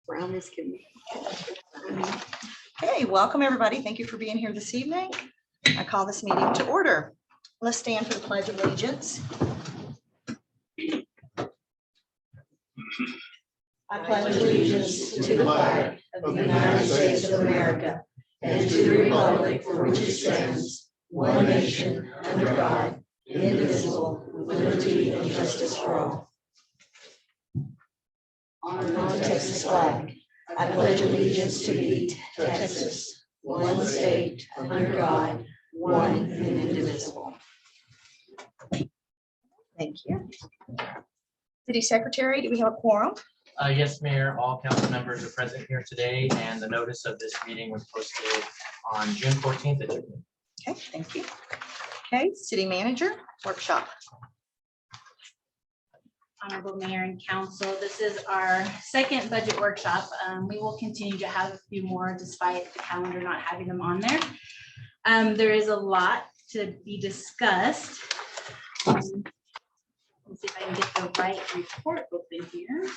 Brownies can be. Hey, welcome everybody. Thank you for being here this evening. I call this meeting to order. Let's stand for the Pledge of Allegiance. I pledge allegiance to the flag of the United States of America and to the republic for which it stands, one nation, under God, indivisible, with liberty and justice for all. On the Texas flag, I pledge allegiance to thee, Texas, one state, under God, one and indivisible. Thank you. City Secretary, do we have a quorum? Yes, Mayor, all council members are present here today, and the notice of this meeting was posted on June 14th at 2 p.m. Okay, thank you. Okay, City Manager workshop. Honorable Mayor and Council, this is our second budget workshop. We will continue to have a few more despite the calendar not having them on there. There is a lot to be discussed. Let's see if I can get the right report open here.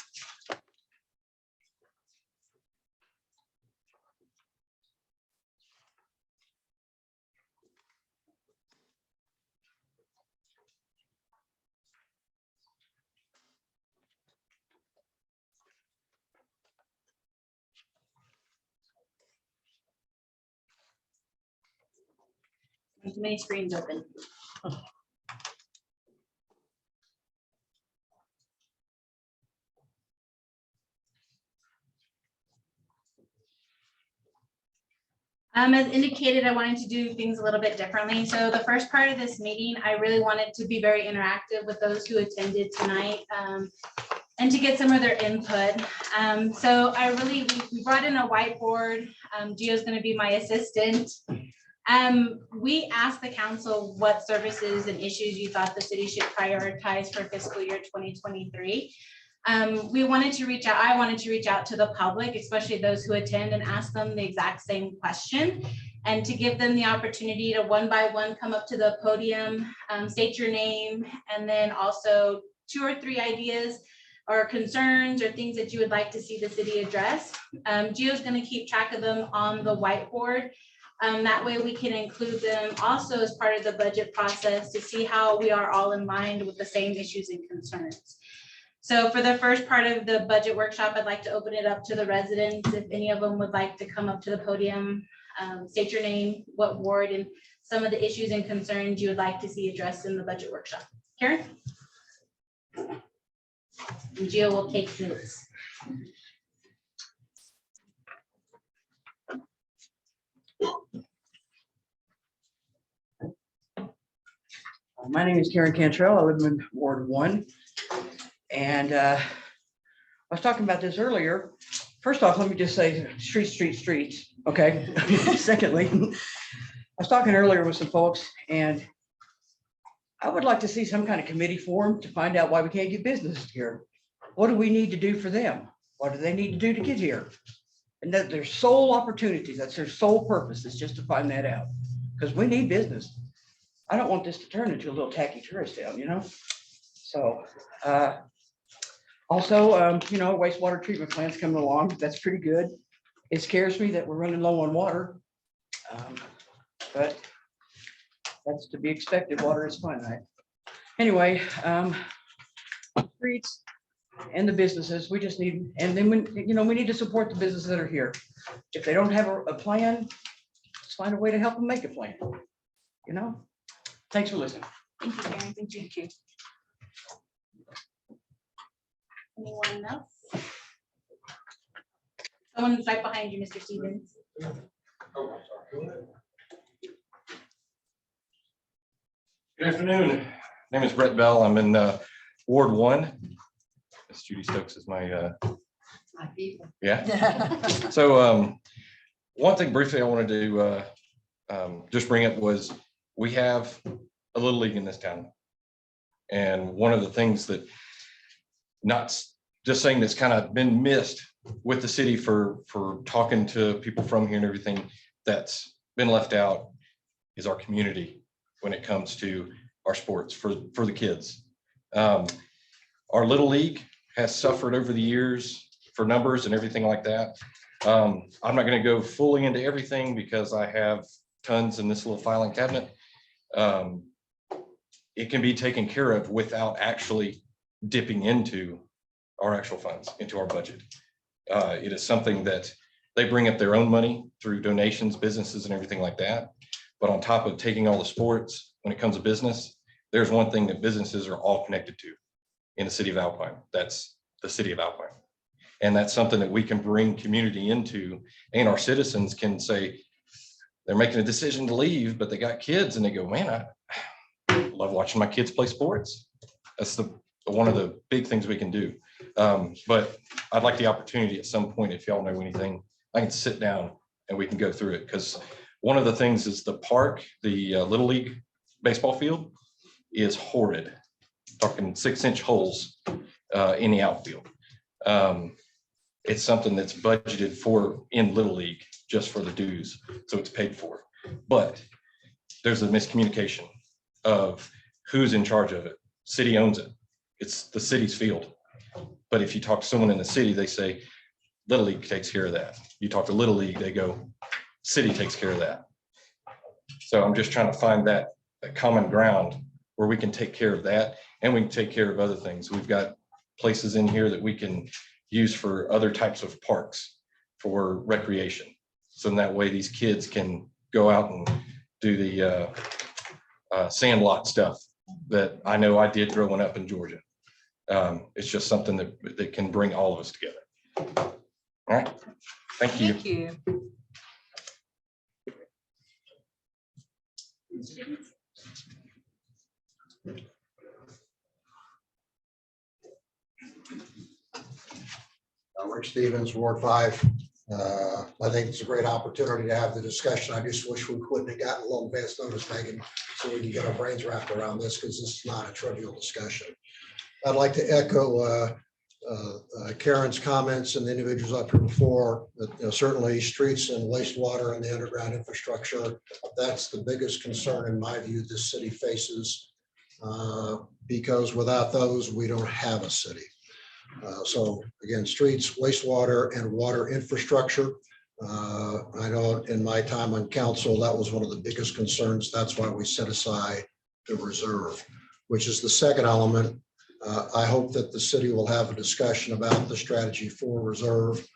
There's many screens open. As indicated, I wanted to do things a little bit differently. So the first part of this meeting, I really wanted to be very interactive with those who attended tonight and to get some of their input. So we brought in a whiteboard. Gio's going to be my assistant. We asked the council what services and issues you thought the city should prioritize for fiscal year 2023. We wanted to reach out, I wanted to reach out to the public, especially those who attend, and ask them the exact same question, and to give them the opportunity to one by one come up to the podium, state your name, and then also 2 or 3 ideas or concerns or things that you would like to see the city address. Gio's going to keep track of them on the whiteboard. That way we can include them also as part of the budget process to see how we are all in line with the same issues and concerns. So for the first part of the budget workshop, I'd like to open it up to the residents. If any of them would like to come up to the podium, state your name, what ward, and some of the issues and concerns you would like to see addressed in the budget workshop. Karen? And Gio will take notes. My name is Karen Cantrell. I live in Ward 1. And I was talking about this earlier. First off, let me just say streets. Okay. Secondly, I was talking earlier with some folks, and I would like to see some kind of committee formed to find out why we can't get business here. What do we need to do for them? What do they need to do to get here? And that their sole opportunity, that's their sole purpose, is just to find that out. Because we need business. I don't want this to turn into a little tacky tourist town, you know? So also, wastewater treatment plant's coming along. That's pretty good. It scares me that we're running low on water. But that's to be expected. Water is finite. Anyway, streets and the businesses, we just need, and then we need to support the businesses that are here. If they don't have a plan, let's find a way to help them make a plan. Thanks for listening. Thank you, Karen. Thank you. Anyone else? Someone's right behind you, Mr. Stevens. Good afternoon. My name is Brett Bell. I'm in Ward 1. Miss Judy Stokes is my people. Yeah. So one thing briefly I wanted to just bring up was we have a little league in this town. And one of the things that, not just saying that's kind of been missed with the city for talking to people from here and everything that's been left out, is our community when it comes to our sports for the kids. Our little league has suffered over the years for numbers and everything like that. I'm not going to go fully into everything because I have tons in this little filing cabinet. It can be taken care of without actually dipping into our actual funds, into our budget. It is something that they bring up their own money through donations, businesses and everything like that. But on top of taking all the sports, when it comes to business, there's one thing that businesses are all connected to in the city of Alpine. That's the city of Alpine. And that's something that we can bring community into, and our citizens can say, they're making a decision to leave, but they got kids and they go, man, I love watching my kids play sports. That's one of the big things we can do. But I'd like the opportunity at some point, if y'all know anything, I can sit down and we can go through it. Because one of the things is the park, the Little League baseball field is horrid. Talking 6-inch holes in the outfield. It's something that's budgeted for in Little League just for the dues, so it's paid for. But there's a miscommunication of who's in charge of it. City owns it. It's the city's field. But if you talk to someone in the city, they say, Little League takes care of that. You talk to Little League, they go, city takes care of that. So I'm just trying to find that common ground where we can take care of that and we can take care of other things. We've got places in here that we can use for other types of parks for recreation. So in that way, these kids can go out and do the sandlot stuff that I know I did growing up in Georgia. It's just something that can bring all of us together. All right, thank you. Thank you. Rick Stevens, Ward 5. I think it's a great opportunity to have the discussion. I just wish we couldn't have gotten a little advance notice, Megan, so we can get our brains wrapped around this, because this is not a trivial discussion. I'd like to echo Karen's comments and the individuals up here before, that certainly streets and wastewater and the underground infrastructure, that's the biggest concern in my view this city faces, because without those, we don't have a city. So again, streets, wastewater, and water infrastructure. I know in my time on council, that was one of the biggest concerns. That's why we set aside the reserve, which is the second element. I hope that the city will have a discussion about the strategy for reserve.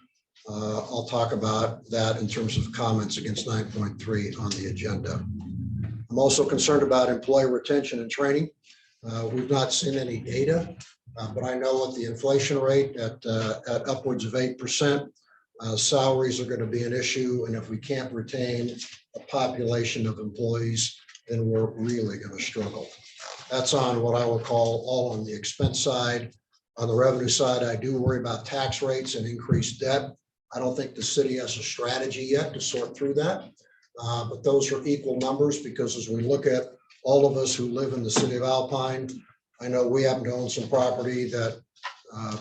I'll talk about that in terms of comments against 9.3 on the agenda. I'm also concerned about employee retention and training. We've not seen any data. But I know at the inflation rate at upwards of 8%, salaries are going to be an issue. And if we can't retain a population of employees, then we're really going to struggle. That's on what I will call all on the expense side. On the revenue side, I do worry about tax rates and increased debt. I don't think the city has a strategy yet to sort through that. But those are equal numbers, because as we look at all of us who live in the city of Alpine, I know we happen to own some property that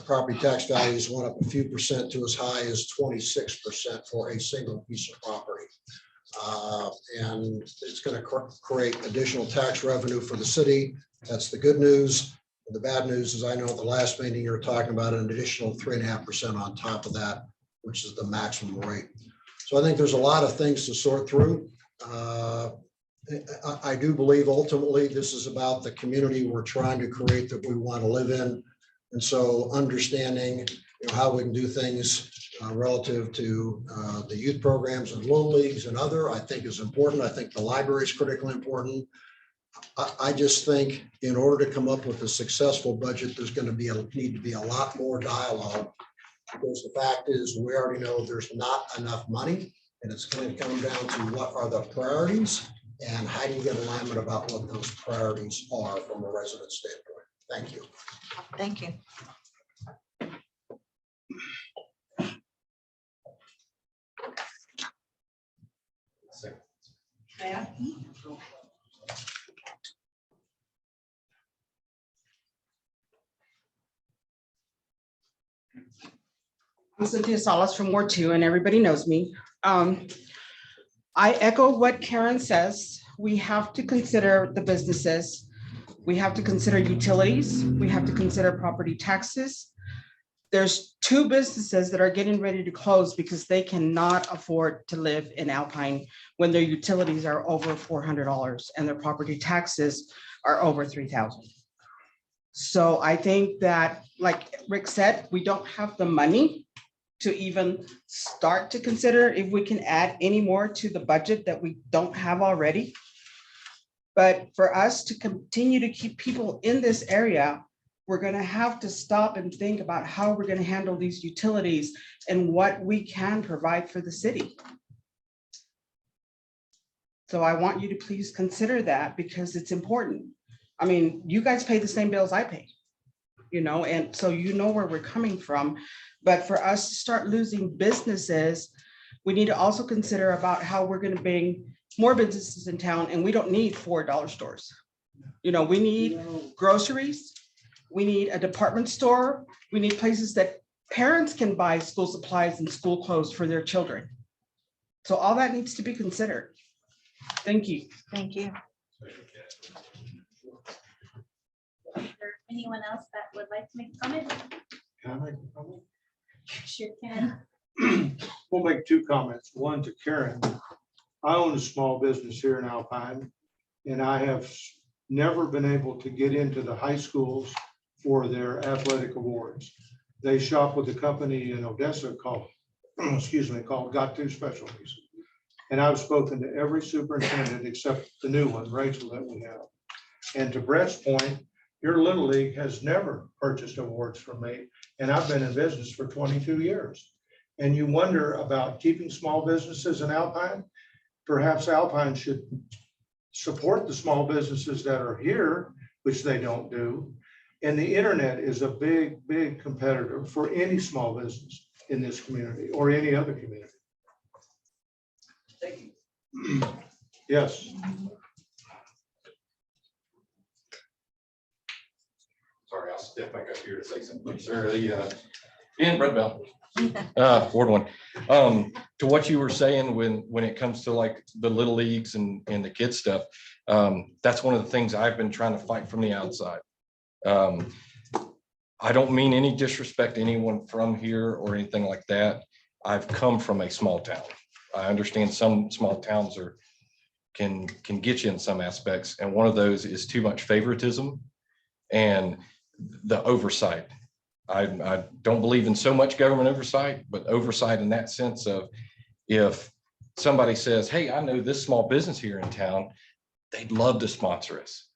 property tax values went up a few percent to as high as 26% for a single piece of property. And it's going to create additional tax revenue for the city. That's the good news. The bad news is I know at the last meeting you're talking about an additional 3.5% on top of that, which is the maximum rate. So I think there's a lot of things to sort through. I do believe ultimately this is about the community we're trying to create that we want to live in. And so understanding how we can do things relative to the youth programs and little leagues and other, I think is important. I think the library is critically important. I just think in order to come up with a successful budget, there's going to need to be a lot more dialogue, because the fact is we already know there's not enough money, and it's going to come down to what are the priorities. And how do you get alignment about what those priorities are from a resident standpoint? Thank you. Thank you. I'm Cynthia Salas from Ward 2, and everybody knows me. I echo what Karen says. We have to consider the businesses. We have to consider utilities. We have to consider property taxes. there's two businesses that are getting ready to close because they cannot afford to live in Alpine when their utilities are over $400 and their property taxes are over $3,000. So I think that, like Rick said, we don't have the money to even start to consider if we can add any more to the budget that we don't have already. But for us to continue to keep people in this area, we're gonna have to stop and think about how we're gonna handle these utilities and what we can provide for the city. So I want you to please consider that because it's important. I mean, you guys pay the same bills I pay, you know, and so you know where we're coming from. But for us to start losing businesses, we need to also consider about how we're gonna bring more businesses in town, and we don't need $4 stores. You know, we need groceries, we need a department store, we need places that parents can buy school supplies and school clothes for their children. So all that needs to be considered. Thank you. Thank you. Is there anyone else that would like to make a comment? Can I make a comment? Sure can. We'll make two comments. One to Karen. I own a small business here in Alpine, and I have never been able to get into the high schools for their athletic awards. They shop with a company in Odessa called, called Got To Specialties. And I've spoken to every superintendent except the new one, Rachel, that we have. And to Brett's point, your Little League has never purchased awards from me, and I've been in business for 22 years. And you wonder about keeping small businesses in Alpine. Perhaps Alpine should support the small businesses that are here, which they don't do. And the internet is a big, big competitor for any small business in this community or any other community. Thank you. Yes. Sorry, I'll step back up here to say something. Sir, Ian Red Bell, Ward 1. To what you were saying when it comes to like the little leagues and the kids stuff, that's one of the things I've been trying to fight from the outside. I don't mean any disrespect to anyone from here or anything like that. I've come from a small town. I understand some small towns can get you in some aspects, and one of those is too much favoritism and the oversight. I don't believe in so much government oversight, but oversight in that sense of if somebody says, hey, I know this small business here in town, they'd love to sponsor us.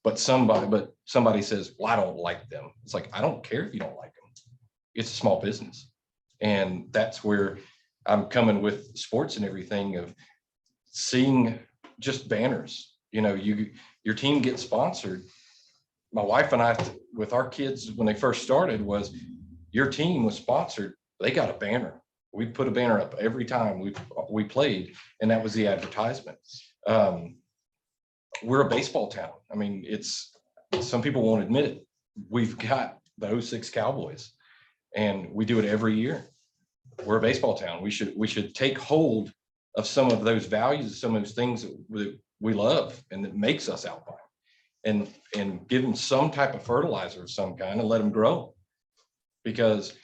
But somebody says, well, I don't like them. It's like, I don't care if you don't like them. It's a small business. And that's where I'm coming with sports and everything of seeing just banners. You know, your team gets sponsored. My wife and I, with our kids, when they first started, was your team was sponsored. They got a banner. We put a banner up every time we played, and that was the advertisement. We're a baseball town. I mean, some people won't admit it. We've got the 06 Cowboys, and we do it every year. We're a baseball town. We should take hold of some of those values, some of those things that we love and that makes us Alpine. And give them some type of fertilizer of some kind and let them grow. Because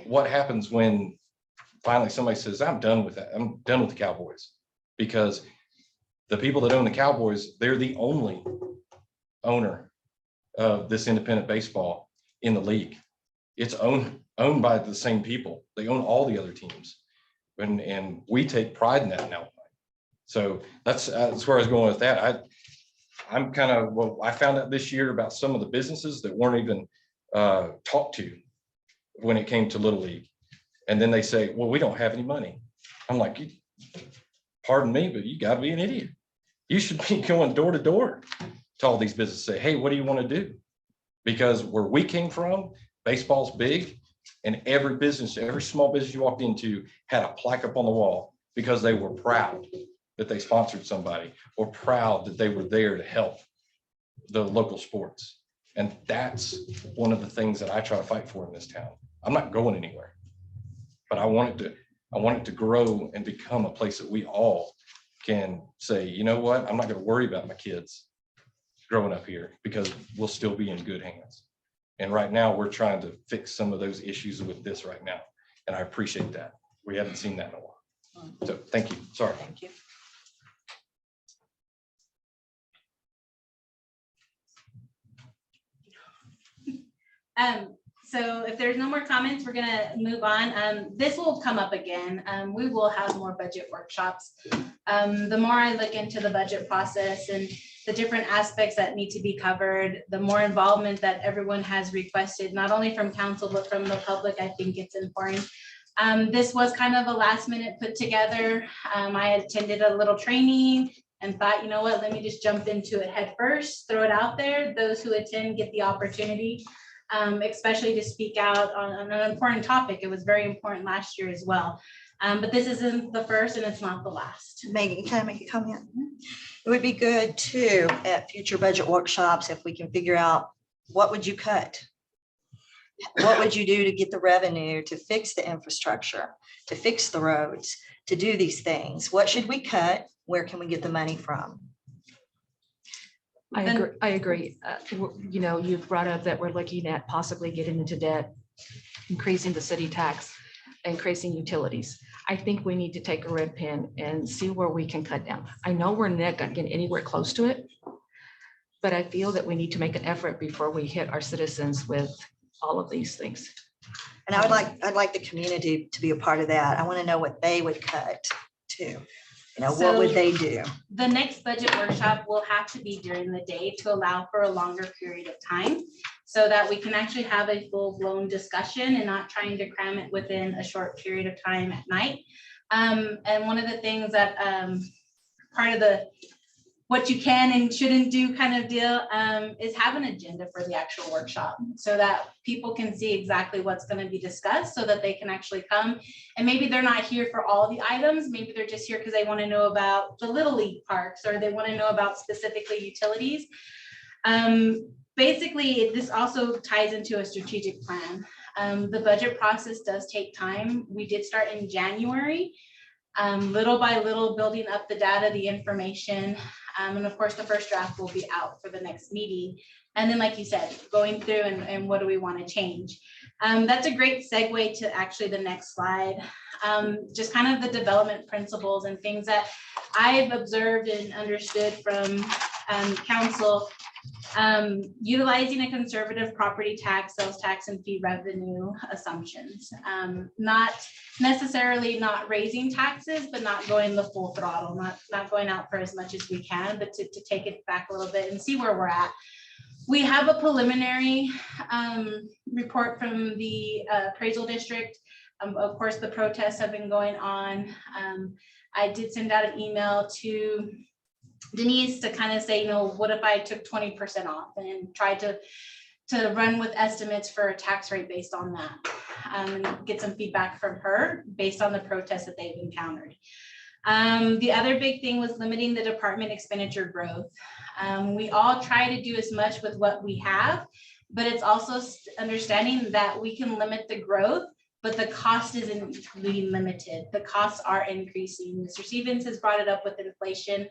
what happens when finally somebody says, I'm done with that. I'm done with the Cowboys. Because the people that own the Cowboys, they're the only owner of this independent baseball in the league. It's owned by the same people. They own all the other teams. And we take pride in that now. So that's where I was going with that. I'm kind of, well, I found out this year about some of the businesses that weren't even talked to when it came to Little League. And then they say, well, we don't have any money. I'm like, pardon me, but you gotta be an idiot. You should be going door to door to all these businesses, say, hey, what do you want to do? Because where we came from, baseball's big, and every business, every small business you walked into had a plaque up on the wall because they were proud that they sponsored somebody, or proud that they were there to help the local sports. And that's one of the things that I try to fight for in this town. I'm not going anywhere, but I want it to grow and become a place that we all can say, you know what, I'm not going to worry about my kids growing up here because we'll still be in good hands. And right now, we're trying to fix some of those issues with this right now. And I appreciate that. We haven't seen that in a while. So thank you. Sorry. Thank you. So if there's no more comments, we're gonna move on. This will come up again. We will have more budget workshops. The more I look into the budget process and the different aspects that need to be covered, the more involvement that everyone has requested, not only from council, but from the public, I think it's important. This was kind of a last minute put together. I attended a little training and thought, you know what, let me just jump into it head first, throw it out there. Those who attend get the opportunity. Especially to speak out on an important topic. It was very important last year as well. But this isn't the first and it's not the last. Megan, can I make a comment? It would be good too at future budget workshops if we can figure out what would you cut? What would you do to get the revenue to fix the infrastructure, to fix the roads, to do these things? What should we cut? Where can we get the money from? I agree. You know, you've brought up that we're looking at possibly getting into debt, increasing the city tax, increasing utilities. I think we need to take a red pen and see where we can cut down. I know we're not going to get anywhere close to it, but I feel that we need to make an effort before we hit our citizens with all of these things. And I'd like the community to be a part of that. I want to know what they would cut too. You know, what would they do? The next budget workshop will have to be during the day to allow for a longer period of time so that we can actually have a full-blown discussion and not trying to cram it within a short period of time at night. And one of the things that part of the what you can and shouldn't do kind of deal is have an agenda for the actual workshop so that people can see exactly what's going to be discussed so that they can actually come. And maybe they're not here for all the items. Maybe they're just here because they want to know about the Little League parks or they want to know about specifically utilities. Basically, this also ties into a strategic plan. The budget process does take time. We did start in January. Little by little building up the data, the information, and of course the first draft will be out for the next meeting. And then like you said, going through and what do we want to change. That's a great segue to actually the next slide. Just kind of the development principles and things that I've observed and understood from council. Utilizing a conservative property tax, sales tax, and fee revenue assumptions. Not necessarily not raising taxes, but not going the full throttle, not going out for as much as we can, but to take it back a little bit and see where we're at. We have a preliminary report from the appraisal district. Of course, the protests have been going on. I did send out an email to Denise to kind of say, you know, what if I took 20% off and tried to run with estimates for a tax rate based on that, and get some feedback from her based on the protests that they've encountered. The other big thing was limiting the department expenditure growth. We all try to do as much with what we have, but it's also understanding that we can limit the growth, but the cost isn't really limited. The costs are increasing. Mr. Stevens has brought it up with inflation.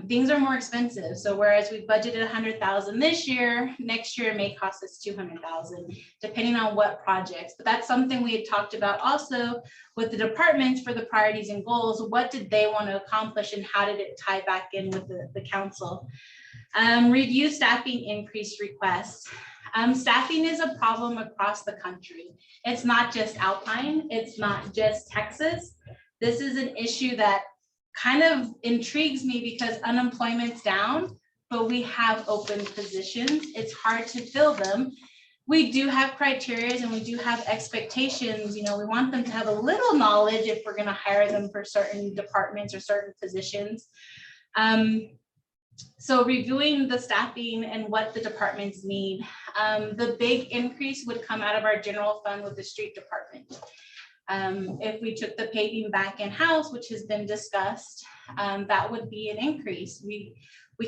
Things are more expensive. So whereas we budgeted 100,000 this year, next year it may cost us 200,000, depending on what projects. But that's something we had talked about also with the departments for the priorities and goals. What did they want to accomplish and how did it tie back in with the council? Review staffing increase requests. Staffing is a problem across the country. It's not just Alpine. It's not just Texas. This is an issue that kind of intrigues me because unemployment's down, but we have open positions. It's hard to fill them. We do have criteria and we do have expectations. You know, we want them to have a little knowledge if we're going to hire them for certain departments or certain positions. So reviewing the staffing and what the departments need. The big increase would come out of our general fund with the street department. If we took the paving back in-house, which has been discussed, that would be an increase. We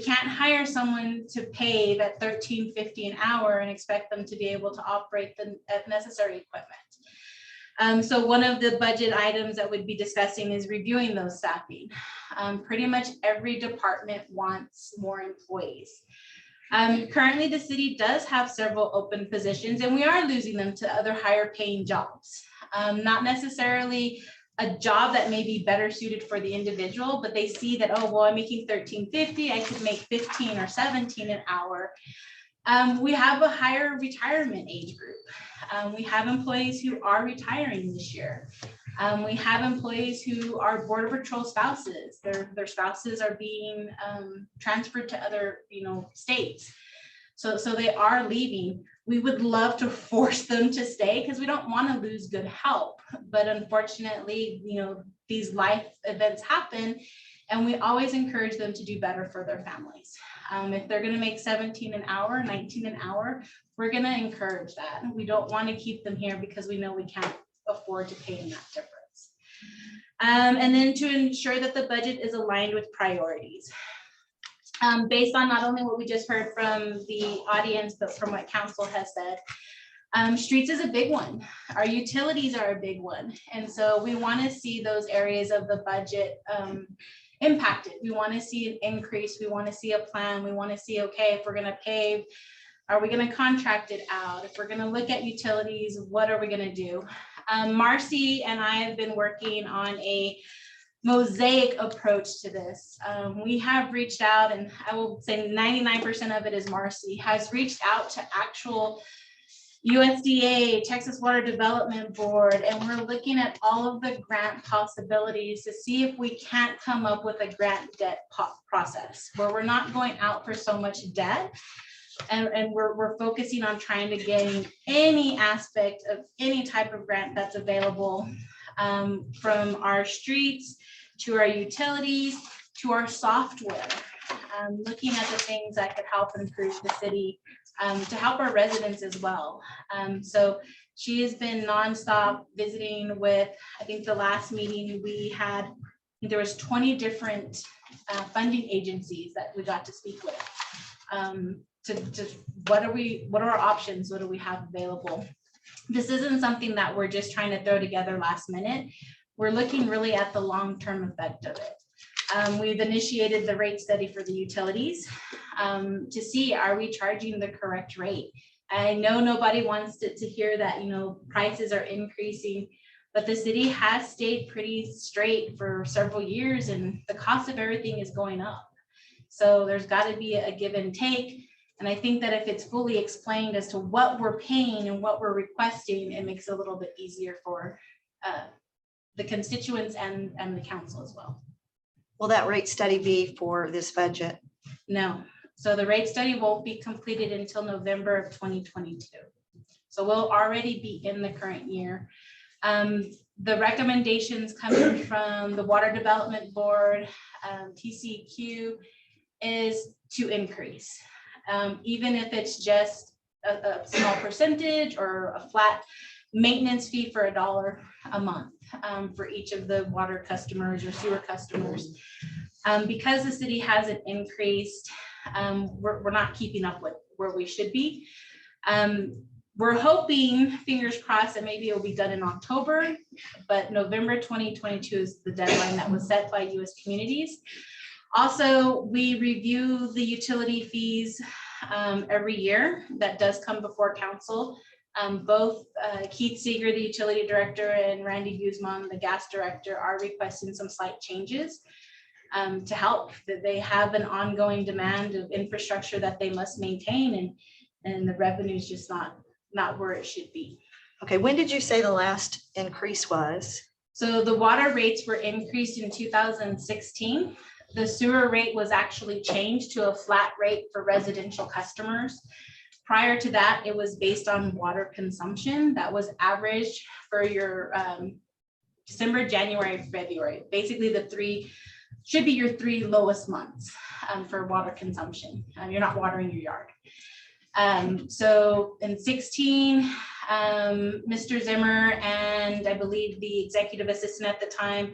can't hire someone to pay that $13.50 an hour and expect them to be able to operate the necessary equipment. So one of the budget items that we'd be discussing is reviewing those staffing. Pretty much every department wants more employees. Currently, the city does have several open positions, and we are losing them to other higher paying jobs. Not necessarily a job that may be better suited for the individual, but they see that, oh, well, I'm making $13.50, I could make 15 or 17 an hour. We have a higher retirement age group. We have employees who are retiring this year. We have employees who are Border Patrol spouses. Their spouses are being transferred to other, states. So they are leaving. We would love to force them to stay because we don't want to lose good help. But unfortunately, these life events happen, and we always encourage them to do better for their families. If they're going to make 17 an hour, 19 an hour, we're going to encourage that. We don't want to keep them here because we know we can't afford to pay them that difference. And then to ensure that the budget is aligned with priorities. Based on not only what we just heard from the audience, but from what council has said, streets is a big one. Our utilities are a big one. And so we want to see those areas of the budget impacted. We want to see an increase. We want to see a plan. We want to see, okay, if we're going to pave, are we going to contract it out? If we're going to look at utilities, what are we going to do? Marcy and I have been working on a mosaic approach to this. We have reached out, and I will say 99% of it is Marcy, has reached out to actual USDA, Texas Water Development Board, and we're looking at all of the grant possibilities to see if we can't come up with a grant debt process where we're not going out for so much debt. And we're focusing on trying to gain any aspect of any type of grant that's available, from our streets to our utilities to our software, looking at the things that could help improve the city, to help our residents as well. So she has been nonstop visiting with, I think the last meeting we had, there was 20 different funding agencies that we got to speak with. To what are our options? What do we have available? This isn't something that we're just trying to throw together last minute. We're looking really at the long-term effect of it. We've initiated the rate study for the utilities to see, are we charging the correct rate? I know nobody wants to hear that, prices are increasing, but the city has stayed pretty straight for several years and the cost of everything is going up. So there's got to be a give and take. And I think that if it's fully explained as to what we're paying and what we're requesting, it makes it a little bit easier for the constituents and the council as well. Will that rate study be for this budget? No. So the rate study won't be completed until November of 2022. So we'll already be in the current year. The recommendations coming from the Water Development Board, TCEQ, is to increase. Even if it's just a small percentage or a flat maintenance fee for $1 a month for each of the water customers or sewer customers. Because the city hasn't increased, we're not keeping up with where we should be. We're hoping, fingers crossed, that maybe it'll be done in October, but November 2022 is the deadline that was set by U.S. Communities. Also, we review the utility fees every year. That does come before council. Both Keith Seeger, the utility director, and Randy Guzman, the gas director, are requesting some slight changes to help. That they have an ongoing demand of infrastructure that they must maintain, and the revenue is just not where it should be. Okay, when did you say the last increase was? So the water rates were increased in 2016. The sewer rate was actually changed to a flat rate for residential customers. Prior to that, it was based on water consumption that was averaged for your December, January, February. Basically, should be your 3 lowest months for water consumption. You're not watering your yard. So in 16, Mr. Zimmer and I believe the executive assistant at the time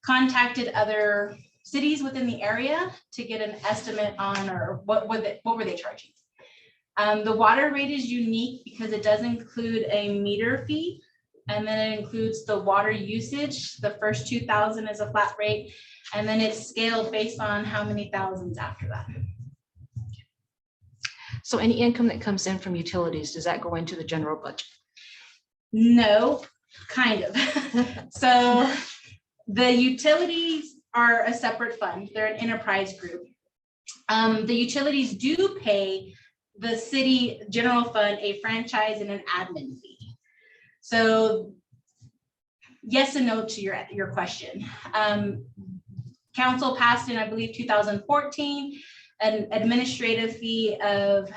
contacted other cities within the area to get an estimate on, or what were they charging. The water rate is unique because it does include a meter fee, and then it includes the water usage. The first 2,000 is a flat rate, and then it's scaled based on how many thousands after that. So any income that comes in from utilities, does that go into the general budget? No, kind of. So the utilities are a separate fund. They're an enterprise group. The utilities do pay the city general fund a franchise and an admin fee. So yes and no to your question. Council passed in, I believe, 2014, an administrative fee of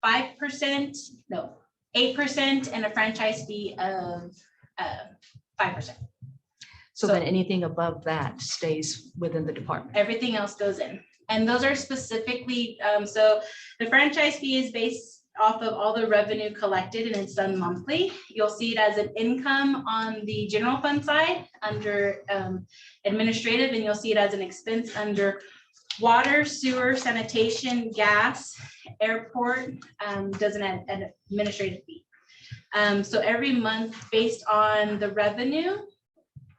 5%, no, 8%, and a franchise fee of 5%. So then anything above that stays within the department? Everything else goes in. And those are specifically, so the franchise fee is based off of all the revenue collected and it's done monthly. You'll see it as an income on the general fund side under administrative, and you'll see it as an expense under water, sewer, sanitation, gas, airport, does an administrative fee. So every month based on the revenue,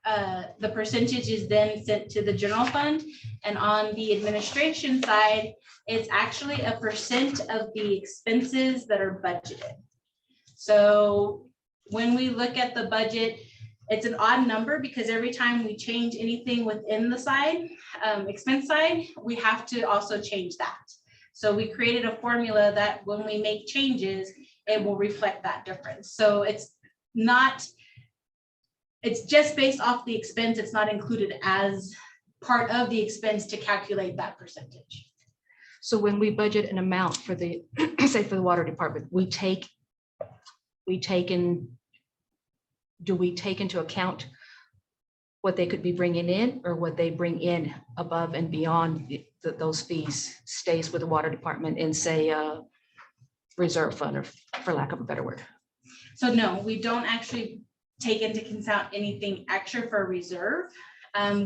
the percentage is then sent to the general fund, and on the administration side, it's actually a percent of the expenses that are budgeted. So when we look at the budget, it's an odd number because every time we change anything within the side, expense side, we have to also change that. So we created a formula that when we make changes, it will reflect that difference. So it's just based off the expense. It's not included as part of the expense to calculate that percentage. So when we budget an amount for the, say for the water department, do we take into account what they could be bringing in, or what they bring in above and beyond those fees stays with the water department in, say, reserve fund, or for lack of a better word? So no, we don't actually take into account anything extra for reserve.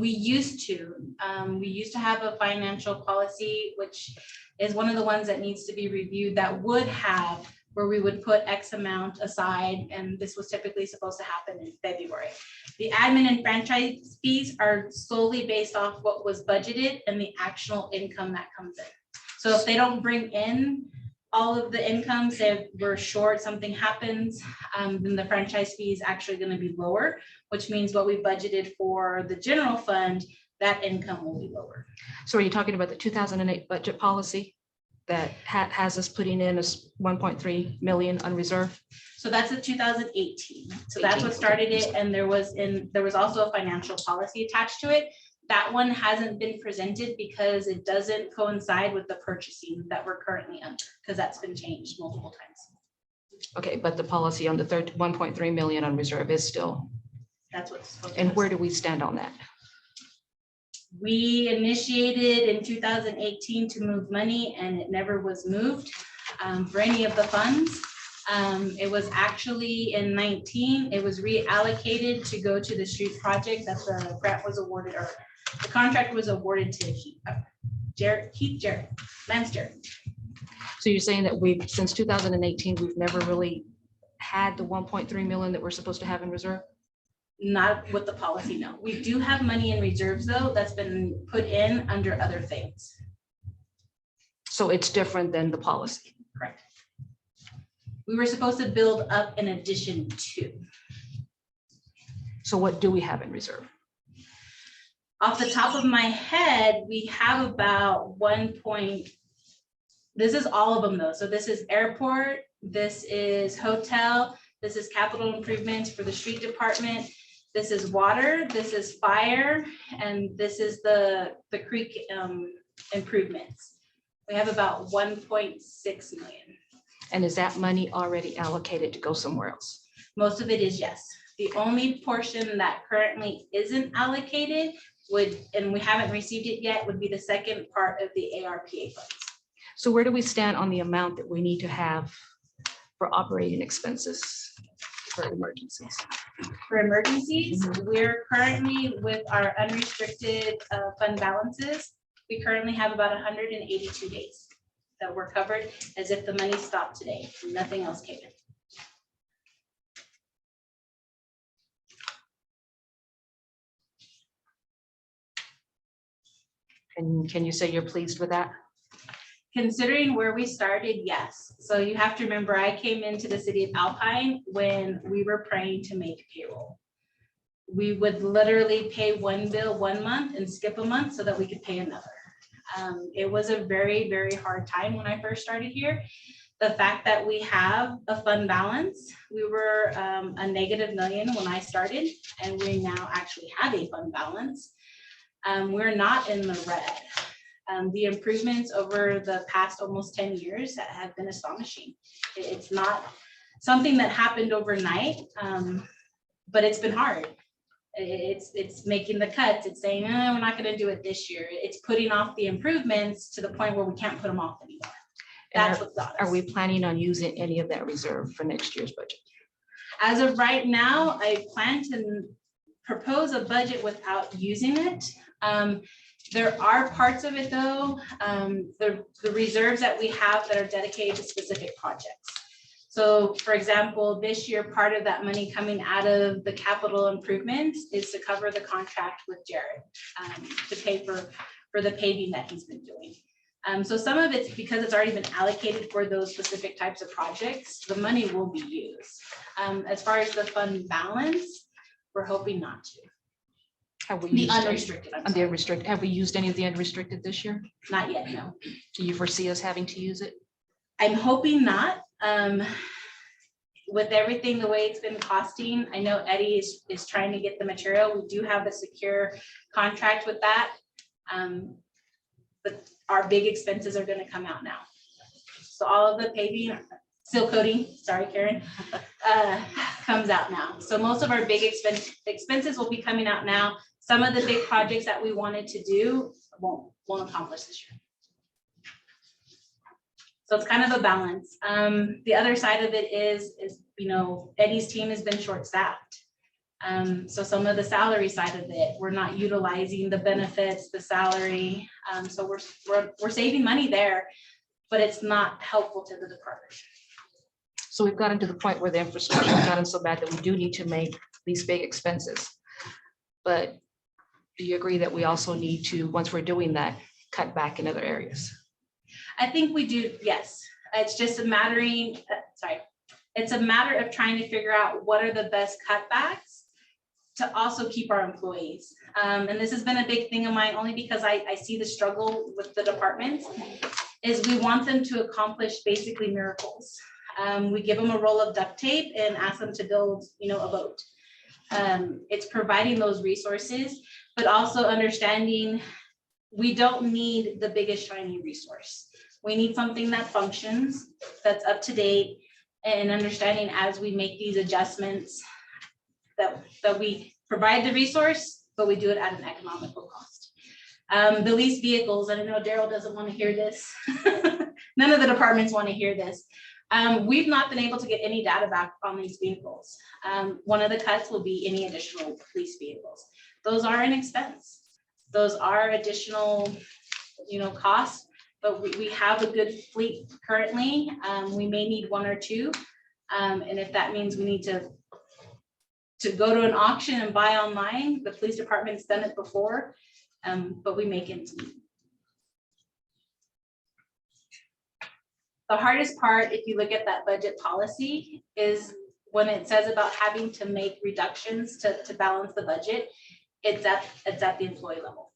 We used to have a financial policy, which is one of the ones that needs to be reviewed, that would have where we would put X amount aside, and this was typically supposed to happen in February. The admin and franchise fees are solely based off what was budgeted and the actual income that comes in. So if they don't bring in all of the income, say we're short, something happens, then the franchise fee is actually going to be lower, which means what we budgeted for the general fund, that income will be lower. So are you talking about the 2008 budget policy that has us putting in a 1.3 million unreserved? So that's a 2018. So that's what started it. And there was also a financial policy attached to it. That one hasn't been presented because it doesn't coincide with the purchasing that we're currently under, because that's been changed multiple times. Okay, but the policy on the 1.3 million unreserved is still. That's what's. And where do we stand on that? We initiated in 2018 to move money, and it never was moved for any of the funds. It was actually in 19, it was reallocated to go to the street project that the grant was awarded, or the contract was awarded to Keith Jarrett, Lance Jarrett. So you're saying that we've, since 2018, we've never really had the 1.3 million that we're supposed to have in reserve? Not with the policy, no. We do have money in reserves though, that's been put in under other things. So it's different than the policy. Correct. We were supposed to build up in addition to. So what do we have in reserve? Off the top of my head, we have about this is all of them though. So this is airport, this is hotel, this is capital improvements for the street department, this is water, this is fire, and this is the creek improvements. We have about 1.6 million. And is that money already allocated to go somewhere else? Most of it is yes. The only portion that currently isn't allocated and we haven't received it yet, would be the second part of the ARPA funds. So where do we stand on the amount that we need to have for operating expenses for emergencies? For emergencies, we're currently with our unrestricted fund balances. We currently have about 182 days that we're covered, as if the money stopped today, nothing else came in. And can you say you're pleased with that? Considering where we started, yes. So you have to remember, I came into the city of Alpine when we were praying to make payroll. We would literally pay one bill 1 month and skip a month so that we could pay another. It was a very, very hard time when I first started here. The fact that we have a fund balance, we were a -1 million when I started, and we now actually have a fund balance. We're not in the red. The improvements over the past almost 10 years have been astonishing. It's not something that happened overnight, but it's been hard. It's making the cuts. It's saying, we're not going to do it this year. It's putting off the improvements to the point where we can't put them off anymore. That's what's got us. Are we planning on using any of that reserve for next year's budget? As of right now, I plan to propose a budget without using it. There are parts of it though, the reserves that we have that are dedicated to specific projects. So for example, this year, part of that money coming out of the capital improvements is to cover the contract with Jared, to pay for the paving that he's been doing. So some of it's because it's already been allocated for those specific types of projects, the money will be used. As far as the fund balance, we're hoping not to. Have we The used any- unrestricted, I'm the sorry. unrestricted, have we used any of the unrestricted this year? Not yet, no. Do you foresee us having to use it? I'm hoping not. With everything, the way it's been costing, I know Eddie is trying to get the material. We do have a secure contract with that. But our big expenses are gonna come out now. So all of the paving, seal coating, sorry, Karen, comes out now. So most of our big expenses will be coming out now. Some of the big projects that we wanted to do won't accomplish this year. So it's kind of a balance. The other side of it is, Eddie's team has been short-staffed. So some of the salary side of it, we're not utilizing the benefits, the salary. So we're saving money there, but it's not helpful to the department. So we've gotten to the point where the infrastructure has gotten so bad that we do need to make these big expenses. But do you agree that we also need to, once we're doing that, cut back in other areas? I think we do, yes. It's just a matter of trying to figure out what are the best cutbacks to also keep our employees. And this has been a big thing of mine, only because I see the struggle with the departments, is we want them to accomplish basically miracles. We give them a roll of duct tape and ask them to build, a boat. It's providing those resources, but also understanding we don't need the biggest shiny resource. We need something that functions, that's up to date, and understanding as we make these adjustments that we provide the resource, but we do it at an economical cost. The leased vehicles, and I know Daryl doesn't want to hear this. None of the departments want to hear this. We've not been able to get any data back on these vehicles. One of the cuts will be any additional leased vehicles. Those are an expense. Those are additional, costs, but we have a good fleet currently. We may need 1 or 2. And if that means we need to go to an auction and buy online, the police department's done it before, but we make it. The hardest part, if you look at that budget policy, is when it says about having to make reductions to balance the budget, it's at the employee level.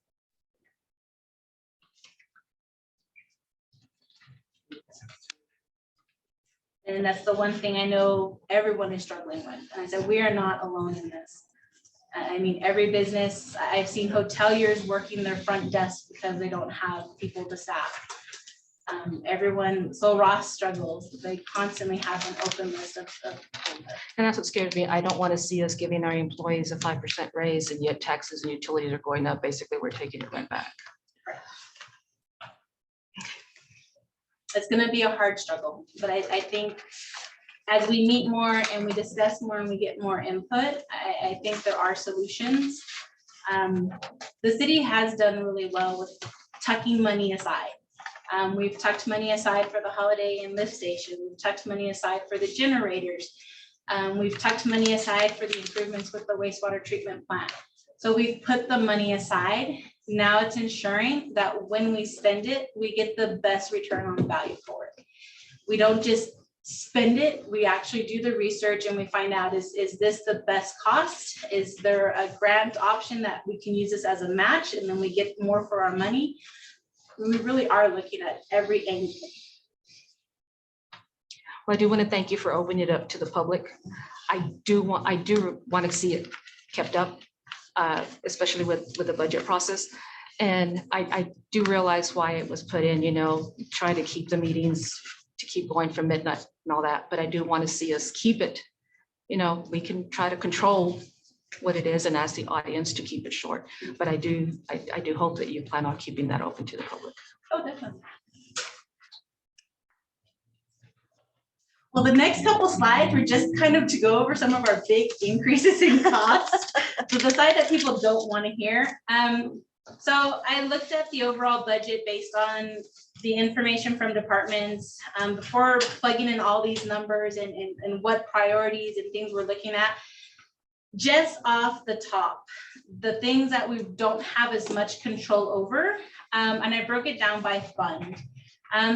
And that's the one thing I know everyone is struggling with. And I said, we are not alone in this. I mean, every business, I've seen hoteliers working their front desk because they don't have people to staff. Everyone, so Ross struggles. They constantly have an open list of. And that's what scares me. I don't want to see us giving our employees a 5% raise and yet taxes and utilities are going up. Basically, we're taking it right back. It's going to be a hard struggle, but I think as we meet more and we discuss more and we get more input, I think there are solutions. The city has done really well with tucking money aside. We've tucked money aside for the holiday and lift station. We've tucked money aside for the generators. We've tucked money aside for the improvements with the wastewater treatment plant. So we've put the money aside Now it's ensuring that when we spend it, we get the best return on value for it. We don't just spend it, we actually do the research and we find out, is this the best cost? Is there a grant option that we can use this as a match and then we get more for our money? We really are looking at every angle. Well, I do want to thank you for opening it up to the public. I do want to see it kept up, especially with the budget process. And I do realize why it was put in, trying to keep the meetings to keep going from midnight and all that. But I do want to see us keep it. We can try to control what it is and ask the audience to keep it short. But I do hope that you plan on keeping that open to the public. Oh, definitely. Well, the next couple slides were just kind of to go over some of our big increases in cost. So the side that people don't want to hear. So I looked at the overall budget based on the information from departments before plugging in all these numbers and what priorities and things we're looking at. Just off the top, the things that we don't have as much control over, and I broke it down by fund.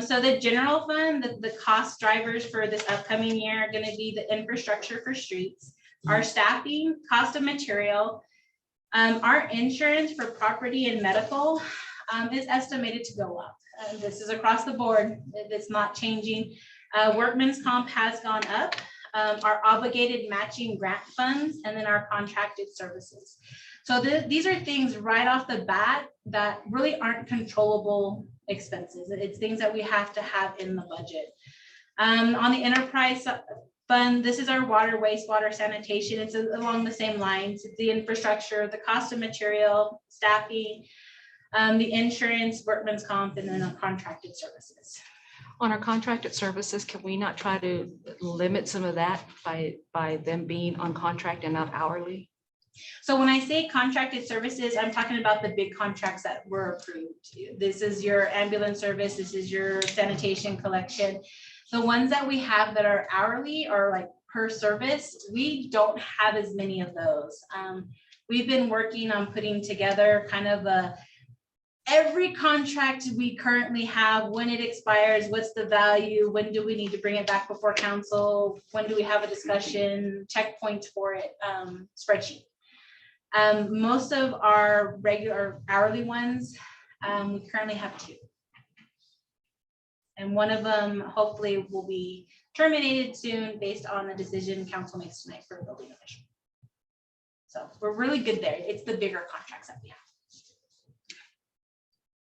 So the general fund, the cost drivers for this upcoming year are going to be the infrastructure for streets, our staffing, cost of material, our insurance for property and medical is estimated to go up. This is across the board. It's not changing. Workman's comp has gone up. Our obligated matching grant funds, and then our contracted services. So these are things right off the bat that really aren't controllable expenses. It's things that we have to have in the budget. On the enterprise fund, this is our water, wastewater, sanitation. It's along the same lines. It's the infrastructure, the cost of material, staffing, the insurance, workman's comp, and then the contracted services. On our contracted services, can we not try to limit some of that by them being on contract and not hourly? So when I say contracted services, I'm talking about the big contracts that were approved. This is your ambulance service. This is your sanitation collection. The ones that we have that are hourly or like per service, we don't have as many of those. We've been working on putting together kind of every contract we currently have, when it expires, what's the value, when do we need to bring it back before council, when do we have a discussion, checkpoints for it, spreadsheet. Most of our regular hourly ones, we currently have 2. And one of them hopefully will be terminated soon based on the decision council makes tonight for the building official. So we're really good there. It's the bigger contracts that we have.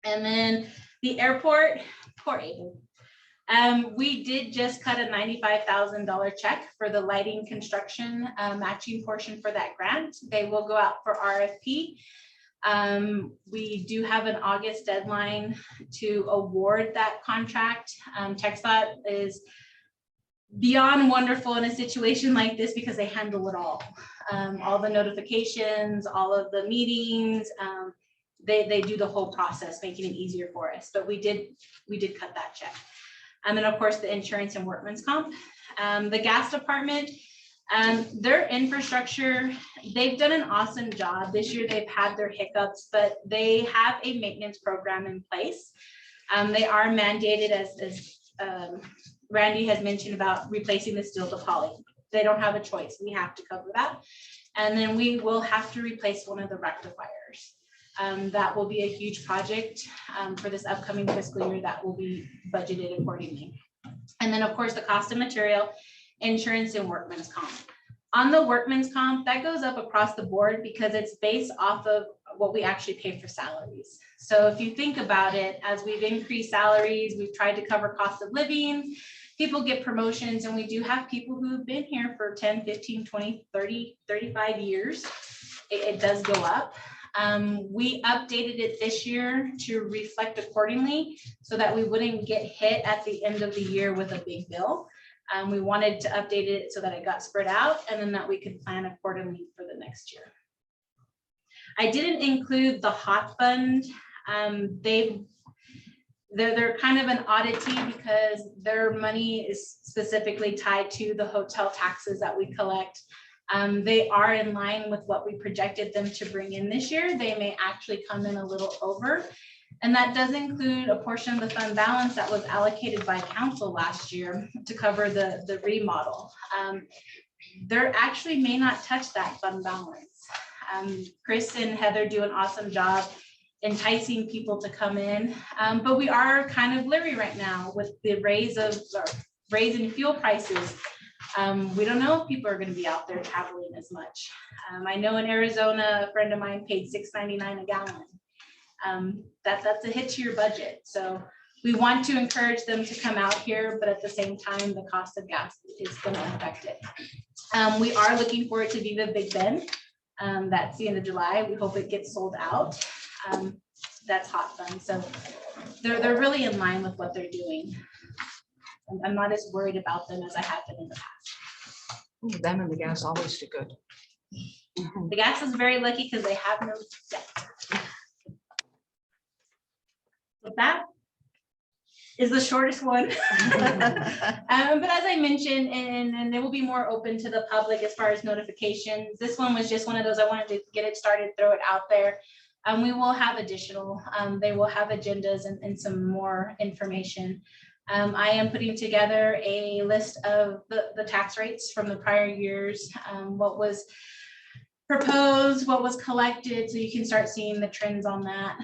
And then the airport, poor Aiden. We did just cut a $95,000 check for the lighting construction matching portion for that grant. They will go out for RFP. We do have an August deadline to award that contract. TxDOT is beyond wonderful in a situation like this because they handle it all the notifications, all of the meetings. They do the whole process, making it easier for us. But we did cut that check. And then of course the insurance and workman's comp. The gas department, their infrastructure, they've done an awesome job. This year they've had their hiccups, but they have a maintenance program in place. They are mandated as Randy has mentioned about replacing the steel to poly. They don't have a choice. We have to cover that. And then we will have to replace one of the rectifiers. That will be a huge project for this upcoming fiscal year that will be budgeted accordingly. And then of course the cost of material, insurance, and workman's comp. On the workman's comp, that goes up across the board because it's based off of what we actually pay for salaries. So if you think about it, as we've increased salaries, we've tried to cover cost of living, people get promotions, and we do have people who've been here for 10, 15, 20, 30, 35 years. It does go up. We updated it this year to reflect accordingly so that we wouldn't get hit at the end of the year with a big bill. We wanted to update it so that it got spread out and then that we could plan accordingly for the next year. I didn't include the hot fund. They're kind of an oddity because their money is specifically tied to the hotel taxes that we collect. They are in line with what we projected them to bring in this year. They may actually come in a little over. And that does include a portion of the fund balance that was allocated by council last year to cover the remodel. There actually may not touch that fund balance. Chris and Heather do an awesome job enticing people to come in, but we are kind of leery right now with the raise in fuel prices. We don't know if people are going to be out there traveling as much. I know in Arizona, a friend of mine paid $6.99 a gallon. That's a hit to your budget. So we want to encourage them to come out here, but at the same time, the cost of gas is going to affect it. We are looking forward to Viva Big Bend. That's the end of July. We hope it gets sold out. That's hot fun. So they're really in line with what they're doing. I'm not as worried about them as I have been in the past. Ooh, them and the gas always do good. The gas is very lucky because they have no debt. But that is the shortest one. But as I mentioned, and it will be more open to the public as far as notifications. This one was just one of those, I wanted to get it started, throw it out there. We will have additional, they will have agendas and some more information. I am putting together a list of the tax rates from the prior years, what was proposed, what was collected, so you can start seeing the trends on that.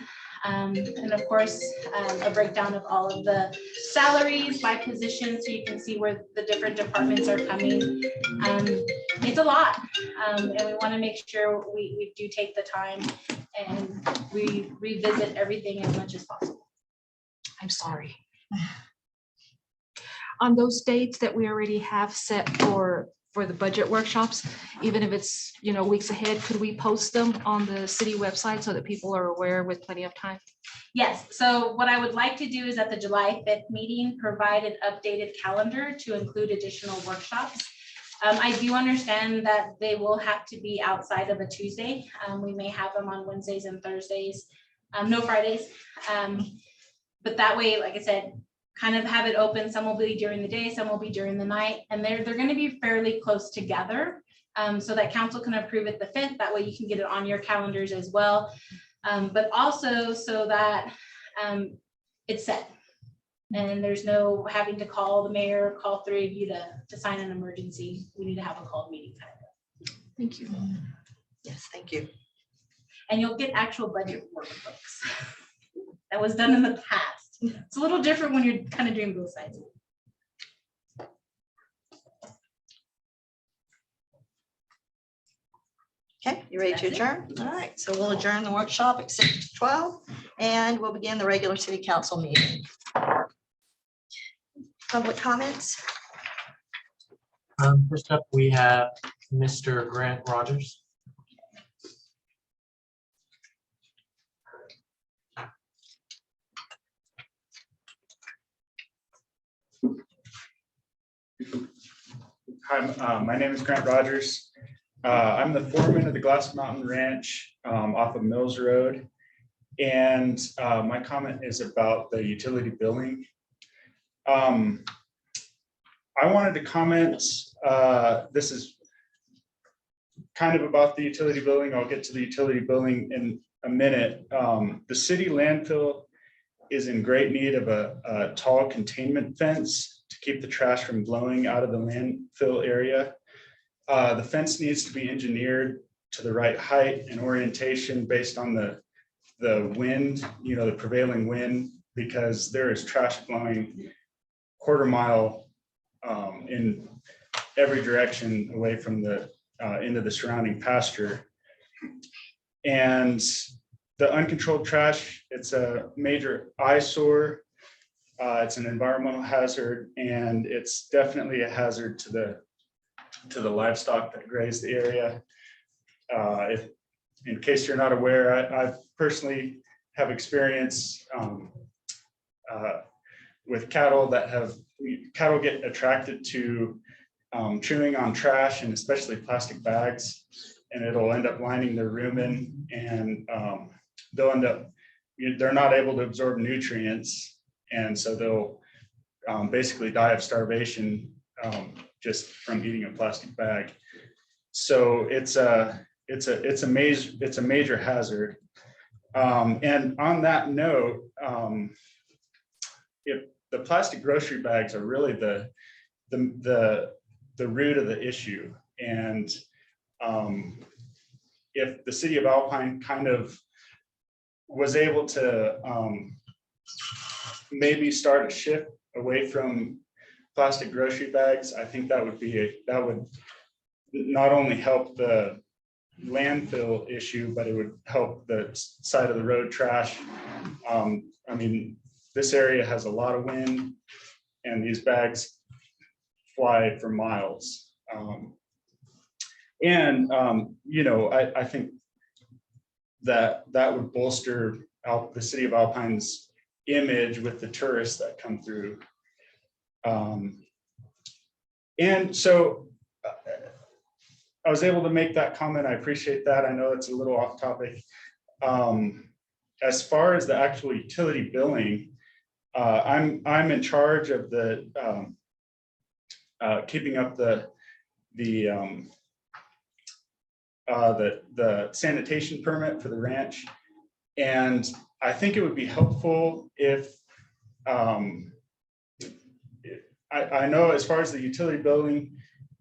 And of course, a breakdown of all of the salaries by position, so you can see where the different departments are coming. It's a lot, and we want to make sure we do take the time and we revisit everything as much as possible. I'm sorry. On those dates that we already have set for the budget workshops, even if it's, weeks ahead, could we post them on the city website so that people are aware with plenty of time? Yes, so what I would like to do is at the July 5th meeting, provide an updated calendar to include additional workshops. I do understand that they will have to be outside of a Tuesday. We may have them on Wednesdays and Thursdays, no Fridays. But that way, like I said, kind of have it open. Some will be during the day, some will be during the night, and they're going to be fairly close together, so that council can approve it the 5th. That way you can get it on your calendars as well, but also so that it's set and there's no having to call the mayor, call 3 of you to sign an emergency. We need to have a called meeting. Thank you. Yes, thank you. And you'll get actual budget workbooks. That was done in the past. It's a little different when you're kind of doing both sides. Okay, you ready to That's it. adjourn? All right, so we'll adjourn the workshop at 6:12 and we'll begin the regular city council meeting. Public comments? First up, we have Mr. Grant Rogers. Hi, my name is Grant Rogers. I'm the foreman of the Glass Mountain Ranch off of Mills Road. And my comment is about the utility billing. I wanted to comment, this is kind of about the utility billing. I'll get to the utility billing in a minute. The city landfill is in great need of a tall containment fence to keep the trash from blowing out of the landfill area. The fence needs to be engineered to the right height and orientation based on the wind, the prevailing wind, because there is trash blowing quarter mile in every direction away from the into the surrounding pasture. And the uncontrolled trash, it's a major eyesore. It's an environmental hazard, and it's definitely a hazard to the livestock that graze the area. If, in case you're not aware, I personally have experience with cattle cattle get attracted to chewing on trash, and especially plastic bags, and it'll end up lining their rumen, and they're not able to absorb nutrients, and so they'll basically die of starvation just from eating a plastic bag. So it's a major hazard. And on that note, if the plastic grocery bags are really the root of the issue, and if the city of Alpine kind of was able to maybe start a shift away from plastic grocery bags, I think that would not only help the landfill issue, but it would help the side of the road trash. I mean, this area has a lot of wind, and these bags fly for miles. You know, I think that would bolster the city of Alpine's image with the tourists that come through. And so I was able to make that comment. I appreciate that. I know it's a little off topic. As far as the actual utility billing, I'm in charge of the keeping up the sanitation permit for the ranch. And I think it would be helpful if I know as far as the utility billing,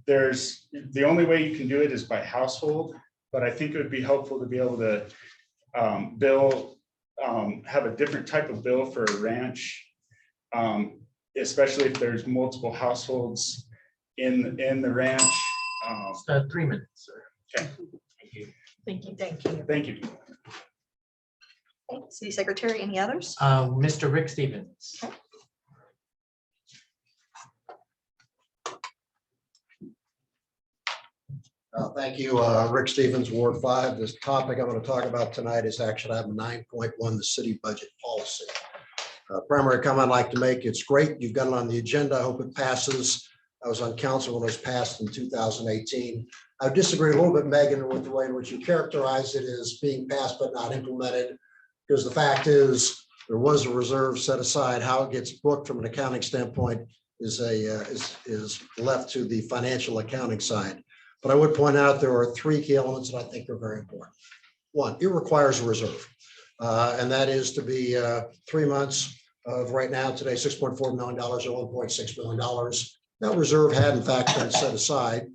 there's the only way you can do it is by household, but I think it would be helpful to be able to have a different type of bill for a ranch, especially if there's multiple households in the ranch. 3 minutes, sir. Okay. Thank you. Thank you. Thank you. Okay, City Secretary, any others? Mr. Rick Stevens. Okay. Thank you, Rick Stevens, Ward 5. This topic I'm going to talk about tonight is action item 9.1, the city budget policy. Primary comment I'd like to make, it's great. You've got it on the agenda. I hope it passes. I was on council when it was passed in 2018. I disagree a little bit, Megan, with the way in which you characterize it as being passed but not implemented, because the fact is there was a reserve set aside. How it gets booked from an accounting standpoint is left to the financial accounting side. But I would point out there are 3 key elements that I think are very important. One, it requires a reserve, and that is to be 3 months of right now, today, $6.4 million or $1.6 million. That reserve had in fact been set aside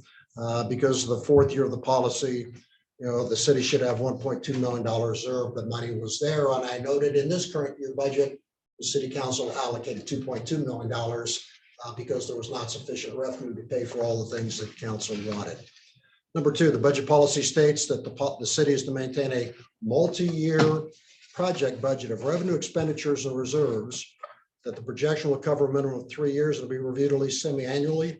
because of the 4th year of the policy. You know, the city should have $1.2 million reserve. The money was there, and I noted in this current year budget, the city council allocated $2.2 million because there was not sufficient revenue to pay for all the things that council wanted. Number 2, the budget policy states that the city is to maintain a multi-year project budget of revenue, expenditures, and reserves, that the projection will cover a minimum of 3 years and be reviewed at least semi-annually.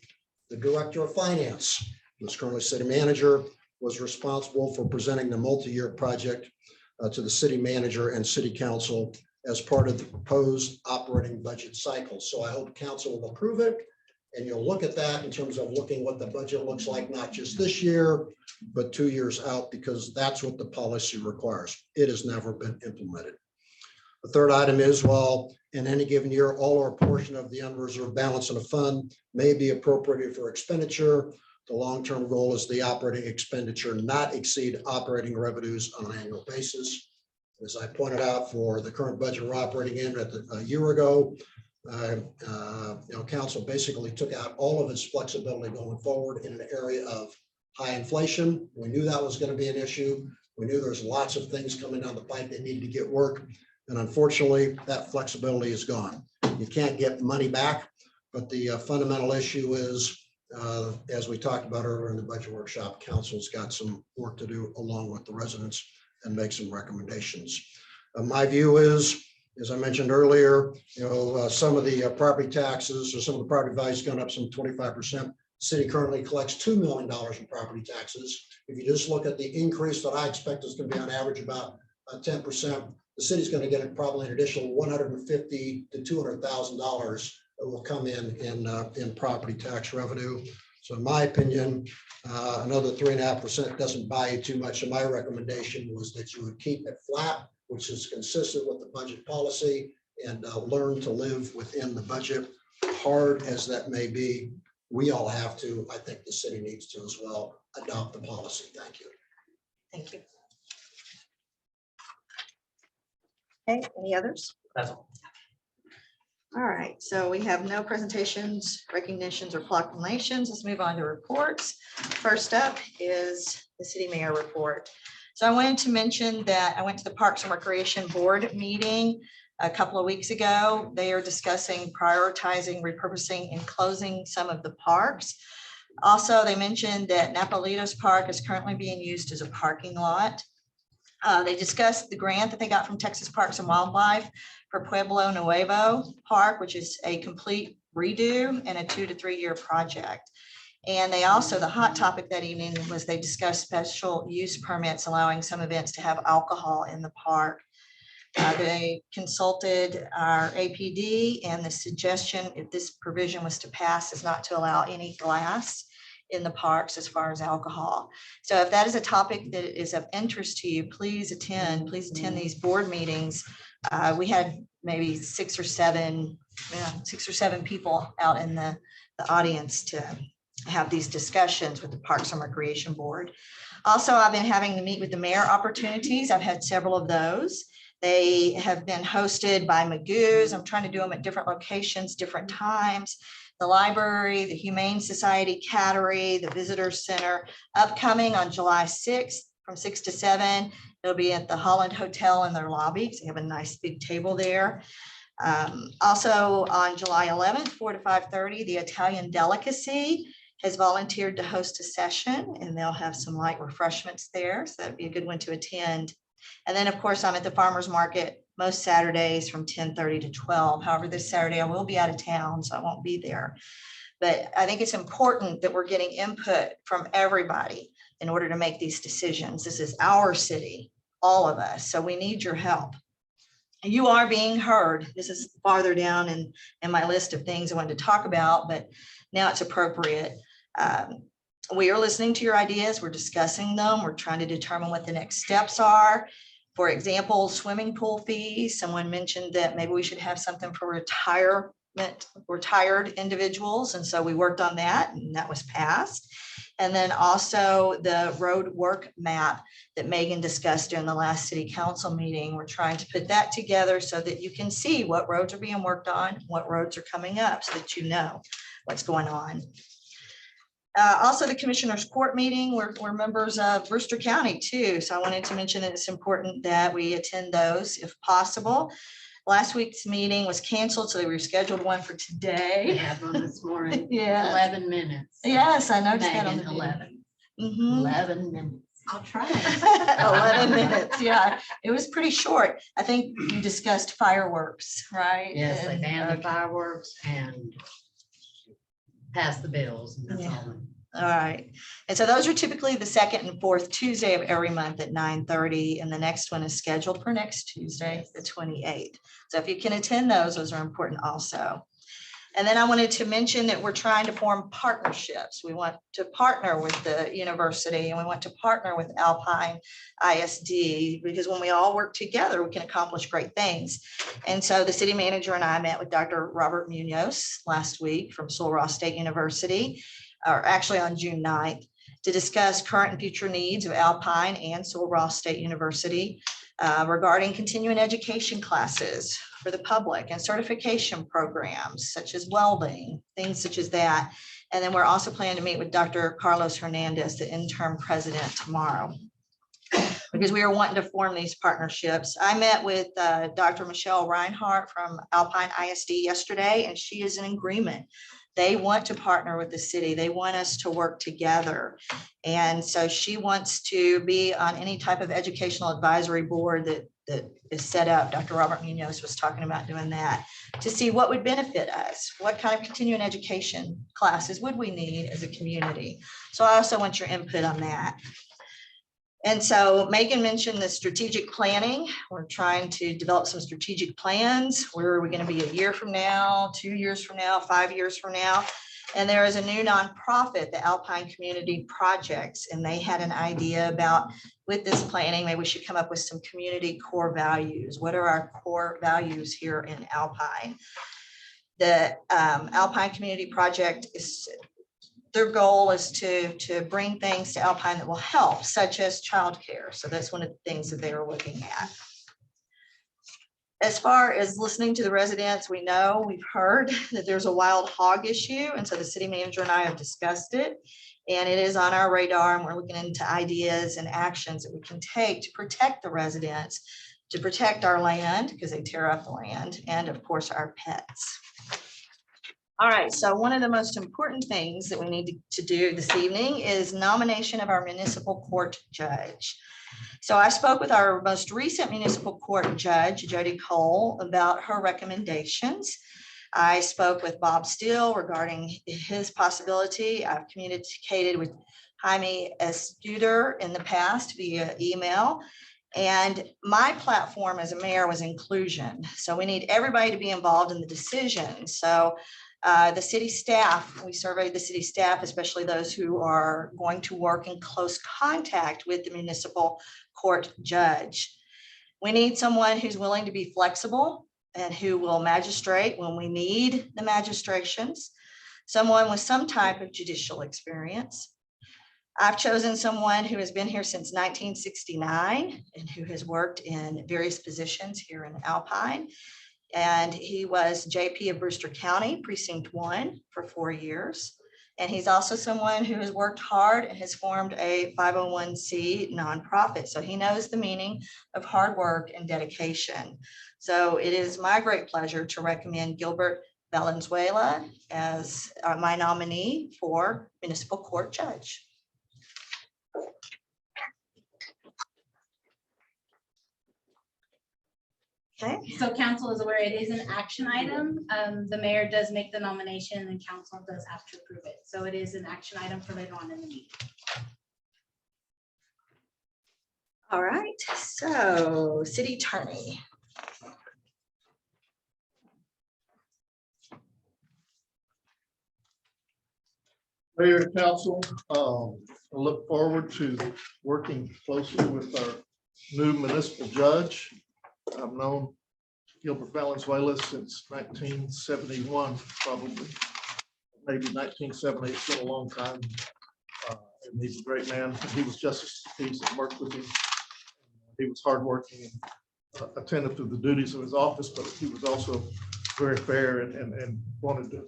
The director of finance, who's currently city manager, was responsible for presenting the multi-year project to the city manager and city council as part of the proposed operating budget cycle. So I hope council will approve it, and you'll look at that in terms of looking what the budget looks like, not just this year, but 2 years out, because that's what the policy requires. It has never been implemented. The third item is, while in any given year, all or a portion of the unreserved balance in a fund may be appropriated for expenditure, the long-term goal is the operating expenditure not exceed operating revenues on an annual basis. As I pointed out, for the current budget we're operating in a year ago, council basically took out all of its flexibility going forward in an area of high inflation. We knew that was going to be an issue. We knew there's lots of things coming down the pipe that needed to get work. And unfortunately, that flexibility is gone. You can't get money back, but the fundamental issue is, as we talked about earlier in the budget workshop, council's got some work to do along with the residents and make some recommendations. My view is, as I mentioned earlier, some of the property taxes or some of the property values gone up some 25%. City currently collects $2 million in property taxes. If you just look at the increase that I expect is going to be on average about 10%, the city's going to get probably an additional $150,000 to $200,000 that will come in property tax revenue. So in my opinion, another 3.5% doesn't buy you too much. And my recommendation was that you would keep it flat, which is consistent with the budget policy, and learn to live within the budget. Hard as that may be, we all have to. I think the city needs to as well. adopt the policy. Thank you. Thank you. Okay, any others? That's all. All right, so we have no presentations, recognitions, or proclamations. Let's move on to reports. First up is the city mayor report. So I wanted to mention that I went to the Parks and Recreation Board meeting a couple of weeks ago. They are discussing prioritizing, repurposing, and closing some of the parks. Also, they mentioned that Napolitos Park is currently being used as a parking lot. They discussed the grant that they got from Texas Parks and Wildlife for Pueblo Nuevo Park, which is a complete redo and a 2 to 3 year project. And they also, the hot topic that evening was they discussed special use permits allowing some events to have alcohol in the park. They consulted our APD, and the suggestion, if this provision was to pass, is not to allow any glass in the parks as far as alcohol. So if that is a topic that is of interest to you, please attend these board meetings. We had maybe 6 or 7 people out in the audience to have these discussions with the Parks and Recreation Board. Also, I've been having to meet with the mayor opportunities. I've had several of those. They have been hosted by Magoo's. I'm trying to do them at different locations, different times. The library, the Humane Society Cattery, the Visitor Center. Upcoming on July 6th from 6 to 7. It'll be at the Holland Hotel in their lobby. So they have a nice big table there. Also on July 11th, 4 to 5:30, the Italian Delicacy has volunteered to host a session, and they'll have some light refreshments there. So that'd be a good one to attend. And then, of course, I'm at the farmer's market most Saturdays from 10:30 to 12. However, this Saturday I will be out of town, so I won't be there. But I think it's important that we're getting input from everybody in order to make these decisions. This is our city, all of us, so we need your help. You are being heard. This is farther down in my list of things I wanted to talk about, but now it's appropriate. We are listening to your ideas. We're discussing them. We're trying to determine what the next steps are. For example, swimming pool fees. Someone mentioned that maybe we should have something for retired individuals. And so we worked on that, and that was passed. And then also the road work map that Megan discussed during the last city council meeting. We're trying to put that together so that you can see what roads are being worked on, what roads are coming up, so that you know what's going on. Also, the Commissioners Court meeting, we're members of Brewster County too. So I wanted to mention that it's important that we attend those if possible. Last week's meeting was canceled, so they rescheduled one for today. We had one this morning. Yeah. 11 minutes. Yes, I noticed that on the Megan, video. 11. Mhm. 11 minutes. I'll try. 11 minutes, yeah. It was pretty short. I think you discussed fireworks, right? Yes, they And, banned the fireworks and passed the bills, and that's Yeah. all. All right. And so those are typically the second and fourth Tuesday of every month at 9:30. And the next one is scheduled for next Tuesday, the 28th. So if you can attend those are important also. And then I wanted to mention that we're trying to form partnerships. We want to partner with the university, and we want to partner with Alpine ISD, because when we all work together, we can accomplish great things. And so the city manager and I met with Dr. Robert Munoz last week from Sul Ross State University, or actually on June 9th, to discuss current and future needs of Alpine and Sul Ross State University regarding continuing education classes for the public and certification programs such as welding, things such as that. And then we're also planning to meet with Dr. Carlos Hernandez, the interim president, tomorrow, because we are wanting to form these partnerships. I met with Dr. Michelle Reinhardt from Alpine ISD yesterday, and she is in agreement. They want to partner with the city. They want us to work together. And so she wants to be on any type of educational advisory board that is set up. Dr. Robert Munoz was talking about doing that to see what would benefit us. What kind of continuing education classes would we need as a community? So I also want your input on that. And so Megan mentioned the strategic planning. We're trying to develop some strategic plans. Where are we going to be a year from now, 2 years from now, 5 years from now? And there is a new nonprofit, the Alpine Community Projects, and they had an idea about, with this planning, maybe we should come up with some community core values. What are our core values here in Alpine? The Alpine Community Project is their goal is to bring things to Alpine that will help, such as childcare. So that's one of the things that they are looking at. As far as listening to the residents, we've heard that there's a wild hog issue. And so the city manager and I have discussed it. And it is on our radar, and we're looking into ideas and actions that we can take to protect the residents, to protect our land because they tear up the land, and of course our pets. All right, so one of the most important things that we need to do this evening is nomination of our municipal court judge. So I spoke with our most recent municipal court judge, Jody Cole, about her recommendations. I spoke with Bob Steele regarding his possibility. I've communicated with Jaime Escuder in the past via email. And my platform as a mayor was inclusion. So we need everybody to be involved in the decision. So the city staff, we surveyed the city staff, especially those who are going to work in close contact with the municipal court judge. We need someone who's willing to be flexible and who will magistrate when we need the magistrations, someone with some type of judicial experience. I've chosen someone who has been here since 1969 and who has worked in various positions here in Alpine. And he was JP of Brewster County, Precinct 1 for 4 years. And he's also someone who has worked hard and has formed a 501c nonprofit. So he knows the meaning of hard work and dedication. So it is my great pleasure to recommend Gilbert Valenzuela as my nominee for municipal court judge. Okay. So council is aware it is an action item. The mayor does make the nomination and council does have to approve it. So it is an action item for later on in the meeting. All right, so city attorney. Mayor, council, I look forward to working closely with our new municipal judge. I've known Gilbert Valenzuela since 1971, probably, maybe 1970. It's been a long time. And he's a great man. He was justice of the peace and worked with him. He was hardworking and attended to the duties of his office, but he was also very fair and wanted to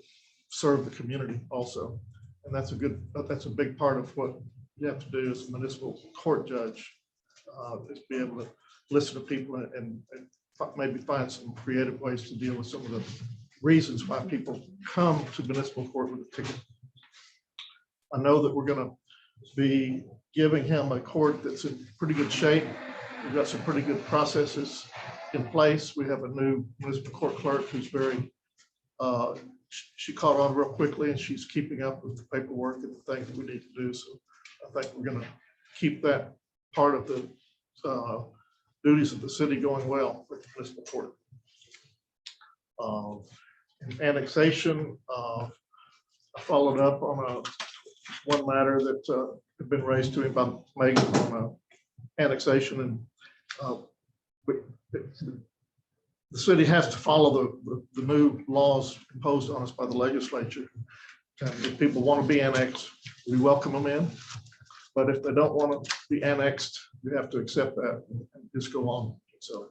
serve the community also. And that's a big part of what you have to do as a municipal court judge, is be able to listen to people and maybe find some creative ways to deal with some of the reasons why people come to municipal court with a ticket. I know that we're going to be giving him a court that's in pretty good shape. We've got some pretty good processes in place. We have a new municipal court clerk who's very, she caught on real quickly and she's keeping up with the paperwork and the things that we need to do. So I think we're going to keep that part of the duties of the city going well with the municipal court. In annexation, I followed up on one matter that had been raised to him by Megan on annexation, and the city has to follow the new laws imposed on us by the legislature. And if people want to be annexed, we welcome them in. But if they don't want to be annexed, we have to accept that and just go on. So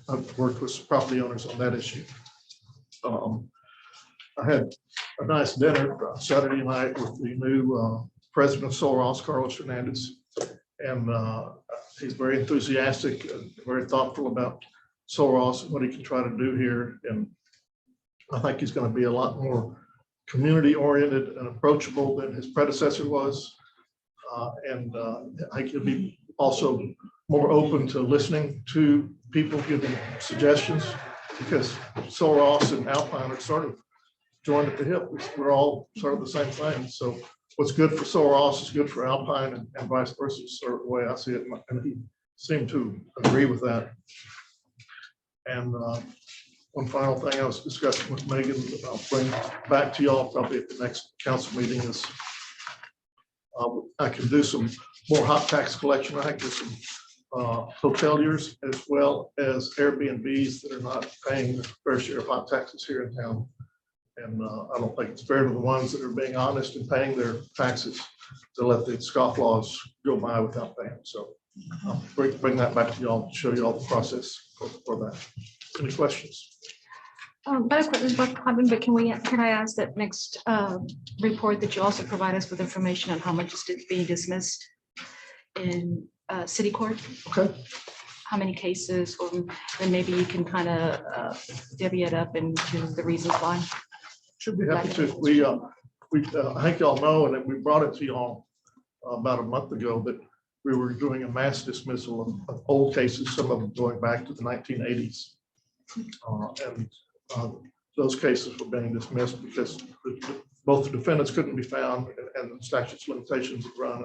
I've worked with some property owners on that issue. I had a nice dinner Saturday night with the new president of Soros, Carlos Hernandez, and he's very enthusiastic and very thoughtful about Soros and what he can try to do here. And I think he's going to be a lot more community oriented and approachable than his predecessor was. And I think he'll be also more open to listening to people giving suggestions, because Soros and Alpine are sort of joined at the hip. We're all sort of the same thing. So what's good for Soros is good for Alpine, and vice versa, sort of the way I see it. And he seemed to agree with that. And one final thing I was discussing with Megan, I'll bring back to y'all probably at the next council meeting, is I can do some more hot tax collection. I think there's some hoteliers as well as Airbnbs that are not paying their fair share of hot taxes here in town. And I don't think it's fair to the ones that are being honest and paying their taxes to let the scofflaws go by without paying. So I'll bring that back to y'all, show you all the process for that. Any questions? But can I ask that next report that you also provide us with information on how much is being dismissed in city court? Okay. How many cases, or then maybe you can kind of divvy it up into the reasons why. Should be happy to. I think y'all know, and we brought it to y'all about a month ago, that we were doing a mass dismissal of old cases, some of them going back to the 1980s. Those cases were being dismissed because both the defendants couldn't be found and the statute of limitations had run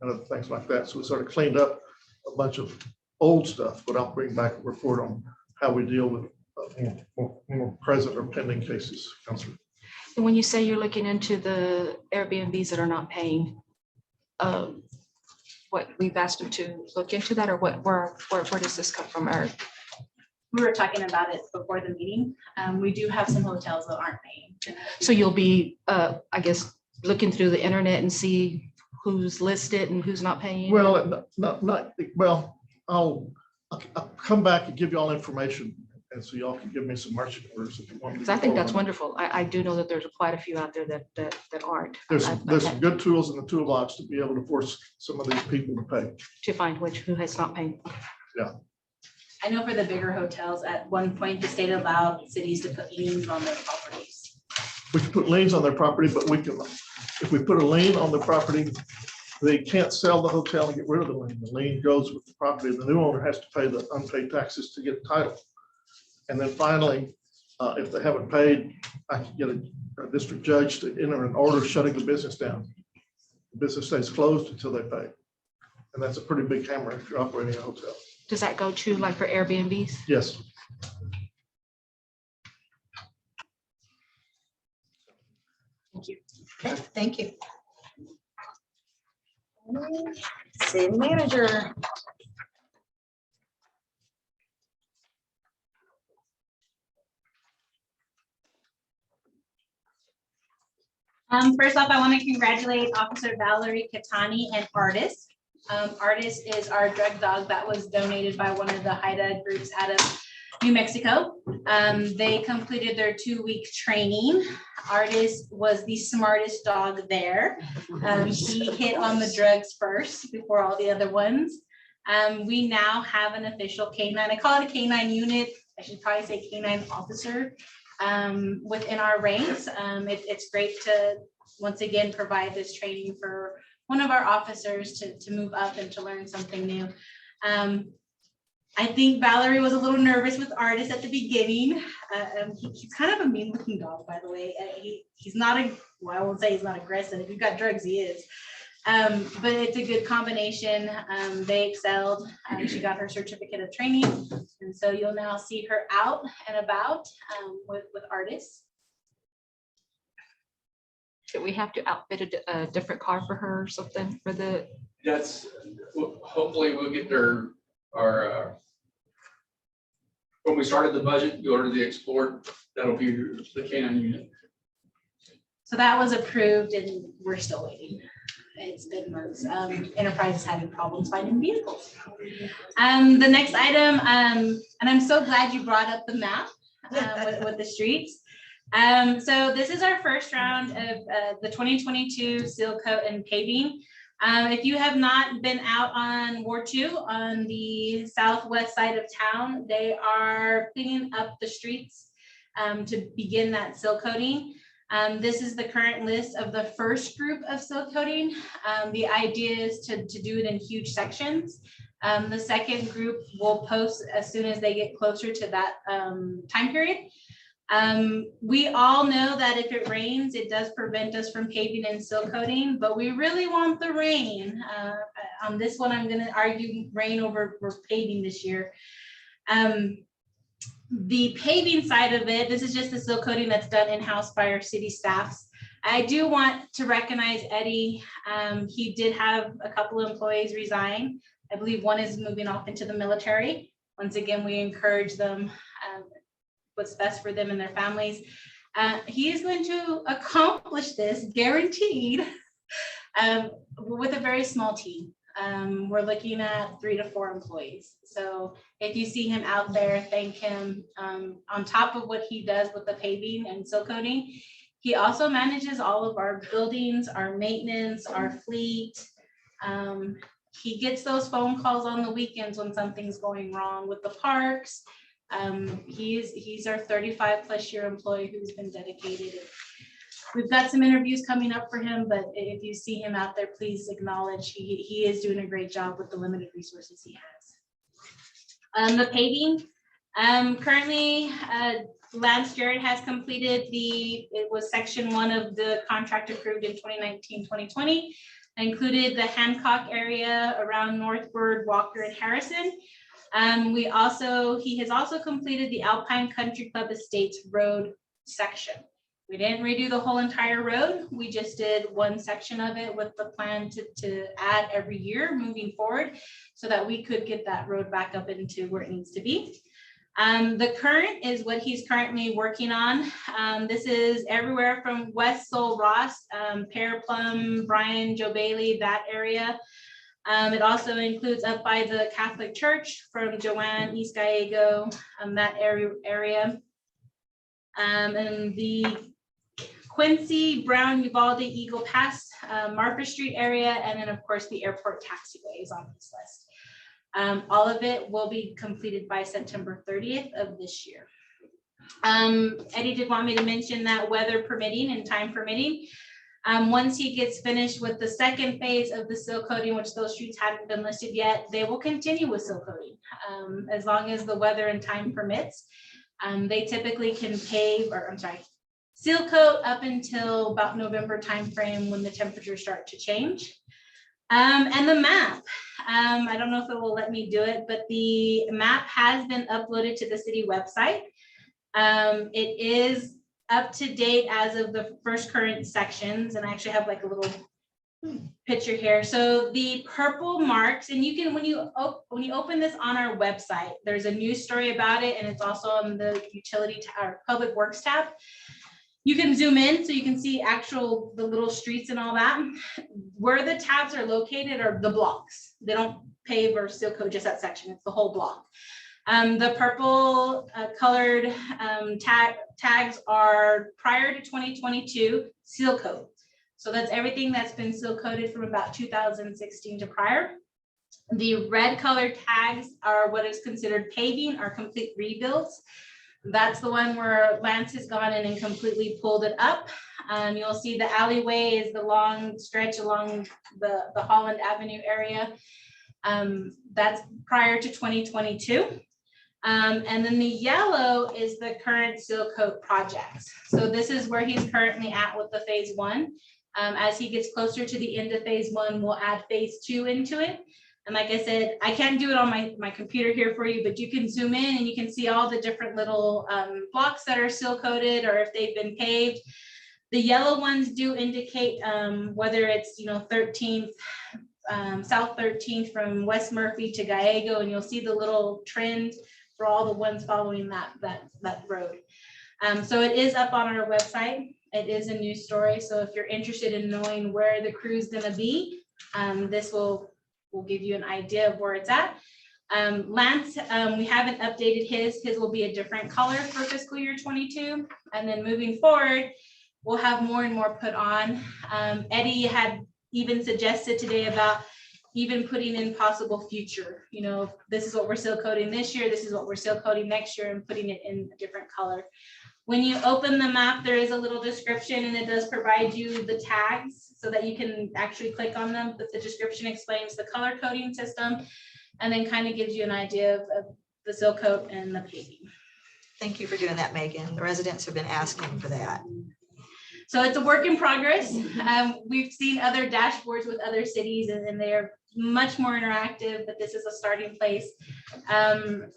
and other things like that. So we sort of cleaned up a bunch of old stuff, but I'll bring back a report on how we deal with more present or pending cases. Councilor. And when you say you're looking into the Airbnbs that are not paying, what we've asked them to look into that, or where does this come from, Eric? We were talking about it before the meeting. We do have some hotels that aren't paying. So you'll be, I guess, looking through the internet and see who's listed and who's not paying? Well, well, I'll come back and give you all information, and so y'all can give me some marching orders if you want. Because I think that's wonderful. I do know that there's quite a few out there that aren't. There's some good tools in the toolbox to be able to force some of these people to pay. To find who has not paid. Yeah. I know for the bigger hotels, at one point, the state allowed cities to put liens on their properties. We can put liens on their property, but we can, if we put a lien on the property, they can't sell the hotel and get rid of the lien. The lien goes with the property. The new owner has to pay the unpaid taxes to get title. And then finally, if they haven't paid, I can get a district judge to enter an order shutting the business down. The business stays closed until they pay. And that's a pretty big hammer if you're operating a hotel. Does that go to like for Airbnbs? Yes. Thank you. Okay, thank you. City manager. First off, I want to congratulate Officer Valerie Catani and Artis. Artis is our drug dog that was donated by one of the HIDA groups out of New Mexico. They completed their 2-week training. Artis was the smartest dog there. He hit on the drugs first before all the other ones. We now have an official canine. I call it a canine unit. I should probably say canine officer within our ranks. It's great to once again provide this training for one of our officers to move up and to learn something new. I think Valerie was a little nervous with Artis at the beginning. He's kind of a mean looking dog, by the way. He's not, well, I won't say he's not aggressive. If you've got drugs, he is. But it's a good combination. They excelled. She got her certificate of training. And so you'll now see her out and about with Artis. Do we have to outfit a different car for her or something for the? That's, hopefully we'll get our when we started the budget, we ordered the Explorer. That'll be the canine unit. So that was approved and we're still waiting. It's been months. Enterprise is having problems finding vehicles. The next item, and I'm so glad you brought up the map with the streets. So this is our first round of the 2022 seal coat and paving. If you have not been out on Ward 2 on the southwest side of town, they are cleaning up the streets to begin that seal coating. This is the current list of the first group of seal coating. The idea is to do it in huge sections. The second group will post as soon as they get closer to that time period. We all know that if it rains, it does prevent us from paving and seal coating, but we really want the rain. On this one, I'm going to argue rain over paving this year. The paving side of it, this is just the seal coating that's done in-house by our city staffs. I do want to recognize Eddie. He did have a couple of employees resign. I believe one is moving off into the military. Once again, we encourage them what's best for them and their families. He is going to accomplish this guaranteed with a very small team. We're looking at 3 to 4 employees. So if you see him out there, thank him. On top of what he does with the paving and seal coating, he also manages all of our buildings, our maintenance, our fleet. He gets those phone calls on the weekends when something's going wrong with the parks. He's our 35+ year employee who's been dedicated. We've got some interviews coming up for him, but if you see him out there, please acknowledge he is doing a great job with the limited resources he has. The paving, currently, Lance Jarrett has completed it was section 1 of the contract approved in 2019-2020. Included the Hancock area around Northward, Walker, and Harrison. He has also completed the Alpine Country Club Estates Road section. We didn't redo the whole entire road. We just did one section of it with the plan to add every year moving forward so that we could get that road back up into where it needs to be. The current is what he's currently working on. This is everywhere from West Sol Ross, Pear Plum, Bryan, Joe Bailey, that area. It also includes up by the Catholic Church from Joanne, East Gallego, that area. And the Quincy, Brown, Uvalde, Eagle Pass, Marker Street area, and then of course the airport taxiway is on this list. All of it will be completed by September 30th of this year. Eddie did want me to mention that weather permitting and time permitting, once he gets finished with the second phase of the seal coating, which those streets hadn't been listed yet, they will continue with seal coating as long as the weather and time permits. They typically can seal coat up until about November timeframe when the temperatures start to change. And the map, I don't know if it will let me do it, but the map has been uploaded to the city website. It is up to date as of the first current sections, and I actually have like a little picture here. So the purple marks, and you can, when you open this on our website, there's a news story about it, and it's also on the utility or public works tab. You can zoom in so you can see the little streets and all that. Where the tabs are located are the blocks. They don't pave or seal coat just that section, it's the whole block. The purple colored tags are prior to 2022 seal coat. So that's everything that's been seal coated from about 2016 to prior. The red colored tags are what is considered paving or complete rebuilds. That's the one where Lance has gone in and completely pulled it up. You'll see the alleyway is the long stretch along the Holland Avenue area. That's prior to 2022. And then the yellow is the current seal coat projects. So this is where he's currently at with the phase 1. As he gets closer to the end of phase 1, we'll add phase 2 into it. And like I said, I can't do it on my computer here for you, but you can zoom in and you can see all the different little blocks that are seal coated or if they've been paved. The yellow ones do indicate whether it's 13th, South 13th from West Murphy to Gallego, and you'll see the little trend for all the ones following that road. So it is up on our website. It is a news story. So if you're interested in knowing where the crew's gonna be, this will give you an idea of where it's at. Lance, we haven't updated his will be a different color for fiscal year 22. And then moving forward, we'll have more and more put on. Eddie had even suggested today about even putting in possible future, this is what we're seal coating this year, this is what we're seal coating next year, and putting it in a different color. When you open the map, there is a little description and it does provide you the tags so that you can actually click on them, but the description explains the color coding system and then kind of gives you an idea of the seal coat and the paving. Thank you for doing that, Megan. The residents have been asking for that. So it's a work in progress. We've seen other dashboards with other cities and they're much more interactive, but this is a starting place.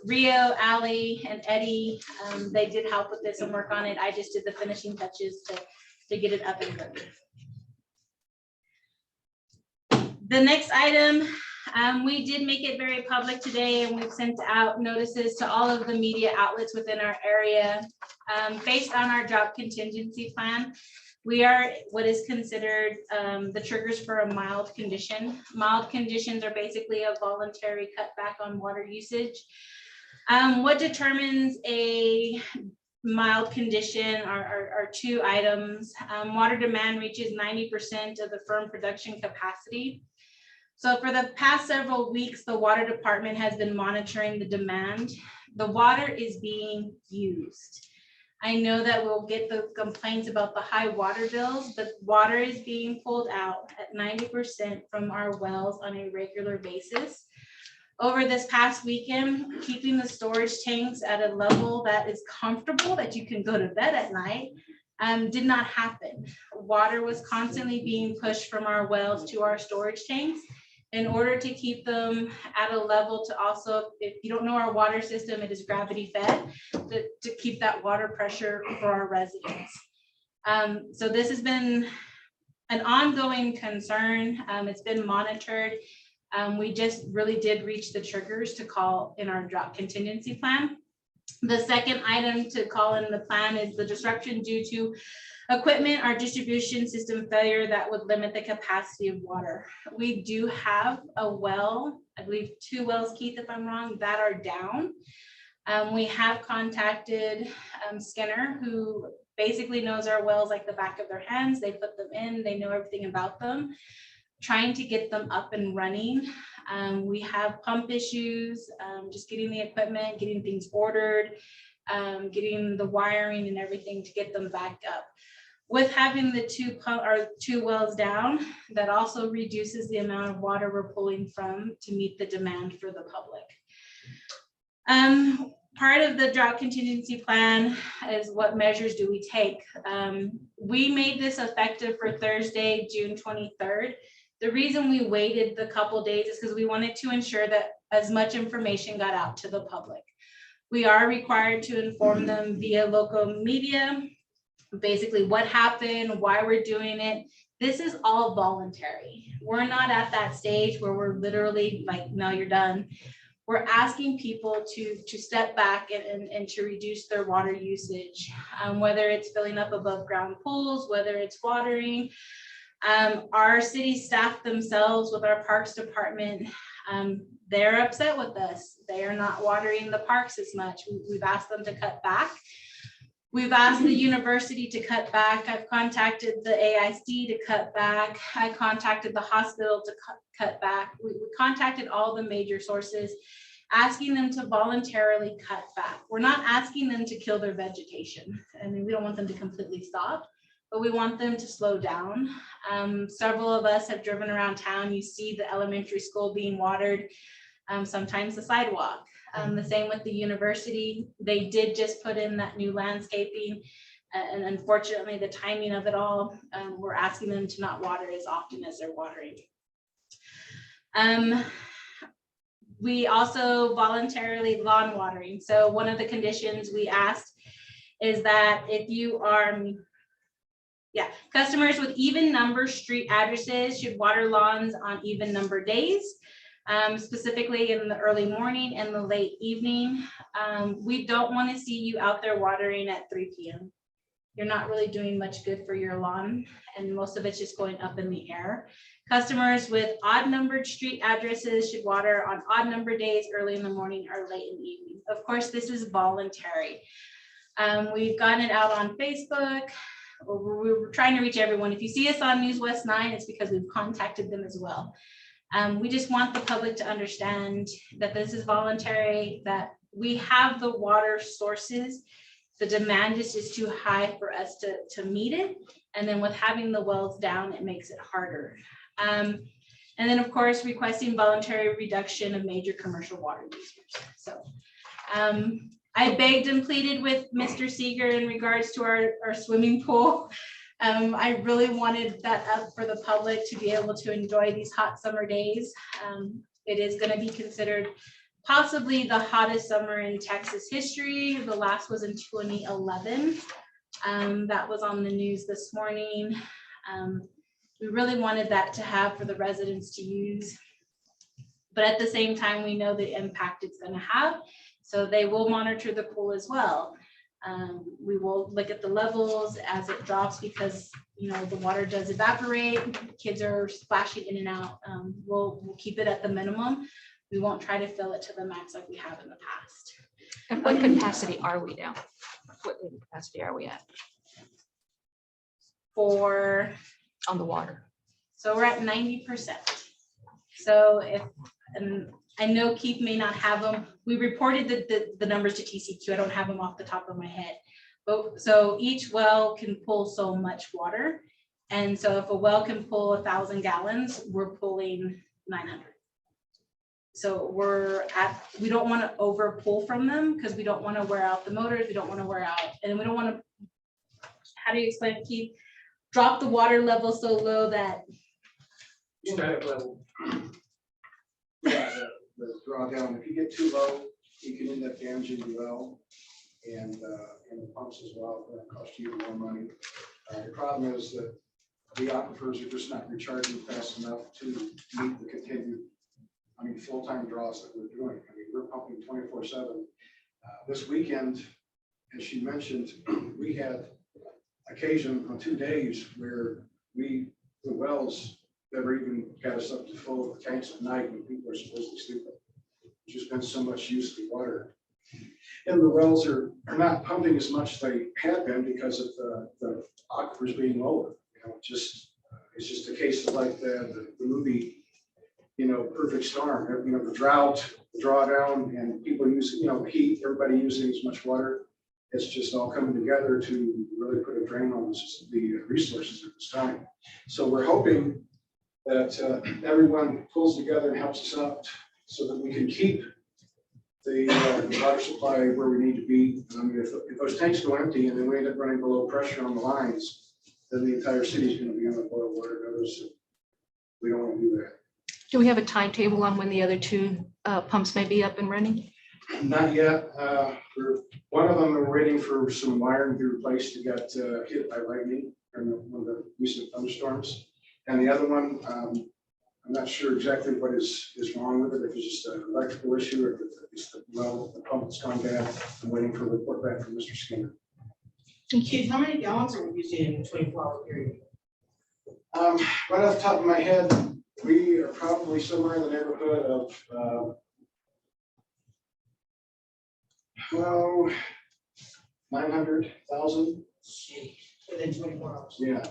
Rio, Ali, and Eddie, they did help with this and work on it. I just did the finishing touches to get it up and running. The next item We did make it very public today, and we've sent out notices to all of the media outlets within our area. Based on our drought contingency plan, we are what is considered the triggers for a mild condition. Mild conditions are basically a voluntary cutback on water usage. What determines a mild condition are two items. Water demand reaches 90% of the firm production capacity. So for the past several weeks, the water department has been monitoring the demand. The water is being used. I know that we'll get the complaints about the high water bills, but water is being pulled out at 90% from our wells on a regular basis. Over this past weekend, keeping the storage tanks at a level that is comfortable, that you can go to bed at night, did not happen. Water was constantly being pushed from our wells to our storage tanks in order to keep them at a level to also, if you don't know our water system, it is gravity fed, to keep that water pressure for our residents. So this has been an ongoing concern. It's been monitored. We just really did reach the triggers to call in our drought contingency plan. The second item to call in the plan is the disruption due to equipment or distribution system failure that would limit the capacity of water. We do have a well, I believe 2 wells, Keith, if I'm wrong, that are down. We have contacted Skinner, who basically knows our wells like the back of their hands. They put them in, they know everything about them, trying to get them up and running. We have pump issues, just getting the equipment, getting things ordered, getting the wiring and everything to get them back up. With having the 2 wells down, that also reduces the amount of water we're pulling from to meet the demand for the public. Part of the drought contingency plan is what measures do we take? We made this effective for Thursday, June 23rd. The reason we waited the couple days is because we wanted to ensure that as much information got out to the public. We are required to inform them via local media, basically what happened, why we're doing it. This is all voluntary. We're not at that stage where we're literally like, no, you're done. We're asking people to step back and to reduce their water usage, whether it's filling up above ground pools, whether it's watering. Our city staff themselves with our parks department, they're upset with us. They are not watering the parks as much. We've asked them to cut back. We've asked the university to cut back. I've contacted the AIC to cut back. I contacted the hospital to cut back. We contacted all the major sources, asking them to voluntarily cut back. We're not asking them to kill their vegetation. I mean, we don't want them to completely stop, but we want them to slow down. Several of us have driven around town. You see the elementary school being watered, sometimes the sidewalk. The same with the university. They did just put in that new landscaping, and unfortunately the timing of it all, we're asking them to not water as often as they're watering. We also voluntarily lawn watering. So one of the conditions we asked is that if you are, customers with even number street addresses should water lawns on even number days. Specifically in the early morning and the late evening. We don't want to see you out there watering at 3 p.m. You're not really doing much good for your lawn, and most of it's just going up in the air. Customers with odd numbered street addresses should water on odd number days, early in the morning or late in the evening. Of course, this is voluntary. We've gotten it out on Facebook. We're trying to reach everyone. If you see us on News West 9, it's because we've contacted them as well. We just want the public to understand that this is voluntary, that we have the water sources. The demand is just too high for us to meet it. And then with having the wells down, it makes it harder. And then of course, requesting voluntary reduction of major commercial water users. So I begged and pleaded with Mr. Seeger in regards to our swimming pool. I really wanted that up for the public to be able to enjoy these hot summer days. It is going to be considered possibly the hottest summer in Texas history. The last was in 2011. That was on the news this morning. We really wanted that to have for the residents to use. But at the same time, we know the impact it's going to have. So they will monitor the pool as well. We will look at the levels as it drops because, the water does evaporate. Kids are splashing in and out. We'll keep it at the minimum. We won't try to fill it to the max like we have in the past. And what capacity are we now? What capacity are we at on the water? So we're at 90%. So and I know Keith may not have them. We reported the numbers to TCQ. I don't have them off the top of my head. But so each well can pull so much water. And so if a well can pull 1,000 gallons, we're pulling 900. So we don't want to over pull from them because we don't want to wear out the motors. We don't want to wear out, and we don't want to, how do you explain it, Keith? Drop the water level so low that. Static level. Yeah, the drawdown, if you get too low, you can end up damaging the well and the pumps as well. That cost you more money. The problem is that the aquifers are just not recharging fast enough to meet the continued, full-time draws that we're doing. We're pumping 24/7. This weekend, as she mentioned, we had occasion on 2 days where the wells never even got us up to full tanks at night when people are supposed to be sleeping. There's just been so much use of the water. And the wells are not pumping as much as they had been because of the aquifers being lower. It's just a case of like the movie, Perfect Storm. The drought, the drawdown, and people using, heat, everybody using as much water. It's just all coming together to really put a drain on the resources at this time. So we're hoping that everyone pulls together and helps us out so that we can keep the water supply where we need to be. If those tanks go empty and then we end up running below pressure on the lines, then the entire city is going to be on the boil water notice. We don't want to do that. Do we have a timetable on when the other two pumps may be up and running? Not yet. One of them, we're waiting for some wiring to be replaced. It got hit by lightning from one of the recent thunderstorms. And the other one, I'm not sure exactly what is wrong with it. If it's just an electrical issue or if it's the pump that's gone bad. I'm waiting for a report back from Mr. Skinner. Keith, how many gallons are we using in a 24-hour period? Right off the top of my head, we are probably somewhere in the neighborhood of 900,000. Within 24 hours. Yeah,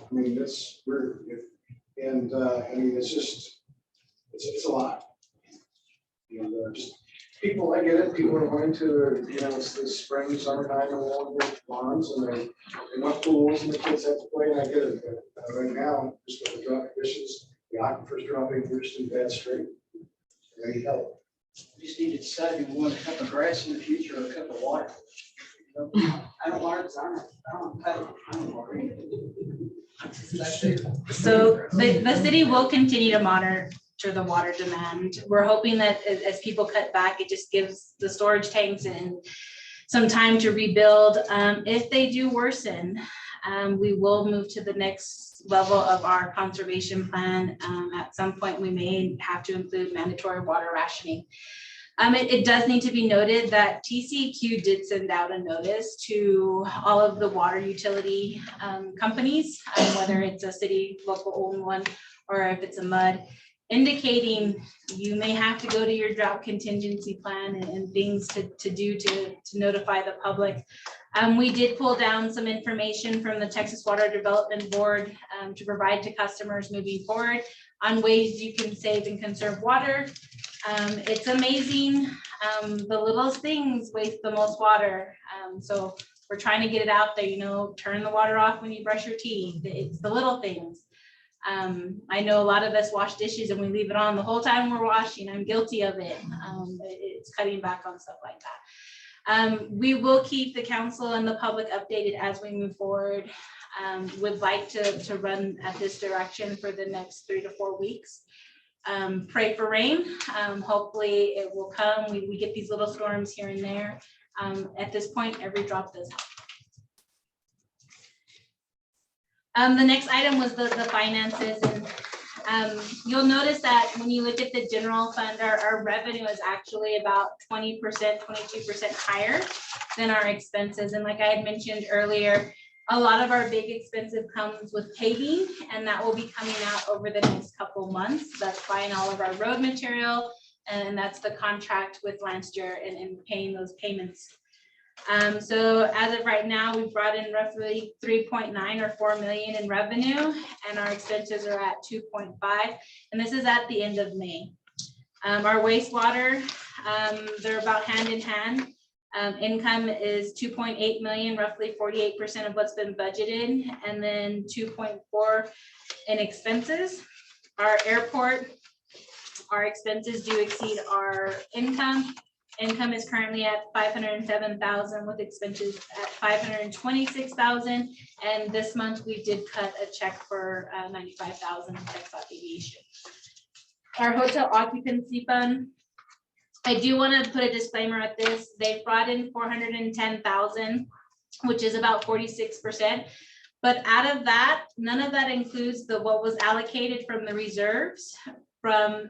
it's a lot. Just people, I get it. People are going to, it's the spring, summertime, and all the lawns, and they want pools, and the kids have to play, and I get it. But right now, just with the drought conditions, the aquifers dropping, we're just in bad shape. They need help. You just need to decide if you want a cup of grass in the future or a cup of water. I don't want it, I don't cut it. I don't worry. So the city will continue to monitor the water demand. We're hoping that as people cut back, it just gives the storage tanks and some time to rebuild. If they do worsen, we will move to the next level of our conservation plan. At some point, we may have to include mandatory water rationing. It does need to be noted that TCQ did send out a notice to all of the water utility companies, whether it's a city local owned one or if it's a MUD, indicating you may have to go to your drought contingency plan and things to do to notify the public. We did pull down some information from the Texas Water Development Board to provide to customers moving forward on ways you can save and conserve water. It's amazing. The littlest things waste the most water. So we're trying to get it out there, turn the water off when you brush your teeth. It's the little things. I know a lot of us wash dishes and we leave it on the whole time we're washing. I'm guilty of it. It's cutting back on stuff like that. We will keep the council and the public updated as we move forward. Would like to run at this direction for the next 3 to 4 weeks. Pray for rain. Hopefully it will come. We get these little storms here and there. At this point, every drop does help. The next item was the finances, You'll notice that when you look at the general fund, our revenue is actually about 20%, 22% higher than our expenses. And like I had mentioned earlier, a lot of our big expensive comes with paving, and that will be coming out over the next couple months. That's buying all of our road material, and that's the contract with Lancer and paying those payments. So as of right now, we've brought in roughly 3.9 or 4 million in revenue, and our expenses are at 2.5, and this is at the end of May. Our wastewater, they're about hand in hand. Income is 2.8 million, roughly 48% of what's been budgeted, and then 2.4 in expenses. Our airport, our expenses do exceed our income. Income is currently at 507,000 with expenses at 526,000. And this month we did cut a check for 95,000 in Texas Aviation. Our hotel occupancy fund, I do want to put a disclaimer at this. They brought in 410,000, which is about 46%. But out of that, none of that includes what was allocated from the reserves from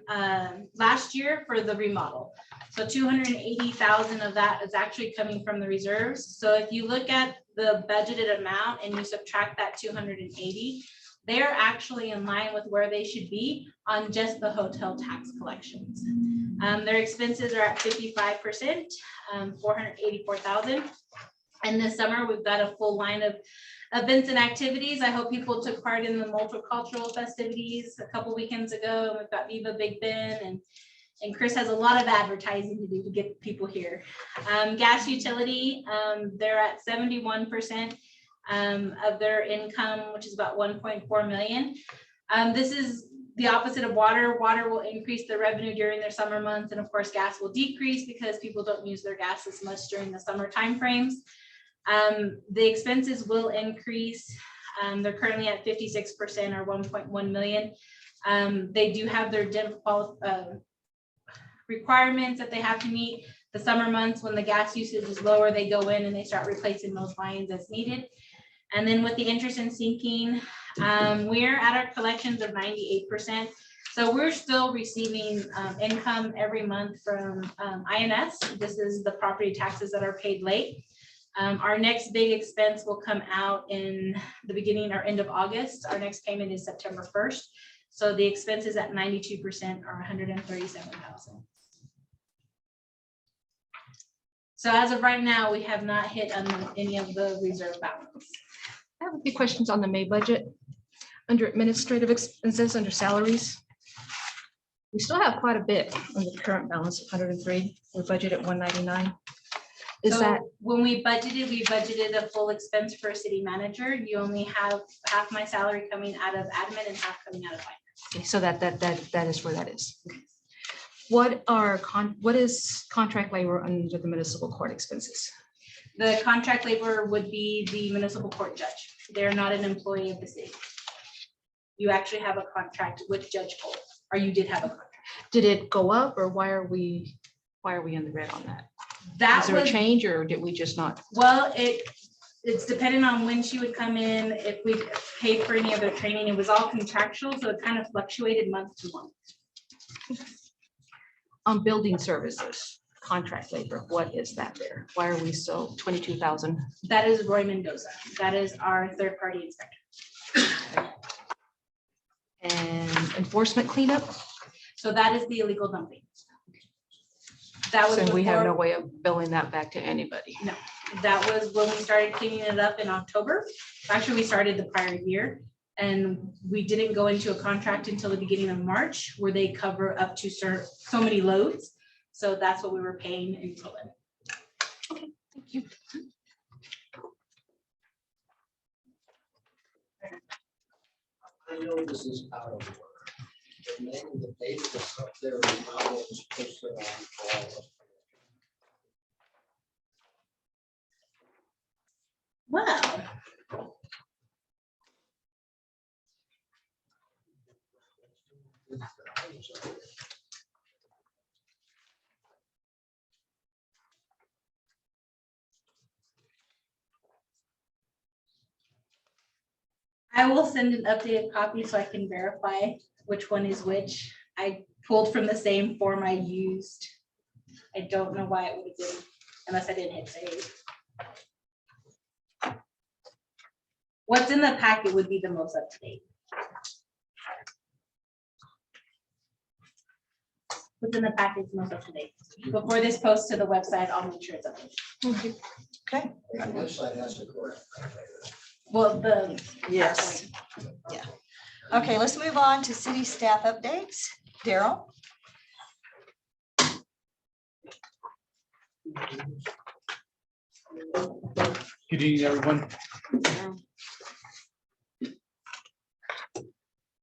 last year for the remodel. So 280,000 of that is actually coming from the reserves. So if you look at the budgeted amount and you subtract that 280, they're actually in line with where they should be on just the hotel tax collections. Their expenses are at 55%, 484,000. And this summer we've got a full line of events and activities. I hope people took part in the multicultural festivities a couple weekends ago. We've got Viva Big Ben, and Chris has a lot of advertising to do to get people here. Gas utility, they're at 71% of their income, which is about 1.4 million. This is the opposite of water. Water will increase their revenue during their summer months, and of course gas will decrease because people don't use their gas as much during the summer timeframes. The expenses will increase. They're currently at 56% or 1.1 million. They do have their requirements that they have to meet. The summer months when the gas usage is lower, they go in and they start replacing those lines as needed. And then with the interest and sinking, we're at our collections of 98%. So we're still receiving income every month from INS. This is the property taxes that are paid late. Our next big expense will come out in the beginning or end of August. Our next payment is September 1st. So the expenses at 92% are 137,000. So as of right now, we have not hit on any of the reserve balance. I have a few questions on the May budget. Under administrative expenses, under salaries, we still have quite a bit on the current balance of 103. We're budgeted at 199. Is So that when we budgeted a full expense for a city manager. You only have half my salary coming out of admin and half coming out of finance. okay, so that is where that is? What is contract labor under the municipal court expenses? The contract labor would be the municipal court judge. They're not an employee of the city. You actually have a contract with Judge Cole, or you did have a contract. Did it go up, or why are we in the red on that? That Is there a was, change, or did we just not? well, it's depending on when she would come in, if we paid for any of their training. It was all contractual, so it kind of fluctuated month to month. On building services, contract labor, what is that there? Why are we so 22,000? That is Roy Mendoza. That is our third-party inspector. And enforcement cleanup? So that is the illegal dumping. That was So we have no before- way of billing that back to anybody. No, that was when we started cleaning it up in October. Actually, we started the prior year, and we didn't go into a contract until the beginning of March, where they cover up to so many loads. So that's what we were paying until then. Okay, thank you. I know this is out of order. The name of the date that's up there is not what was posted on for all of us. Wow. I will send an updated copy so I can verify which one is which. I pulled from the same form I used. I don't know why it would have been, unless I didn't hit save. What's in the packet would be the most up to date. What's in the packet is most up to date. Before this posts to the website, I'll make sure it's updated. Okay, The website has the correct. Well, the. yes. Yeah. Okay, let's move on to city staff updates. Daryl? Good evening, everyone.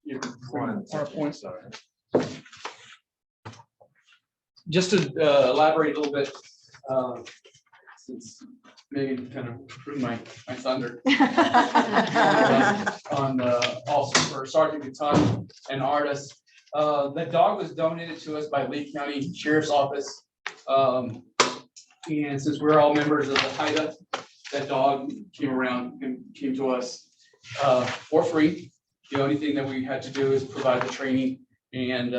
You want PowerPoint, sorry. Just to elaborate a little bit, since Megan kind of ruined my thunder on also for Sergeant Gattani and Artis. That dog was donated to us by Lee County Sheriff's Office. And since we're all members of the HIDA, that dog came around and came to us for free. The only thing that we had to do is provide the training. And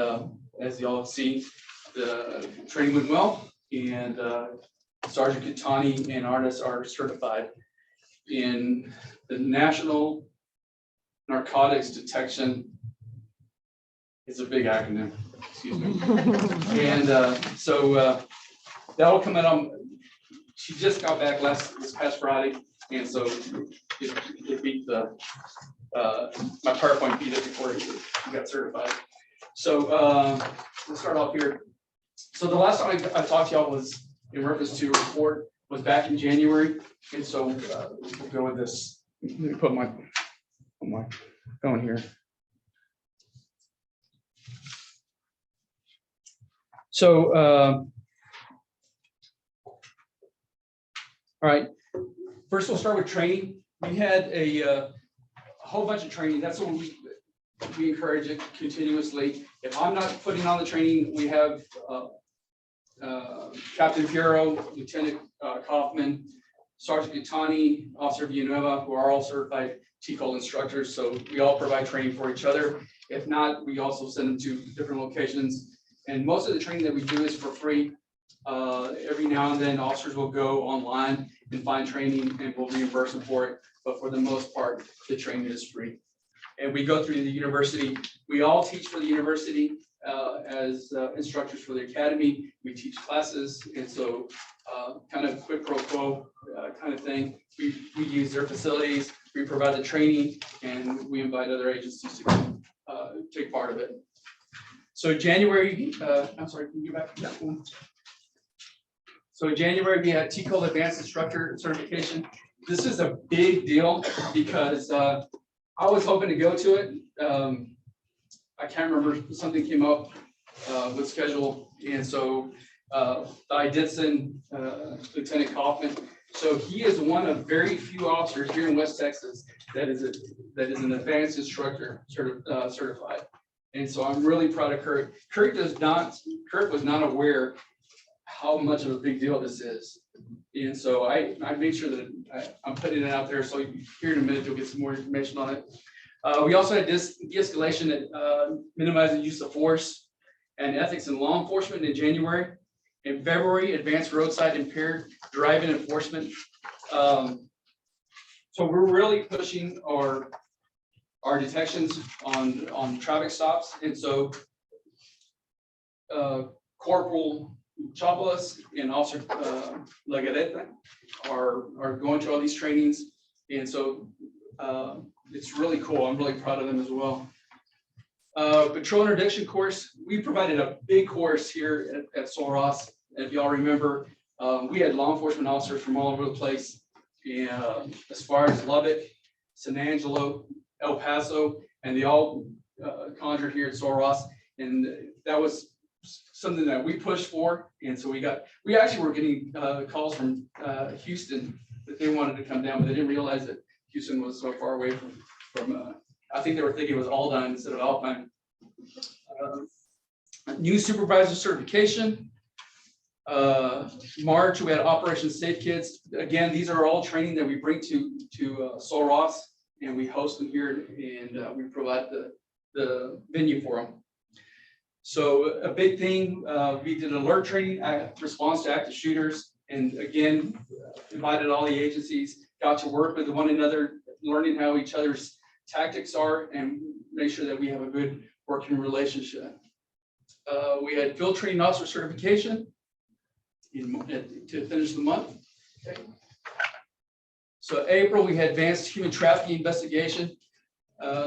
as you all see, the training went well. And Sergeant Gattani and Artis are certified in the National Narcotics Detection. It's a big acronym, excuse me. And so that'll come out on, she just got back this past Friday. And so it beat the, my PowerPoint beat it before it got certified. So let's start off here. So the last time I talked to y'all was in reference to a report was back in January. And so we'll go with this. Let me put my phone here. So, all right, first we'll start with training. We had a whole bunch of training. That's what we encourage it continuously. If I'm not putting on the training, we have Captain Piero, Lieutenant Kaufman, Sergeant Gattani, Officer Villanueva, who are all certified TCOL instructors. So we all provide training for each other. If not, we also send them to different locations. And most of the training that we do is for free. Every now and then officers will go online and find training and we'll reimburse them for it. But for the most part, the training is free. And we go through the university. We all teach for the university as instructors for the academy. We teach classes. And so kind of quid pro quo kind of thing. We use their facilities, we provide the training, and we invite other agencies to come take part of it. So January, I'm sorry, can you go back to that one? So in January, we had TCOL Advanced Instructor Certification. This is a big deal because I was hoping to go to it. I can't remember, something came up with schedule. And so I did send Lieutenant Kaufman. So he is one of very few officers here in West Texas that is an advanced instructor certified. And so I'm really proud of Kurt. Kurt was not aware how much of a big deal this is. And so I made sure that I'm putting it out there. So here in a minute, you'll get some more information on it. We also had this de-escalation, minimizing use of force and ethics in law enforcement in January. In February, advanced roadside impaired driving enforcement. So we're really pushing our detections on traffic stops. And so Corporal Chapalas and Officer Lagareta are going to all these trainings. And so it's really cool. I'm really proud of them as well. Patrol interdiction course. We provided a big course here at Sol Ross. If y'all remember, we had law enforcement officers from all over the place. And as far as Lubbock, San Angelo, El Paso, and they all conjured here at Sol Ross. And that was something that we pushed for. And so we actually were getting calls from Houston that they wanted to come down, but they didn't realize that Houston was so far away from I think they were thinking it was Aldine instead of Alpine. New supervisor certification. March, we had Operation Safe Kids. Again, these are all training that we bring to Sol Ross. and we host them here, and we provide the venue for them. So a big thing, we did alert training, response to active shooters, and again, invited all the agencies, got to work with one another, learning how each other's tactics are, and make sure that we have a good working relationship. We had field training officer certification to finish the month. Okay. So April, we had advanced human trafficking investigation,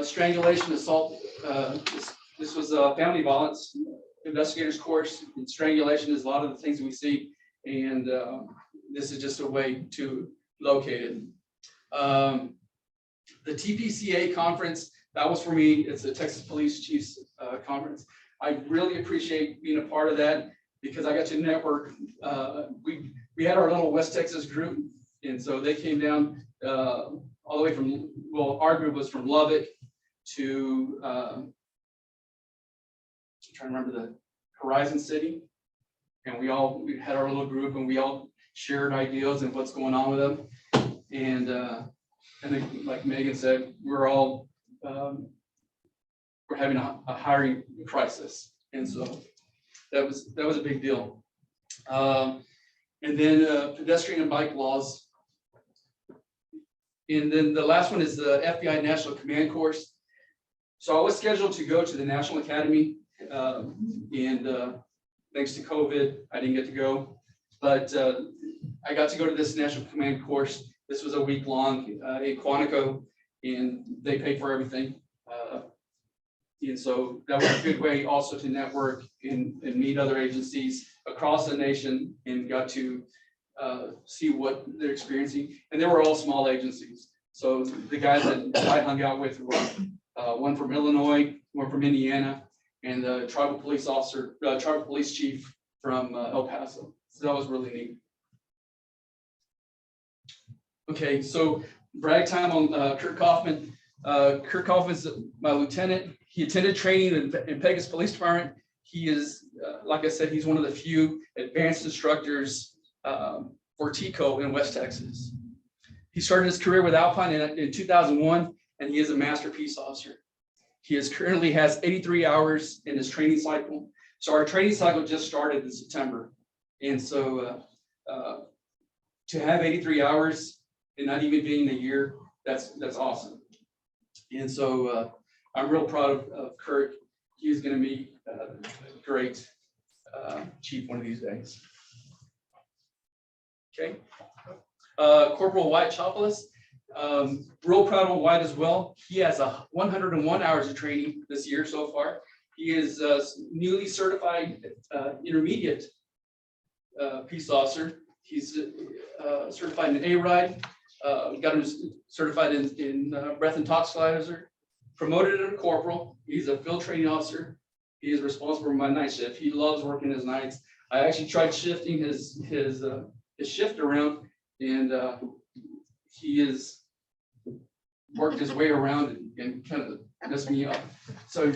strangulation, assault. This was a family violence investigators course, and strangulation is a lot of the things we see, and this is just a way to locate it. The TPCA conference, that was for me. It's the Texas Police Chiefs Conference. I really appreciate being a part of that because I got to network. We had our little West Texas group, and so they came down all the way from, well, our group was from Lubbock to, I'm trying to remember the Horizon City. And we had our little group, and we all shared ideas and what's going on with them. And then, like Megan said, we're all, we're having a hiring crisis. And so that was a big deal. And then pedestrian and bike laws. And then the last one is the FBI National Command Course. So I was scheduled to go to the National Academy, and thanks to COVID, I didn't get to go. But I got to go to this National Command Course. This was a week long in Quantico, and they paid for everything. And so that was a good way also to network and meet other agencies across the nation, and got to see what they're experiencing. And they were all small agencies. So the guys that I hung out with were one from Illinois, one from Indiana, and the tribal police officer, tribal police chief from El Paso. So that was really neat. Okay, so brag time on Kurt Kaufman. Kurt Kaufman is my lieutenant. He attended training in Pegasus Police Department. He is, like I said, he's one of the few advanced instructors for TCO in West Texas. He started his career with Alpine in 2001, and he is a master peace officer. He currently has 83 hours in his training cycle. So our training cycle just started in September. And so to have 83 hours and not even being a year, that's awesome. And so I'm real proud of Kurt. He's going to be a great chief one of these days. Okay. Corporal Wyatt Chopolis. Real proud of Wyatt as well. He has 101 hours of training this year so far. He is newly certified intermediate peace officer. He's certified in A-RIDE. Got him certified in breath and toxicalizer. Promoted to corporal. He's a field training officer. He is responsible for my night shift. He loves working his nights. I actually tried shifting his shift around, and he has worked his way around and kind of messed me up. So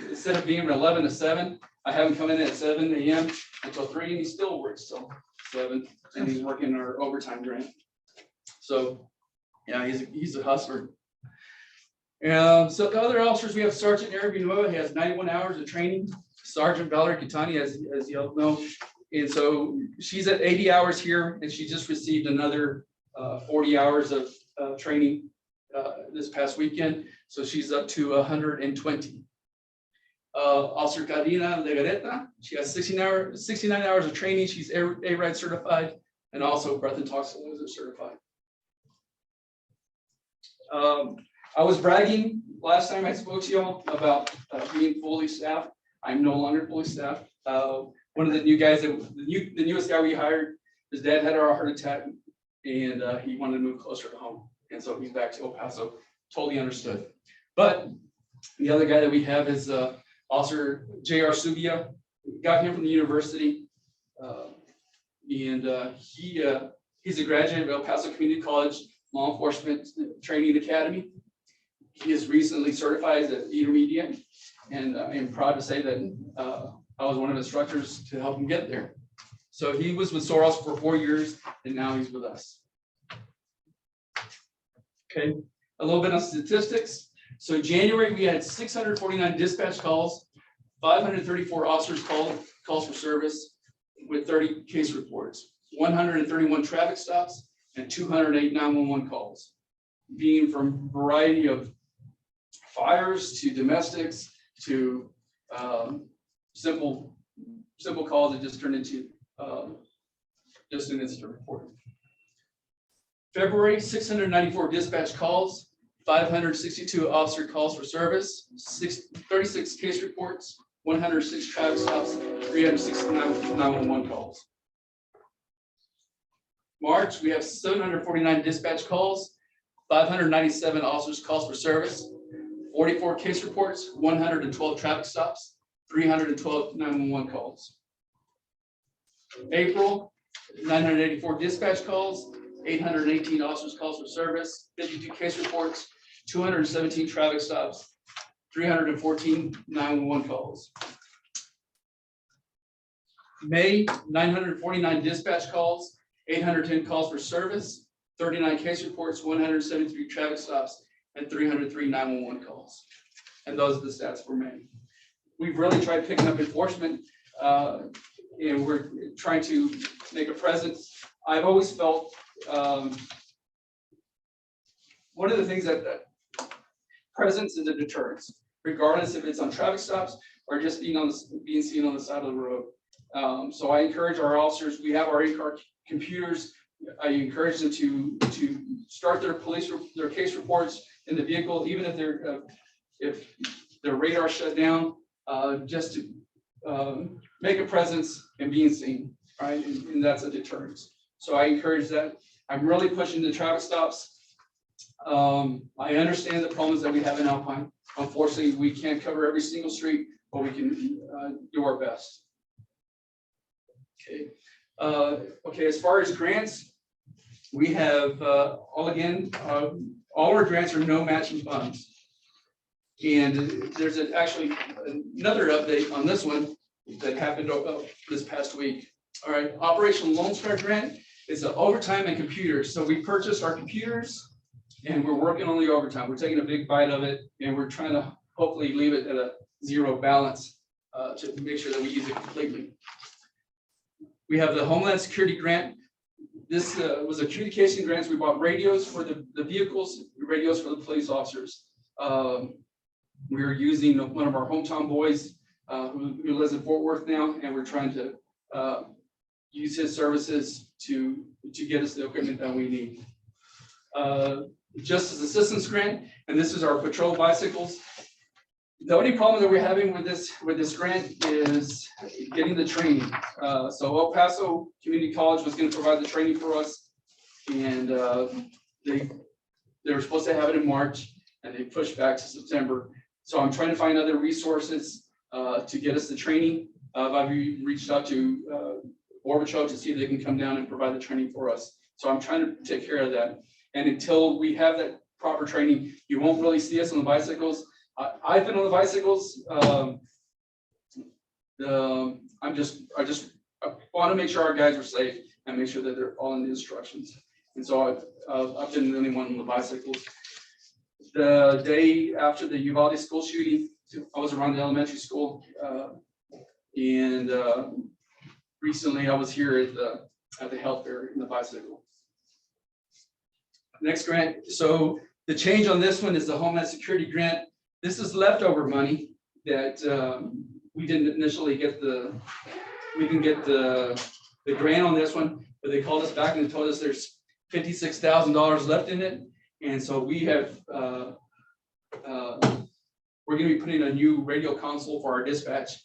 instead of being from 11 to 7, I have him come in at 7 a.m. until 3, and he still works till 7, and he's working our overtime grant. So yeah, he's a hustler. So the other officers, we have Sergeant Eric Villanueva. He has 91 hours of training. Sergeant Valerie Catani, as you all know. And so she's at 80 hours here, and she just received another 40 hours of training this past weekend. So she's up to 120. Officer Karina Legareta, she has 69 hours of training. She's A-RIDE certified and also breath and toxicology certified. I was bragging last time I spoke to y'all about being fully staffed. I'm no longer fully staffed. One of the new guys, the newest guy we hired, his dad had a heart attack, and he wanted to move closer to home. And so he's back to El Paso. Totally understood. But the other guy that we have is Officer J.R. Subia. Got him from the university. And he's a graduate of El Paso Community College Law Enforcement Training Academy. He is recently certified as an intermediate, and I'm proud to say that I was one of the instructors to help him get there. So he was with Soros for 4 years, and now he's with us. Okay, a little bit on statistics. So January, we had 649 dispatch calls, 534 officers calls for service with 30 case reports, 131 traffic stops, and 208 911 calls, being from a variety of fires to domestics to simple calls that just turned into just an incident report. February, 694 dispatch calls, 562 officer calls for service, 36 case reports, 106 traffic stops, 369 911 calls. March, we have 749 dispatch calls, 597 officers calls for service, 44 case reports, 112 traffic stops, 312 911 calls. April, 984 dispatch calls, 818 officers calls for service, 52 case reports, 217 traffic stops, 314 911 calls. May, 949 dispatch calls, 810 calls for service, 39 case reports, 173 traffic stops, and 303 911 calls. And those are the stats for May. We've really tried picking up enforcement, and we're trying to make a presence. I've always felt one of the things that presence is a deterrence, regardless if it's on traffic stops or just being seen on the side of the road. So I encourage our officers. We have our in-car computers. I encourage them to start their case reports in the vehicle, even if their radar shut down, just to make a presence and being seen, right? And that's a deterrence. So I encourage that. I'm really pushing the traffic stops. I understand the problems that we have in Alpine. Unfortunately, we can't cover every single street, but we can do our best. Okay. Okay, as far as grants, we have all our grants are no matching funds. And there's actually another update on this one that happened this past week. All right, Operational Lone Star Grant is an overtime and computers. So we purchased our computers and we're working on the overtime. We're taking a big bite of it and we're trying to hopefully leave it at a zero balance to make sure that we use it completely. We have the Homeland Security Grant. This was a communication grant. We bought radios for the vehicles, radios for the police officers. We're using one of our hometown boys who lives in Fort Worth now, and we're trying to use his services to get us the equipment that we need. Justice Assistance Grant, and this is our patrol bicycles. The only problem that we're having with this grant is getting the training. So El Paso Community College was going to provide the training for us, and they were supposed to have it in March, and they pushed back to September. So I'm trying to find other resources to get us the training. I've reached out to Orbicho to see if they can come down and provide the training for us. So I'm trying to take care of that. And until we have that proper training, you won't really see us on the bicycles. I've been on the bicycles. I want to make sure our guys are safe and make sure that they're following the instructions. And so I've been the only one on the bicycles. The day after the Uvalde school shooting, I was around the elementary school, and recently I was here at the health fair in the bicycle. Next grant. So the change on this one is the Homeland Security Grant. This is leftover money that we didn't initially get we didn't get the grant on this one, but they called us back and told us there's $56,000 left in it. And so we have, we're going to be putting a new radio console for our dispatch.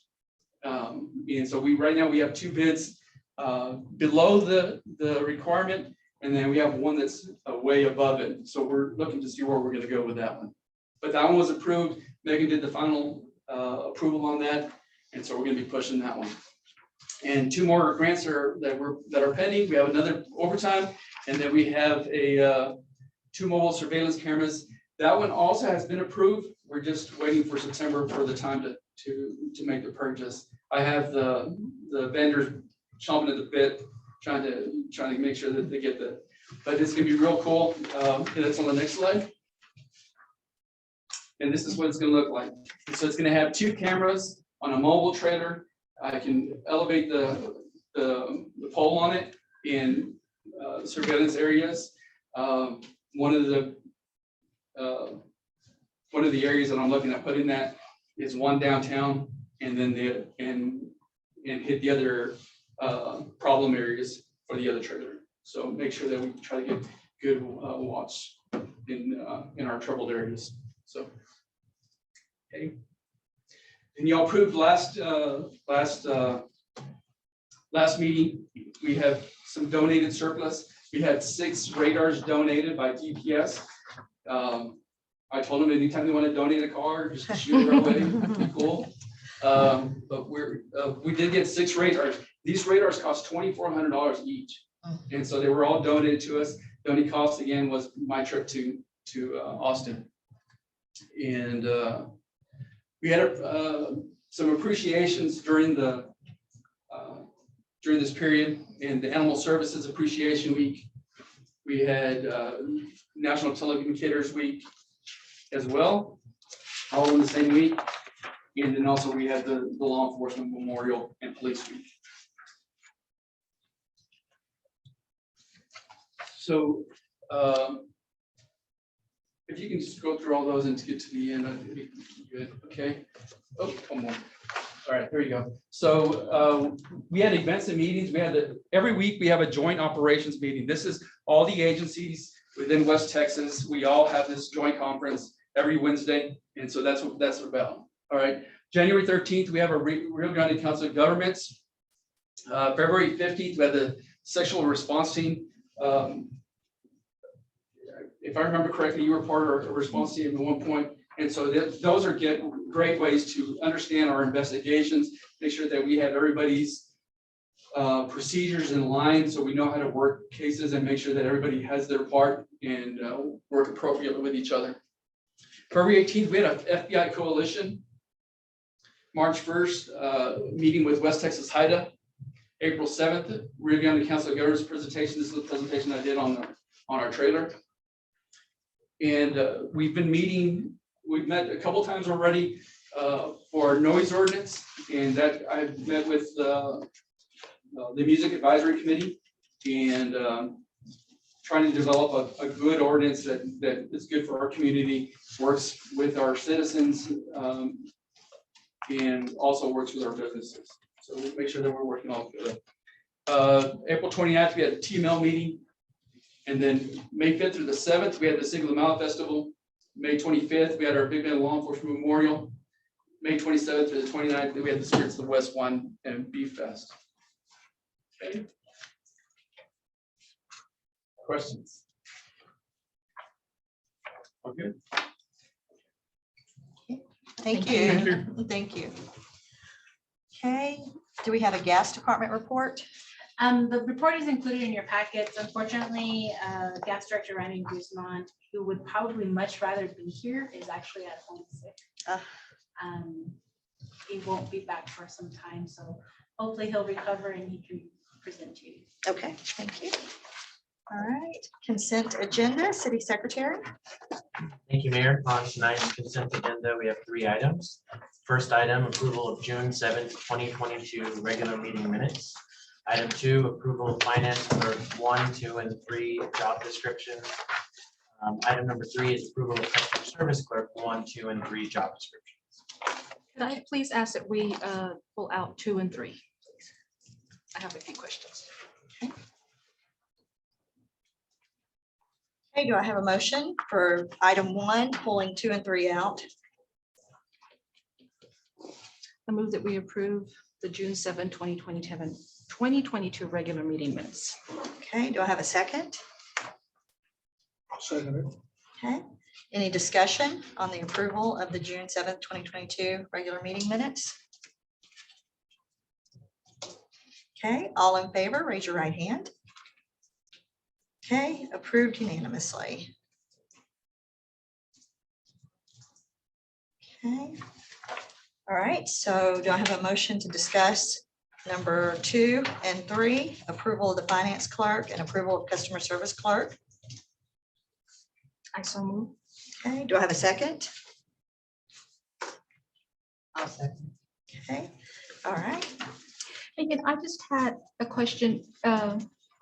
And so right now we have two bids below the requirement, and then we have one that's way above it. So we're looking to see where we're going to go with that one. But that one was approved. Megan did the final approval on that. And so we're going to be pushing that one. And two more grants that are pending. We have another overtime, and then we have two mobile surveillance cameras. That one also has been approved. We're just waiting for September for the time to make the purchase. I have the vendors chomping at the bit, trying to make sure that they get but it's gonna be real cool. And it's on the next slide. and this is what it's gonna look like. So it's gonna have 2 cameras on a mobile trailer. I can elevate the pole on it in surveillance areas. One of the areas that I'm looking at putting that is one downtown, and then and hit the other problem areas for the other trailer. So make sure that we try to get good watch in our troubled areas. So, okay. And y'all approved last meeting, we have some donated surplus. We had 6 radars donated by DPS. I told them anytime they want to donate a car, just shoot it our way, it'd be cool. But we did get 6 radars. These radars cost $2,400 each. And so they were all donated to us. The only cost again was my trip to Austin. And we had some appreciations during this period. In the Animal Services Appreciation Week, we had National Telecommunicators Week as well, all in the same week. And then also we had the Law Enforcement Memorial and Police Week. So if you can just go through all those and to get to the end, that'd be good. Okay. Oh, come on. All right, there you go. So we had events and meetings. We had every week we have a joint operations meeting. This is all the agencies within West Texas. We all have this joint conference every Wednesday, and so that's what that's about. All right. January 13th, we have a Rio Grande Council of Governments. February 15th, we had the Sexual Response Team. If I remember correctly, you were part of our response team at one point. And so those are great ways to understand our investigations, make sure that we have everybody's procedures in line so we know how to work cases and make sure that everybody has their part and work appropriately with each other. February 18th, we had a FBI coalition. March 1st, meeting with West Texas HIDA. April 7th, Rio Grande Council of Governments presentation. This is the presentation I did on our trailer. And we've been meeting, we've met a couple times already for noise ordinance, and that I've met with the Music Advisory Committee and trying to develop a good ordinance that is good for our community, works with our citizens, and also works with our businesses. So we make sure that we're working all together. April 29th, we had a TML meeting. And then May 5th through the 7th, we had the Cinco de Mayo Festival. May 25th, we had our Big Bend Law Enforcement Memorial. May 27th through the 29th, we had the Spirits of the West Wine and Beef Fest. Okay. Questions? Okay. Thank you. Thank you. Okay, do we have a gas department report? The report is included in your packets. Unfortunately, Gas Director Randy Guzman, who would probably much rather be here, is actually at home sick. He won't be back for some time, so hopefully he'll recover and he can present to you. Okay, thank you. All right, consent agenda, City Secretary. Thank you, Mayor. On tonight's consent agenda, we have 3 items. First item, approval of June 7th, 2022 regular meeting minutes. Item 2, approval of finance clerk 1, 2, and 3 job descriptions. Item number 3 is approval of customer service clerk 1, 2, and 3 job descriptions. Could I please ask that we pull out 2 and 3? Please? I have a few questions. Okay, do I have a motion for item 1, pulling 2 and 3 out? I move that we approve the June 7, 2022 regular meeting minutes. Okay, do I have a second? I'll second it. Okay, any discussion on the approval of the June 7th, 2022 regular meeting minutes? Okay, all in favor, raise your right hand. Okay, approved unanimously. Okay, all right, so do I have a motion to discuss number 2 and 3, approval of the finance clerk and approval of customer service clerk? I so move. Okay, do I have a second? Okay, all right. Again, I just had a question,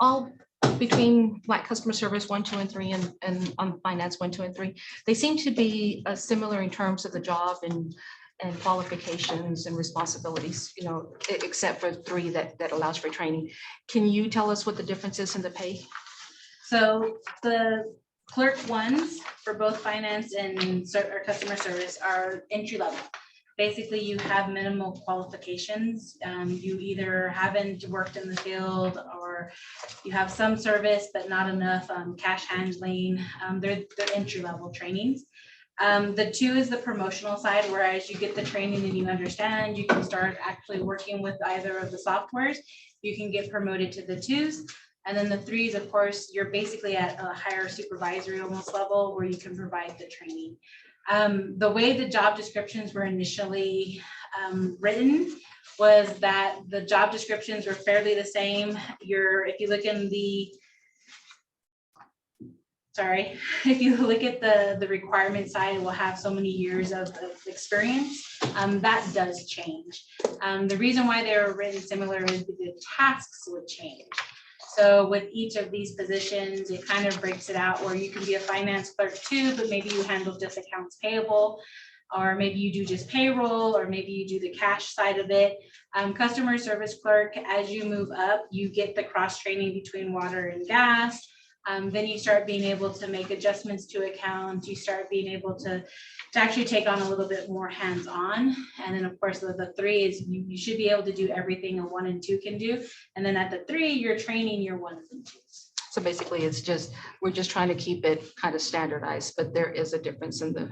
all between like customer service 1, 2, and 3 and on finance 1, 2, and 3. They seem to be similar in terms of the job and qualifications and responsibilities, you know, except for 3 that allows for training. Can you tell us what the difference is in the pay? So the clerk ones for both finance and or customer service are entry level. Basically, you have minimal qualifications. You either haven't worked in the field or you have some service, but not enough cash handling. They're entry level trainings. The 2 is the promotional side, whereas you get the training and you understand, you can start actually working with either of the softwares. You can get promoted to the 2s. And then the 3s, of course, you're basically at a higher supervisory almost level where you can provide the training. The way the job descriptions were initially written was that the job descriptions were fairly the same. If you look in the, if you look at the requirement side, it will have so many years of experience. That does change. The reason why they were written similar is the tasks would change. So with each of these positions, it kind of breaks it out where you can be a finance clerk too, but maybe you handle just accounts payable, or maybe you do just payroll, or maybe you do the cash side of it. Customer service clerk, as you move up, you get the cross training between water and gas. Then you start being able to make adjustments to accounts. You start being able to actually take on a little bit more hands-on. And then of course, the 3 is you should be able to do everything a 1 and 2 can do. And then at the 3, you're training your 1s and 2s. So basically, we're just trying to keep it kind of standardized, but there is a difference in the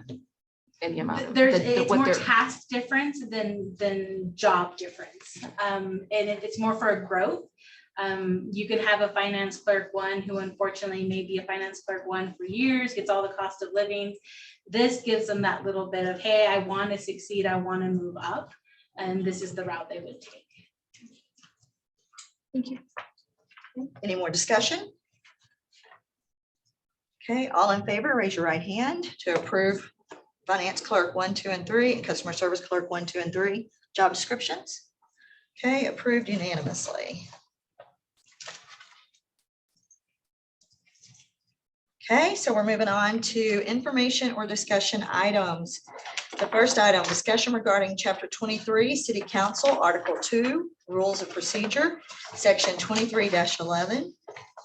amount of it's more task difference than job difference. And it's more for growth. You can have a finance clerk 1 who unfortunately may be a finance clerk 1 for years, gets all the cost of living. This gives them that little bit of, hey, I want to succeed, I want to move up, and this is the route they would take. Thank you. Any more discussion? Okay, all in favor, raise your right hand to approve finance clerk 1, 2, and 3, and customer service clerk 1, 2, and 3 job descriptions. Okay, approved unanimously. Okay, so we're moving on to information or discussion items. The first item, discussion regarding Chapter 23, City Council, Article 2, Rules of Procedure, Section 23-11,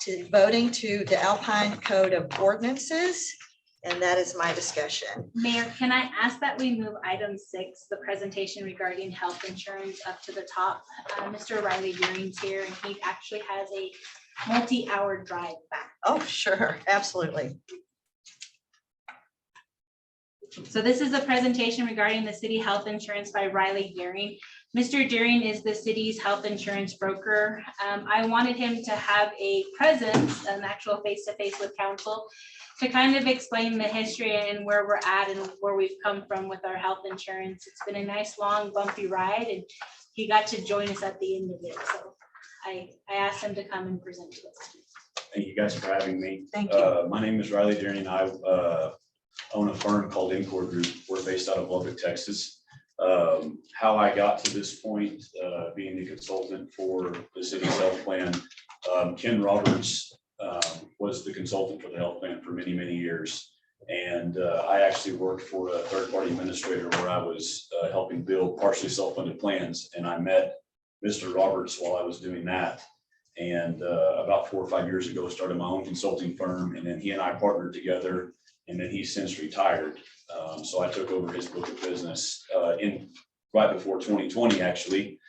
to voting to the Alpine Code of Ordinances, and that is my discussion. Mayor, can I ask that we move item 6, the presentation regarding health insurance, up to the top? Mr. Riley Deering's here, and he actually has a multi-hour drive back. Oh, sure, absolutely. So this is a presentation regarding the city health insurance by Riley Deering. Mr. Deering is the city's health insurance broker. I wanted him to have a presence, an actual face-to-face with council, to kind of explain the history and where we're at and where we've come from with our health insurance. It's been a nice, long, bumpy ride, and he got to join us at the end of it. So I asked him to come and present to us. Thank you guys for having me. Thank you. My name is Riley Deering. I own a firm called Encore Group. We're based out of Lubbock, Texas. How I got to this point, being the consultant for the city's health plan, Ken Roberts was the consultant for the health plan for many, many years. And I actually worked for a third-party administrator where I was helping build partially self-funded plans. And I met Mr. Roberts while I was doing that. And about 4 or 5 years ago, started my own consulting firm. And then he and I partnered together. And then he's since retired. So I took over his book of business right before 2020, actually.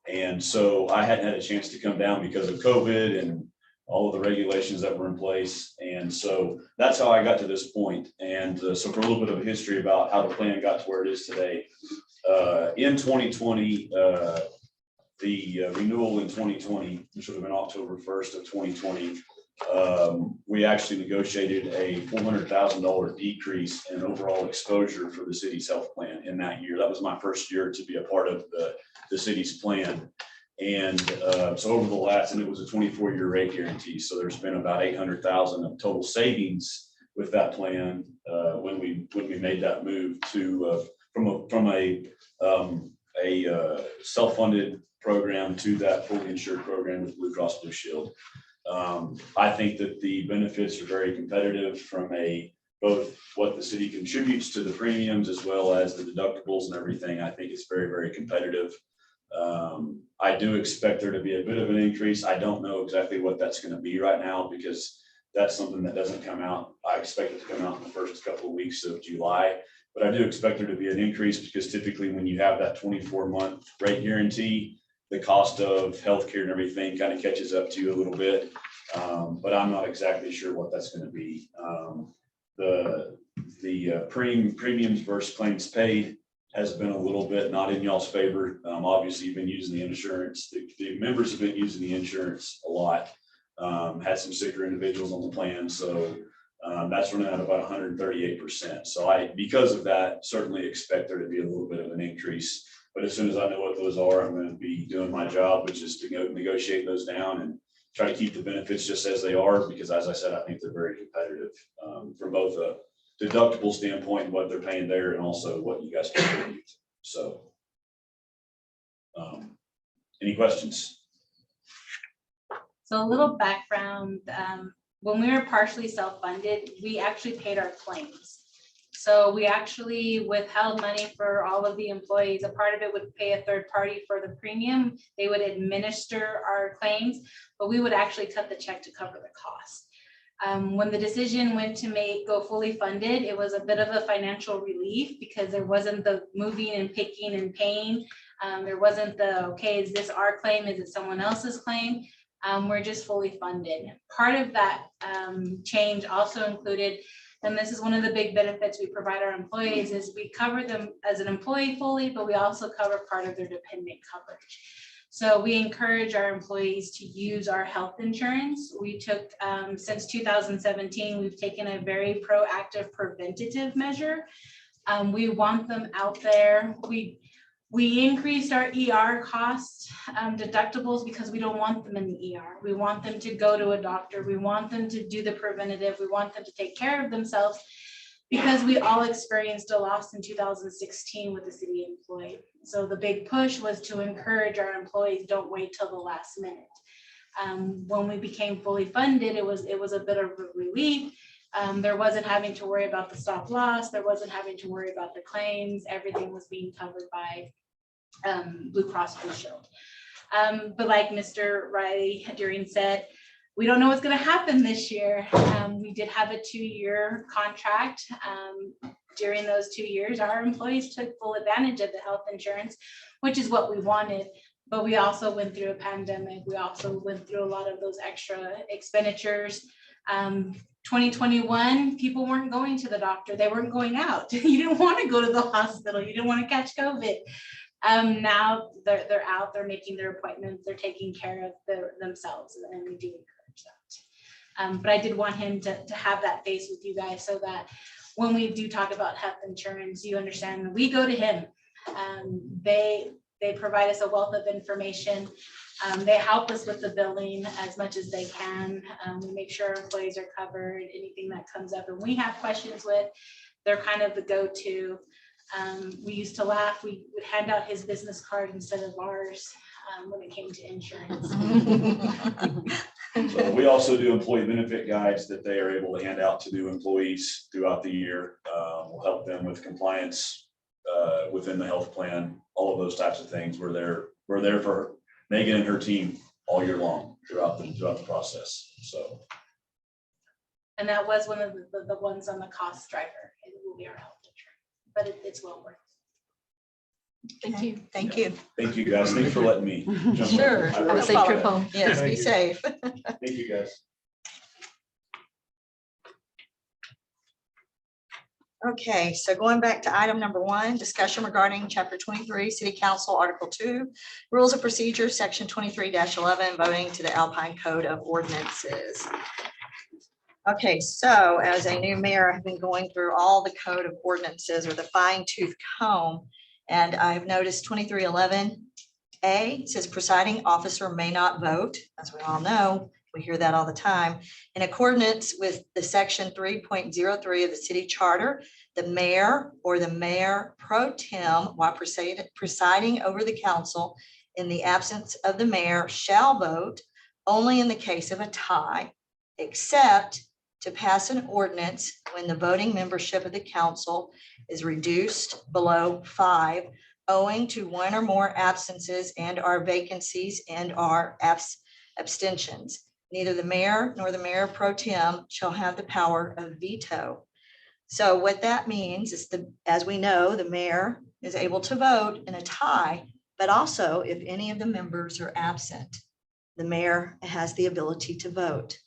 And so I hadn't had a chance to come down because of COVID and all of the regulations that were in place. And so that's how I got to this point. And so for a little bit of a history about how the plan got to where it is today. In 2020, the renewal in 2020, which would have been October 1st of 2020, we actually negotiated a $400,000 decrease in overall exposure for the city's health plan in that year. That was my first year to be a part of the city's plan. And so over the last, and it was a 24-year rate guarantee. So there's been about $800,000 of total savings with that plan when we made that move to a self-funded program to that fully insured program with Blue Cross Blue Shield. I think that the benefits are very competitive from both what the city contributes to the premiums as well as the deductibles and everything. I think it's very, very competitive. I do expect there to be a bit of an increase. I don't know exactly what that's going to be right now because that's something that doesn't come out. I expect it to come out in the first couple of weeks of July, but I do expect there to be an increase because typically when you have that 24-month rate guarantee, the cost of healthcare and everything kind of catches up to you a little bit. But I'm not exactly sure what that's going to be. The premiums versus claims paid has been a little bit not in y'all's favor. Obviously, you've been using the insurance. The members have been using the insurance a lot. Had some sicker individuals on the plan, so that's running at about 138%. So because of that, certainly expect there to be a little bit of an increase. But as soon as I know what those are, I'm going to be doing my job, which is to go negotiate those down and try to keep the benefits just as they are, because as I said, I think they're very competitive from both a deductible standpoint and what they're paying there and also what you guys contribute. So any questions? So a little background, when we were partially self-funded, we actually paid our claims. So we actually withheld money for all of the employees. A part of it would pay a third party for the premium. They would administer our claims, but we would actually cut the check to cover the cost. When the decision went to go fully funded, it was a bit of a financial relief because there wasn't the moving and picking and paying. There wasn't the, okay, is this our claim? Is it someone else's claim? We're just fully funded. Part of that change also included, and this is one of the big benefits we provide our employees, is we cover them as an employee fully, but we also cover part of their dependent coverage. So we encourage our employees to use our health insurance. We took, since 2017, we've taken a very proactive preventative measure. We want them out there. We increased our ER cost deductibles because we don't want them in the ER. We want them to go to a doctor. We want them to do the preventative. We want them to take care of themselves because we all experienced a loss in 2016 with the city employee. So the big push was to encourage our employees, don't wait till the last minute. When we became fully funded, it was a bit of a relief. There wasn't having to worry about the stop loss. There wasn't having to worry about the claims. Everything was being covered by Blue Cross Blue Shield. But like Mr. Riley Deering said, we don't know what's going to happen this year. We did have a 2-year contract. During those 2 years, our employees took full advantage of the health insurance, which is what we wanted. But we also went through a pandemic. We also went through a lot of those extra expenditures. 2021, people weren't going to the doctor. They weren't going out. You didn't want to go to the hospital. You didn't want to catch COVID. Now they're out, they're making their appointments, they're taking care of themselves, and we do encourage that. But I did want him to have that face with you guys so that when we do talk about health insurance, you understand we go to him. They provide us a wealth of information. They help us with the billing as much as they can. We make sure our employees are covered, anything that comes up and we have questions with, they're kind of the go-to. We used to laugh, we would hand out his business card instead of ours when it came to insurance. So we also do employee benefit guides that they are able to hand out to new employees throughout the year. We'll help them with compliance within the health plan, all of those types of things. We're there for Megan and her team all year long throughout the process. So. And that was one of the ones on the cost driver. It will be our health insurance, but it's well worth it. Thank you. Thank you. Thank you, guys. Thanks for letting me jump in. Sure. I Have a appreciate safe trip it. home. Yes, be safe. Thank you, guys. Okay, so going back to item number 1, discussion regarding chapter 23, City Council, Article 2, Rules of Procedure, Section 23-11, voting to the Alpine Code of Ordinances. Okay, so as a new mayor, I've been going through all the code of ordinances with a fine-tooth comb, and I've noticed 2311A says presiding officer may not vote, as we all know, We hear that all the time. In accordance with the section 3.03 of the city charter, the mayor or the mayor pro tem, while presiding over the council in the absence of the mayor, shall vote only in the case of a tie, except to pass an ordinance when the voting membership of the council is reduced below 5, owing to one or more absences and our vacancies and our abstentions. Neither the mayor nor the mayor pro tem shall have the power of veto. So what that means is as we know, the mayor is able to vote in a tie, but also if any of the members are absent, the mayor has the ability to vote.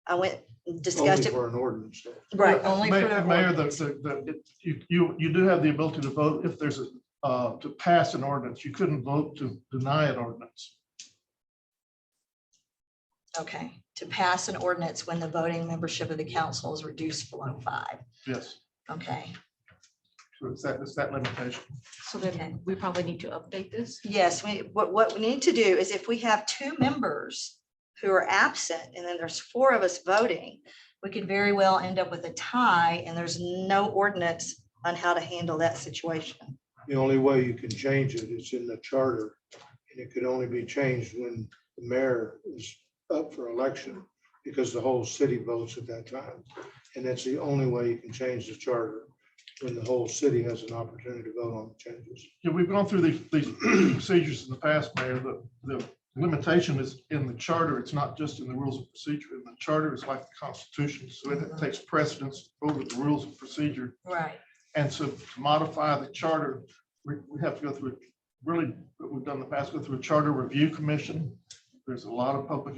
I went and discussed Only it. for an ordinance. though. Right, only for the Mayor, ordinance. you do have the ability to vote if there's to pass an ordinance. You couldn't vote to deny an ordinance. Okay, to pass an ordinance when the voting membership of the council is reduced below 5. Yes, Okay, so it's that limitation. So then we probably need to update this. yes, what we need to do is if we have 2 members who are absent and then there's 4 of us voting, we could very well end up with a tie and there's no ordinance on how to handle that situation. The only way you can change it is in the charter, and it could only be changed when the mayor is up for election, because the whole city votes at that time. And that's the only way you can change the charter, when the whole city has an opportunity to vote on the changes. Yeah, we've gone through these procedures in the past, Mayor. The limitation is in the charter. It's not just in the rules of procedure. In the charter, it's like the Constitution, so it takes precedence over the rules of procedure. Right. And so to modify the charter, we have to go through, really, what we've done in the past, go through a charter review commission. There's a lot of public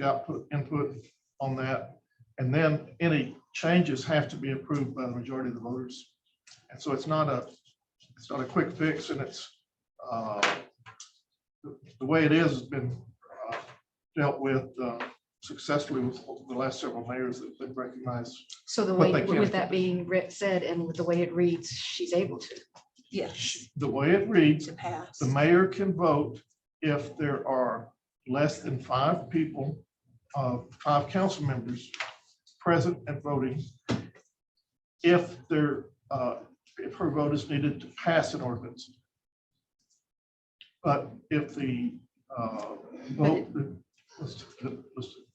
input on that. And then any changes have to be approved by the majority of the voters. And so it's not a quick fix, and it's the way it is has been dealt with successfully with the last several mayors that they've recognized. So the What way, they can. with that being said, and with the way it reads, she's able to. Yes, The way it reads, to pass. the mayor can vote if there are less than 5 people, 5 council members present and voting. If her vote is needed to pass an ordinance. But if the vote was to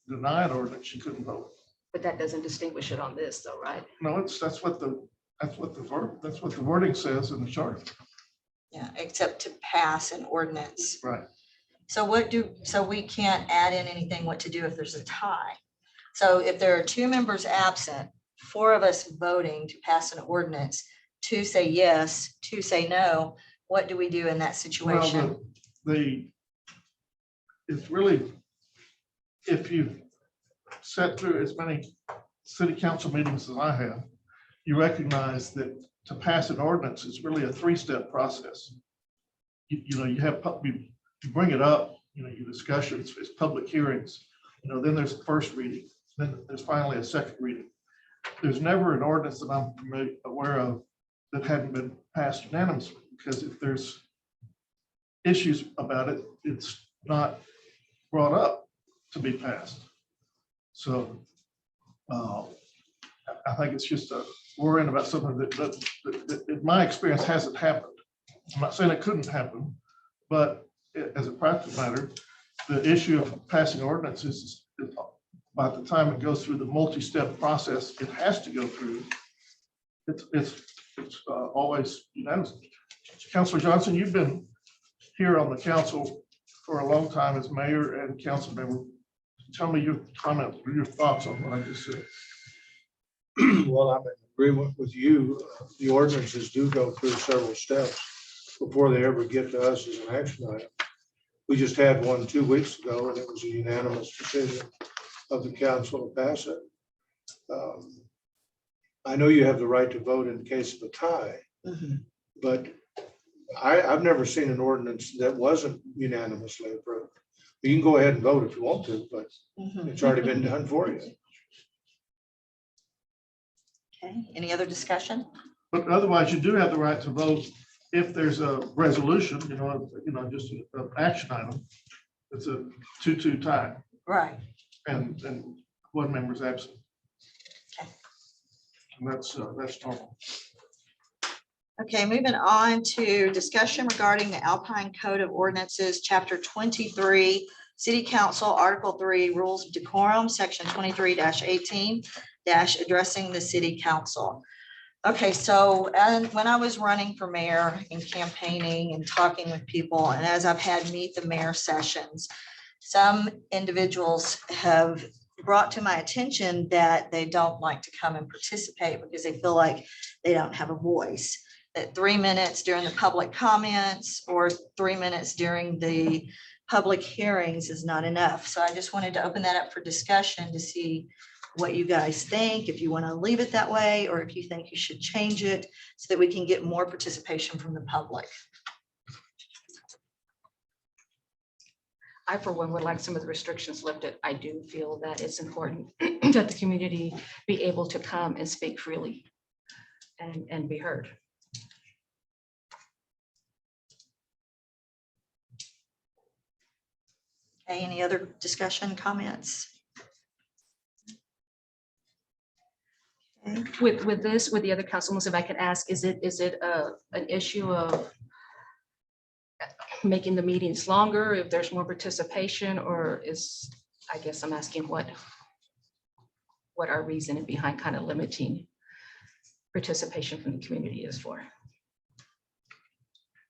deny an ordinance, she couldn't vote. But that doesn't distinguish it on this though, right? No, that's what the wording says in the charter. Yeah, except to pass an ordinance. Right. So we can't add in anything what to do if there's a tie. So if there are 2 members absent, 4 of us voting to pass an ordinance, 2 say yes, 2 say no, what do we do in that situation? Well, it's really, if you sat through as many city council meetings as I have, you recognize that to pass an ordinance is really a 3-step process. You bring it up, you discuss it, it's public hearings, then there's the first reading, then there's finally a second reading. There's never an ordinance that I'm aware of that hadn't been passed unanimously, because if there's issues about it, it's not brought up to be passed. So I think it's just worrying about something that in my experience hasn't happened. I'm not saying it couldn't happen, but as a practical matter, the issue of passing ordinances, by the time it goes through the multi-step process, it has to go through. It's always unanimous. Councilor Johnson, you've been here on the council for a long time as mayor and council member. Tell me your comments, your thoughts on what I just said. Well, I'm in agreement with you. The ordinances do go through several steps before they ever get to us as an action item. We just had one 2 weeks ago, and it was a unanimous decision of the council to pass it. I know you have the right to vote in case of a tie, but I've never seen an ordinance that wasn't unanimously approved. You can go ahead and vote if you want to, but it's already been done for you. Okay, any other discussion? But otherwise, you do have the right to vote if there's a resolution, just an action item. It's a 2-2 tie. Right. and one member's absent. Okay. And that's normal. Okay, moving on to discussion regarding the Alpine Code of Ordinances, Chapter 23, City Council, Article 3, Rules of Decorum, Section 23-18, addressing the City Council. Okay, so and when I was running for mayor and campaigning and talking with people, and as I've had meet the mayor sessions, some individuals have brought to my attention that they don't like to come and participate because they feel like they don't have a voice. That 3 minutes during the public comments or 3 minutes during the public hearings is not enough. So I just wanted to open that up for discussion to see what you guys think, if you want to leave it that way, or if you think you should change it so that we can get more participation from the public. I, for one, would like some of the restrictions lifted. I do feel that it's important that the community be able to come and speak freely and be heard. Okay, any other discussion, comments? Okay. With this, with the other councilmen, if I could ask, is it an issue of making the meetings longer, if there's more participation, or is, I guess I'm asking what our reasoning behind kind of limiting participation from the community is for?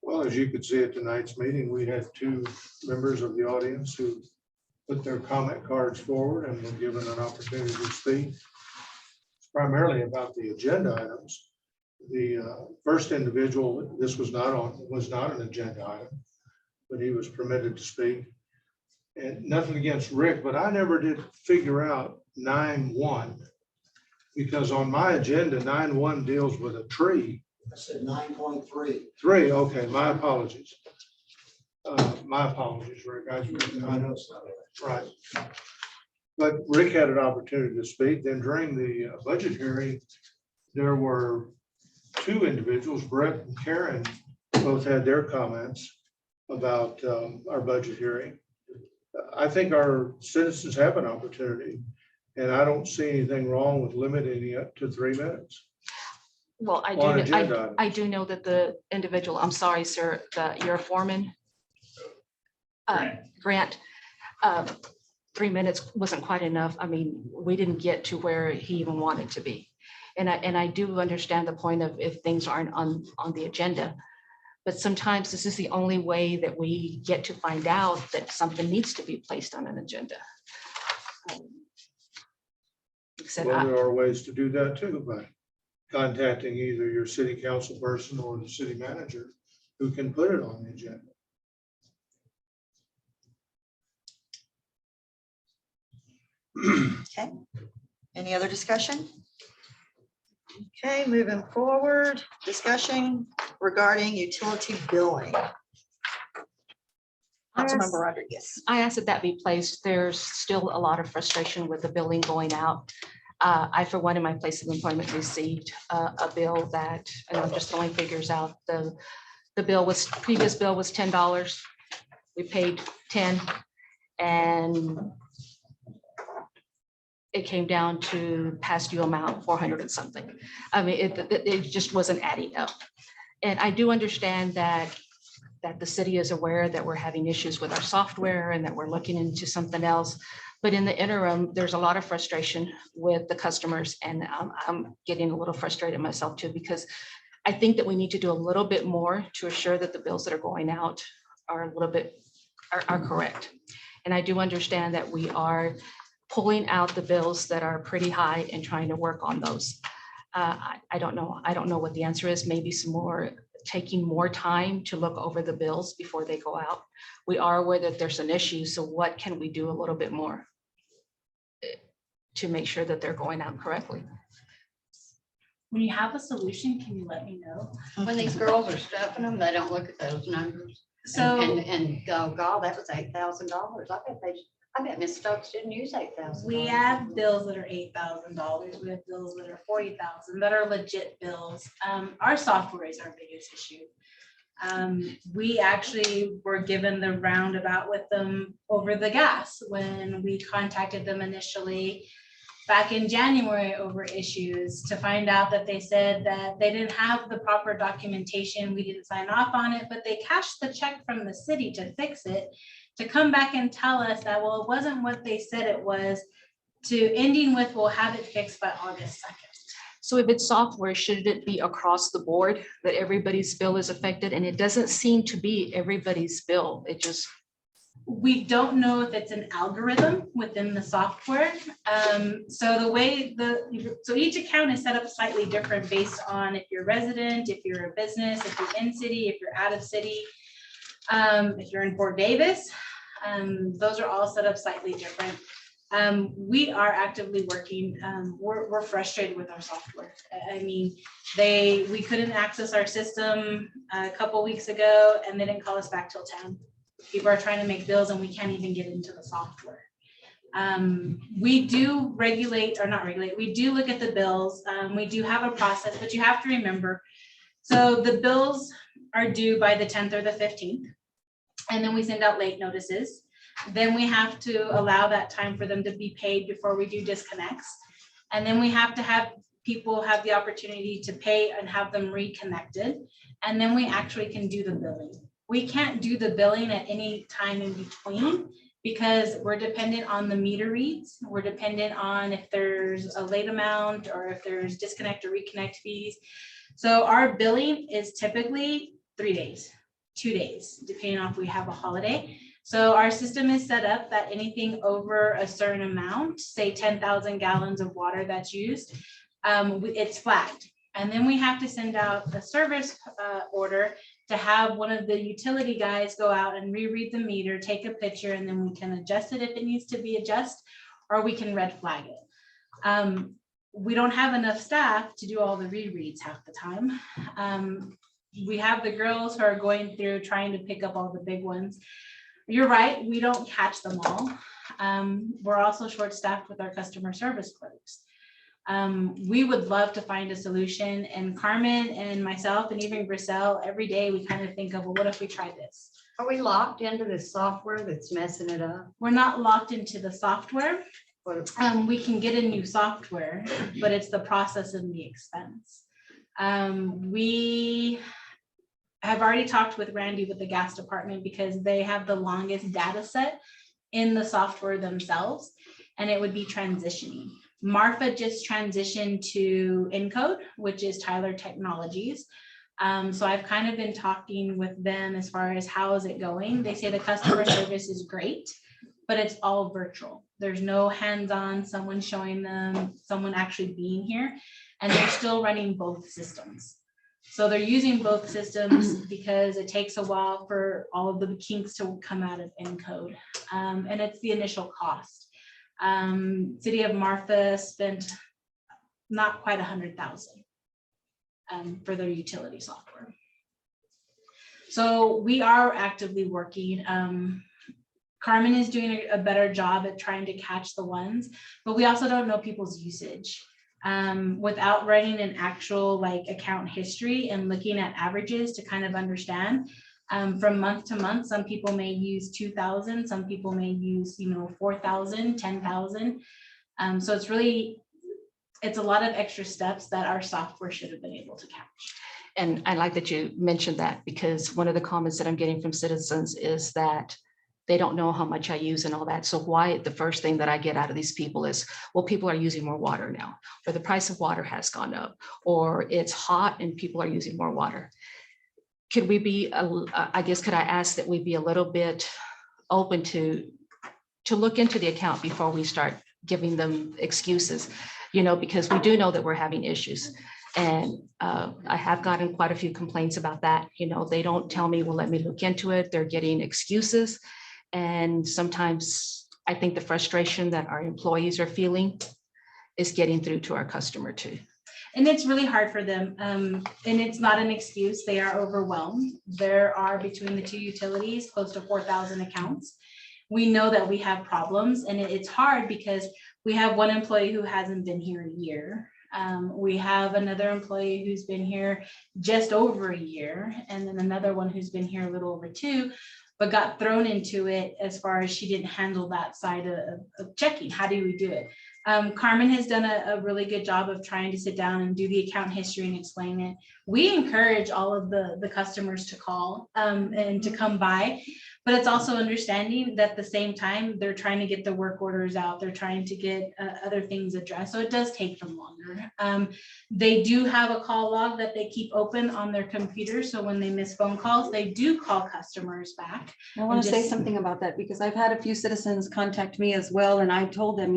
Well, as you could see at tonight's meeting, we had 2 members of the audience who put their comment cards forward and were given an opportunity to speak. It's primarily about the agenda items. The first individual, this was not an agenda item, but he was permitted to speak. And nothing against Rick, but I never did figure out 9.1, because on my agenda, 9.1 deals with a tree. I said 9.3. 3, okay, my apologies. My apologies, Rick. I know it's not Right. But Rick had an opportunity to speak. Then during the budget hearing, there were 2 individuals, Brett and Karen, both had their comments about our budget hearing. I think our citizens have an opportunity, and I don't see anything wrong with limiting it to 3 minutes. Well, I do know that the individual, I'm sorry, sir, your foreman, Grant, 3 minutes wasn't quite enough. I mean, we didn't get to where he even wanted to be. And I do understand the point of if things aren't on the agenda. But sometimes this is the only way that we get to find out that something needs to be placed on an agenda. Well, there are ways to do that too, by contacting either your city council person or the city manager who can put it on the agenda. Okay, any other discussion? Okay, moving forward, discussion regarding utility billing. Councilmember Rodriguez. I asked that be placed. There's still a lot of frustration with the billing going out. I, for one, in my place of employment, received a bill that, and I'm just throwing figures out. The previous bill was $10. We paid 10, and it came down to past due amount 400 and something. I mean, it just wasn't adding up. And I do understand that the city is aware that we're having issues with our software and that we're looking into something else. But in the interim, there's a lot of frustration with the customers, and I'm getting a little frustrated myself too, because I think that we need to do a little bit more to assure that the bills that are going out are a little bit are correct. And I do understand that we are pulling out the bills that are pretty high and trying to work on those. I don't know. I don't know what the answer is. Maybe some more, taking more time to look over the bills before they go out. We are aware that there's an issue. So what can we do a little bit more to make sure that they're going out correctly? When you have a solution, can you let me know? When these girls are stuffing them, they don't look at those numbers. So And go, God, that was $8,000. I bet Ms. Stokes didn't use $8,000. we have bills that are $8,000. We have bills that are $40,000 that are legit bills. Our software is our biggest issue. We actually were given the roundabout with them over the gas when we contacted them initially back in January over issues, to find out that they said that they didn't have the proper documentation. We didn't sign off on it, but they cashed the check from the city to fix it, to come back and tell us that, well, it wasn't what they said it was, to ending with, we'll have it fixed by August 2nd. So if it's software, should it be across the board that everybody's bill is affected? And it doesn't seem to be everybody's bill. It just. We don't know if it's an algorithm within the software. So the way so each account is set up slightly different based on if you're a resident, if you're a business, if you're in city, if you're out of city, if you're in Fort Davis. Those are all set up slightly different. We are actively working. We're frustrated with our software. I mean, we couldn't access our system a couple weeks ago, and they didn't call us back till 10. People are trying to make bills and we can't even get into the software. We do regulate, or not regulate, we do look at the bills. We do have a process, but you have to remember, so the bills are due by the 10th or the 15th, and then we send out late notices. Then we have to allow that time for them to be paid before we do disconnects. And then we have to have people have the opportunity to pay and have them reconnected. And then we actually can do the billing. We can't do the billing at any time in between because we're dependent on the meter reads. We're dependent on if there's a late amount or if there's disconnect or reconnect fees. So our billing is typically 3 days, 2 days, depending on if we have a holiday. So our system is set up that anything over a certain amount, say 10,000 gallons of water that's used, it's flagged. And then we have to send out a service order to have one of the utility guys go out and reread the meter, take a picture, and then we can adjust it if it needs to be adjusted, or we can red flag it. We don't have enough staff to do all the rereads half the time. We have the girls who are going through trying to pick up all the big ones. You're right, we don't catch them all. We're also short-staffed with our customer service clerks. We would love to find a solution, and Carmen and myself and even Griselle, every day we kind of think of, well, what if we try this? Are we locked into this software that's messing it up? We're not locked into the software. We can get a new software, but it's the process and the expense. We have already talked with Randy with the gas department because they have the longest data set in the software themselves, and it would be transitioning. Marfa just transitioned to Encode, which is Tyler Technologies. So I've kind of been talking with them as far as how is it going. They say the customer service is great, but it's all virtual. There's no hands-on, someone showing them, someone actually being here, and they're still running both systems. So they're using both systems because it takes a while for all of the kinks to come out of Encode, and it's the initial cost. City of Marfa spent not quite 100,000 for their utility software. So we are actively working. Carmen is doing a better job at trying to catch the ones, but we also don't know people's usage. Without running an actual account history and looking at averages to kind of understand. From month to month, some people may use 2,000, some people may use 4,000, 10,000. So it's a lot of extra steps that our software should have been able to catch. And I like that you mentioned that, because one of the comments that I'm getting from citizens is that they don't know how much I use and all that. So why the first thing that I get out of these people is, well, people are using more water now, or the price of water has gone up, or it's hot and people are using more water. Could we be, I guess, could I ask that we be a little bit open to look into the account before we start giving them excuses, because we do know that we're having issues. And I have gotten quite a few complaints about that. They don't tell me, well, let me look into it. They're getting excuses. And sometimes I think the frustration that our employees are feeling is getting through to our customer too. And it's really hard for them. And it's not an excuse. They are overwhelmed. There are, between the two utilities, close to 4,000 accounts. We know that we have problems, and it's hard because we have one employee who hasn't been here a year. We have another employee who's been here just over a year, and then another one who's been here a little over 2, but got thrown into it as far as she didn't handle that side of checking. How do we do it? Carmen has done a really good job of trying to sit down and do the account history and explain it. We encourage all of the customers to call and to come by, but it's also understanding that at the same time, they're trying to get the work orders out. They're trying to get other things addressed. So it does take them longer. They do have a call log that they keep open on their computer. So when they miss phone calls, they do call customers back. I want to say just- something about that because I've had a few citizens contact me as well, and I told them,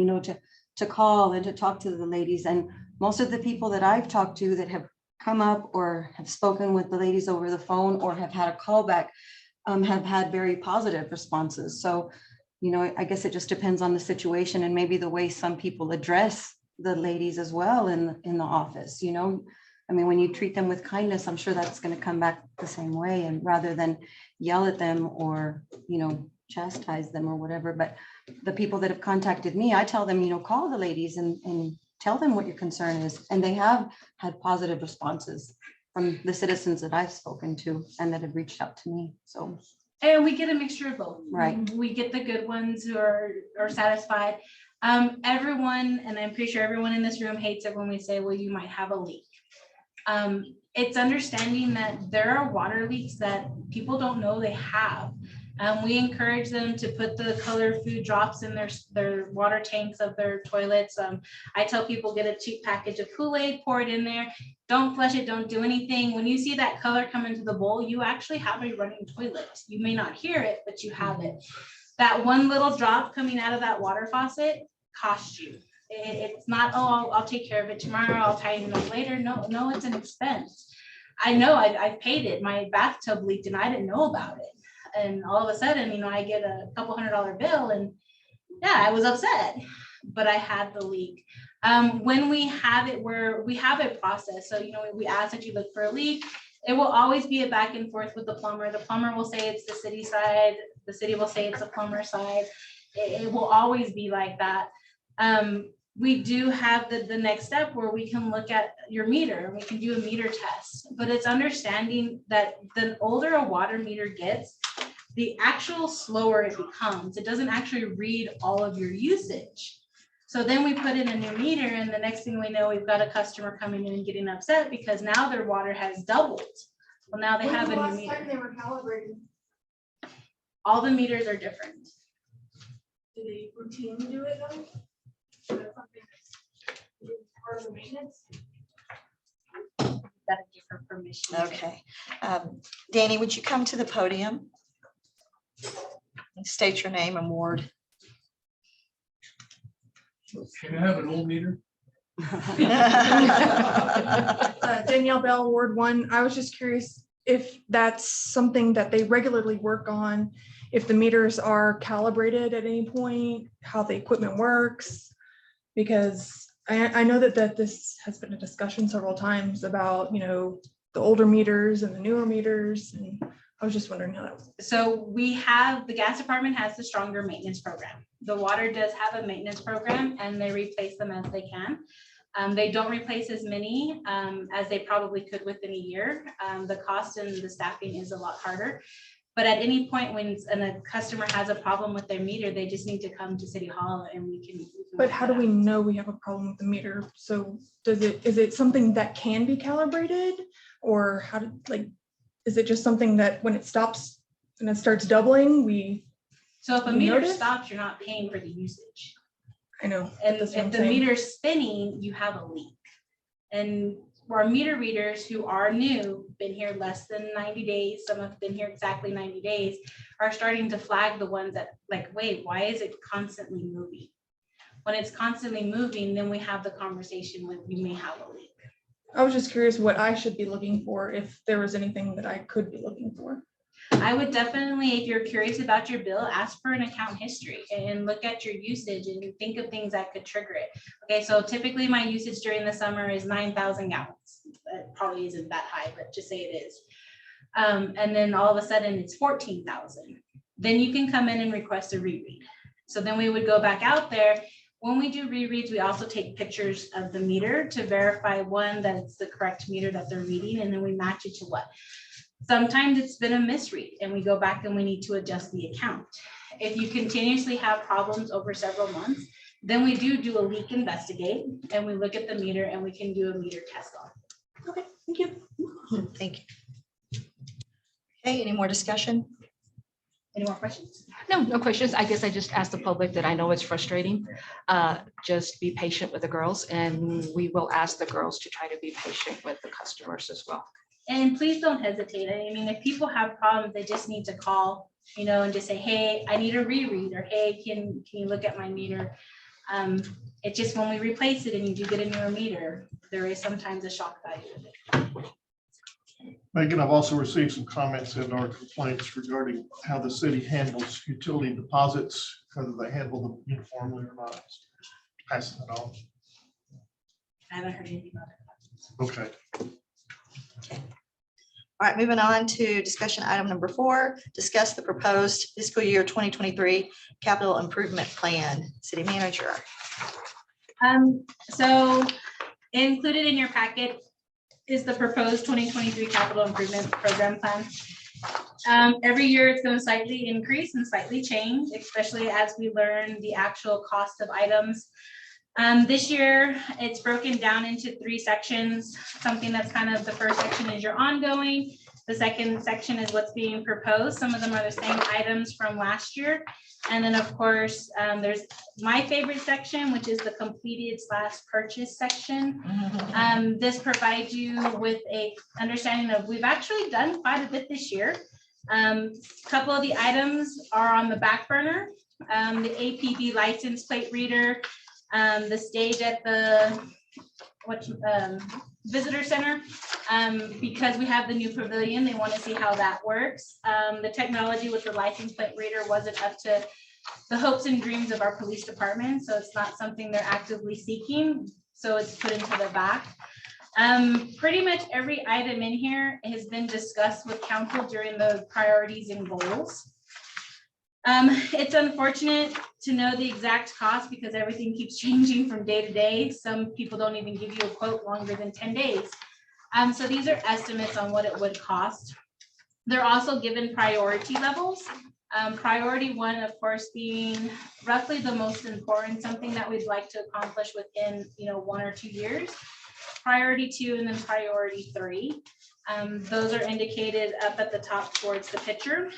to call and to talk to the ladies. And most of the people that I've talked to that have come up or have spoken with the ladies over the phone or have had a call back have had very positive responses. So, I guess it just depends on the situation and maybe the way some people address the ladies as well in the office, I mean, when you treat them with kindness, I'm sure that's going to come back the same way, and rather than yell at them or, chastise them or whatever. But the people that have contacted me, I tell them, call the ladies and tell them what your concern is. And they have had positive responses from the citizens that I've spoken to and that have reached out to me. So. And we get a mixture of both. Right. We get the good ones who are satisfied. Everyone, and I'm pretty sure everyone in this room hates it when we say, well, you might have a leak. It's understanding that there are water leaks that people don't know they have. We encourage them to put the colored food drops in their water tanks of their toilets. I tell people, get a cheap package of Kool-Aid, pour it in there. Don't flush it, don't do anything. When you see that color come into the bowl, you actually have a running toilet. You may not hear it, but you have it. That one little drop coming out of that water faucet costs you. It's not, oh, I'll take care of it tomorrow, I'll tighten it up later. No, it's an expense. I know I've paid it. My bathtub leaked and I didn't know about it. And all of a sudden, I get a couple $100 bill, and yeah, I was upset, but I had the leak. When we have it, where we have a process. So, we ask that you look for a leak. It will always be a back and forth with the plumber. The plumber will say it's the city side. The city will say it's the plumber side. It will always be like that. We do have the next step where we can look at your meter and we can do a meter test, but it's understanding that the older a water meter gets, the actual slower it becomes. It doesn't actually read all of your usage. So then we put in a new meter, and the next thing we know, we've got a customer coming in and getting upset because now their water has doubled. Well, now they have a new meter. They were calibrated. All the meters are different. Do they routinely do it though? So that's something that's part of the maintenance? Got a different permission. Okay. Danny, would you come to the podium? And state your name and ward. Can I have an old meter? Danielle Bell, Ward 1. I was just curious if that's something that they regularly work on, if the meters are calibrated at any point, how the equipment works, because I know that this has been a discussion several times about, the older meters and the newer meters, and I was just wondering how that was. So the gas department has the stronger maintenance program. The water does have a maintenance program, and they replace them as they can. They don't replace as many as they probably could within a year. The cost and the staffing is a lot harder. But at any point when a customer has a problem with their meter, they just need to come to City Hall and we can. But how do we know we have a problem with the meter? So is it something that can be calibrated, or is it just something that when it stops and it starts doubling, So if a meter stops, you're not paying for the usage. I know. And if the meter's spinning, you have a leak. And our meter readers who are new, been here less than 90 days, some have been here exactly 90 days, are starting to flag the ones that wait, why is it constantly moving? When it's constantly moving, then we have the conversation when you may have a leak. I was just curious what I should be looking for, if there was anything that I could be looking for. I would definitely, if you're curious about your bill, ask for an account history and look at your usage and think of things that could trigger it. Okay, so typically my usage during the summer is 9,000 gallons. It probably isn't that high, but just say it is. And then all of a sudden it's 14,000. Then you can come in and request a reread. So then we would go back out there. When we do rereads, we also take pictures of the meter to verify, one, that it's the correct meter that they're reading, and then we match it to what. Sometimes it's been a misread and we go back and we need to adjust the account. If you continuously have problems over several months, then we do a leak investigate and we look at the meter and we can do a meter test on it. Okay, thank you. Thank you. Okay, any more discussion? Any more questions? No, no questions. I guess I just asked the public that I know it's frustrating. Just be patient with the girls, and we will ask the girls to try to be patient with the customers as well. And please don't hesitate. I mean, if people have problems, they just need to call, and just say, hey, I need a reread, or hey, can you look at my meter? It's just when we replace it and you do get a newer meter, there is sometimes a shock value with it. Megan, I've also received some comments and or complaints regarding how the city handles utility deposits, whether they handle them uniformly or not. Passing it on. I haven't heard anything about it. Okay. All right, moving on to discussion item number 4, discuss the proposed fiscal year 2023 capital improvement plan. City manager. So included in your packet is the proposed 2023 capital improvement program plan. Every year it's going to slightly increase and slightly change, especially as we learn the actual cost of items. This year it's broken down into 3 sections. Something that's kind of, the first section is your ongoing. The second section is what's being proposed. Some of them are the same items from last year. And then of course, there's my favorite section, which is the completed / purchase section. This provides you with a understanding of, we've actually done quite a bit this year. A couple of the items are on the back burner. The APB license plate reader, the stage at the visitor center, because we have the new pavilion, they want to see how that works. The technology with the license plate reader wasn't up to the hopes and dreams of our police department, so it's not something they're actively seeking, so it's put into the back. Pretty much every item in here has been discussed with council during the priorities and goals. It's unfortunate to know the exact cost because everything keeps changing from day to day. Some people don't even give you a quote longer than 10 days. So these are estimates on what it would cost. They're also given priority levels. Priority 1, of course, being roughly the most important, something that we'd like to accomplish within 1 or 2 years. Priority 2 and then priority 3. Those are indicated up at the top towards the picture.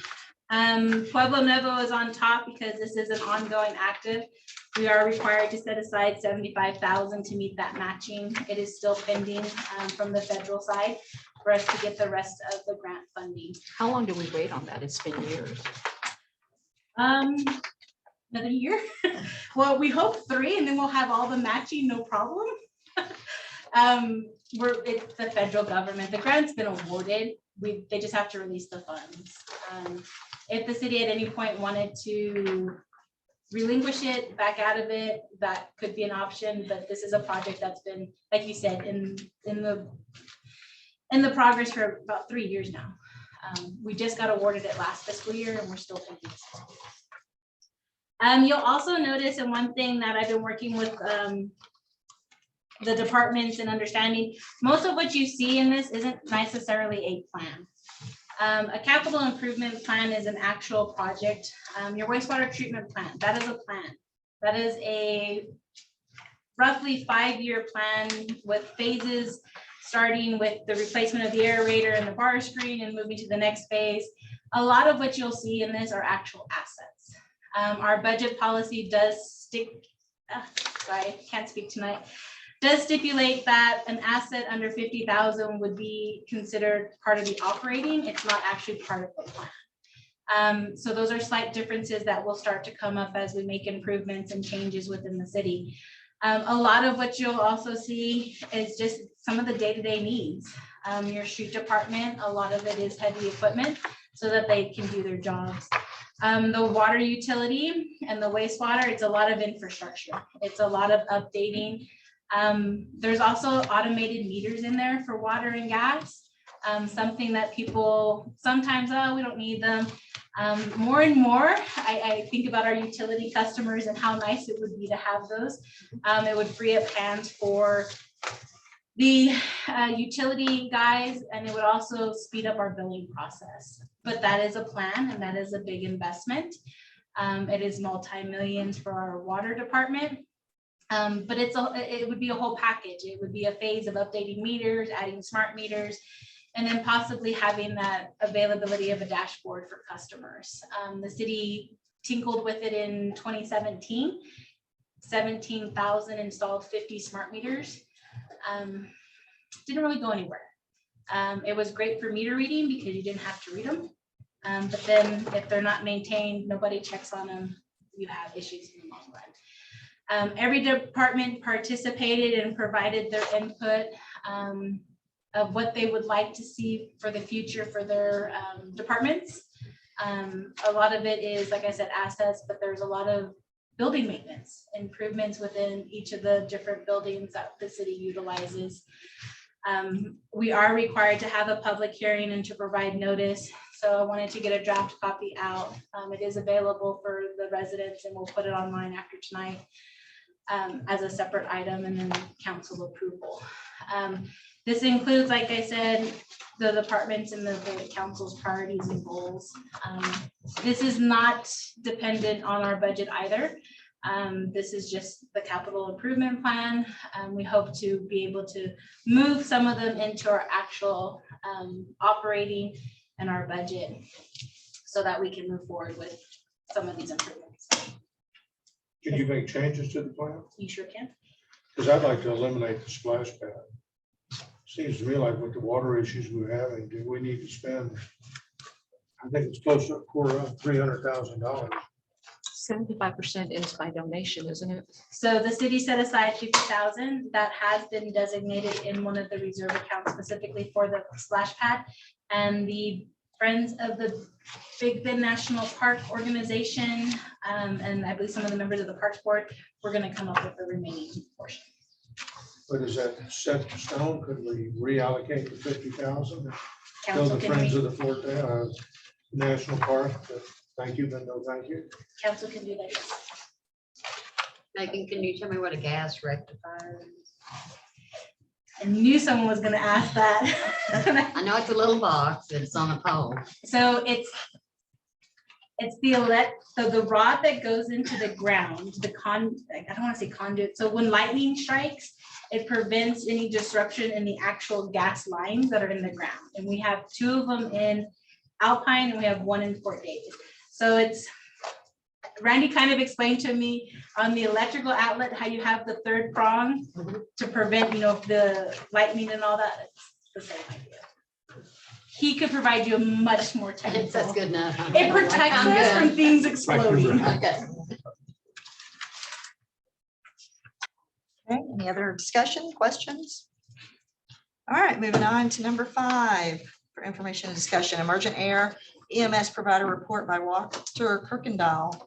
Pueblo Nuevo is on top because this is an ongoing active. We are required to set aside $75,000 to meet that matching. It is still pending from the federal side for us to get the rest of the grant funding. How long do we wait on that? It's been years. Another year. Well, we hope 3 and then we'll have all the matching, no problem. It's the federal government. The grant's been awarded. They just have to release the funds. If the city at any point wanted to relinquish it, back out of it, that could be an option, but this is a project that's been, like you said, in the progress for about 3 years now. We just got awarded it last fiscal year and we're still thinking. You'll also notice, and one thing that I've been working with the departments and understanding, most of what you see in this isn't necessarily a plan. A capital improvement plan is an actual project. Your wastewater treatment plant, that is a plan. That is a roughly 5-year plan with phases, starting with the replacement of the aerator and the bar screen and moving to the next phase. A lot of what you'll see in this are actual assets. Our budget policy does sorry, can't speak tonight. Does stipulate that an asset under 50,000 would be considered part of the operating. It's not actually part of the plan. So those are slight differences that will start to come up as we make improvements and changes within the city. A lot of what you'll also see is just some of the day-to-day needs. Your street department, a lot of it is heavy equipment so that they can do their jobs. The water utility and the wastewater, it's a lot of infrastructure. It's a lot of updating. There's also automated meters in there for water and gas. Something that people sometimes, oh, we don't need them. More and more, I think about our utility customers and how nice it would be to have those. It would free up hands for the utility guys, and it would also speed up our billing process. But that is a plan, and that is a big investment. It is multi-millions for our water department. But it would be a whole package. It would be a phase of updating meters, adding smart meters, and then possibly having that availability of a dashboard for customers. The city tinkled with it in 2017, 17,000 installed 50 smart meters. Didn't really go anywhere. It was great for meter reading because you didn't have to read them. But then if they're not maintained, nobody checks on them, you have issues in the long run. Every department participated and provided their input of what they would like to see for the future for their departments. A lot of it is, like I said, assets, but there's a lot of building maintenance improvements within each of the different buildings that the city utilizes. We are required to have a public hearing and to provide notice. So I wanted to get a draft copy out. It is available for the residents, and we'll put it online after tonight as a separate item, and then council approval. This includes, like I said, the departments and the council's priorities and goals. This is not dependent on our budget either. This is just the capital improvement plan. We hope to be able to move some of them into our actual operating and our budget so that we can move forward with some of these improvements. Can you make changes to the plan? You sure can. Because I'd like to eliminate the splash pad. Seems to me like with the water issues we're having, do we need to spend, I think it's close to a quarter of $300,000. 75% is by donation, isn't it? So the city set aside 50,000 that has been designated in one of the reserve accounts specifically for the splash pad, and the Friends of the Big Bend National Park organization, and I believe some of the members of the Parks Board, we're going to come up with the remaining portion. But is that set in stone? Could we reallocate the 50,000? Tell Council the can Friends of the Fort National Park that thank you, but no thank you. Council can do that. Yes. Megan, can you tell me what a gas rectifier is? I knew someone was going to ask that. I know it's a little box and it's on a pole. So it's the rod that goes into the ground, I don't want to say conduit. So when lightning strikes, it prevents any disruption in the actual gas lines that are in the ground. And we have 2 of them in Alpine and we have 1 in Fort Davis. So Randy kind of explained to me on the electrical outlet how you have the 3rd prong to prevent, the lightning and all that. It's the same idea. He could provide you a much more technical. That's good enough. It protects us from things exploding. Okay. Okay, any other discussion, questions? All right, moving on to number 5 for information and discussion, emergent air EMS provider report by Walter Kirkendall.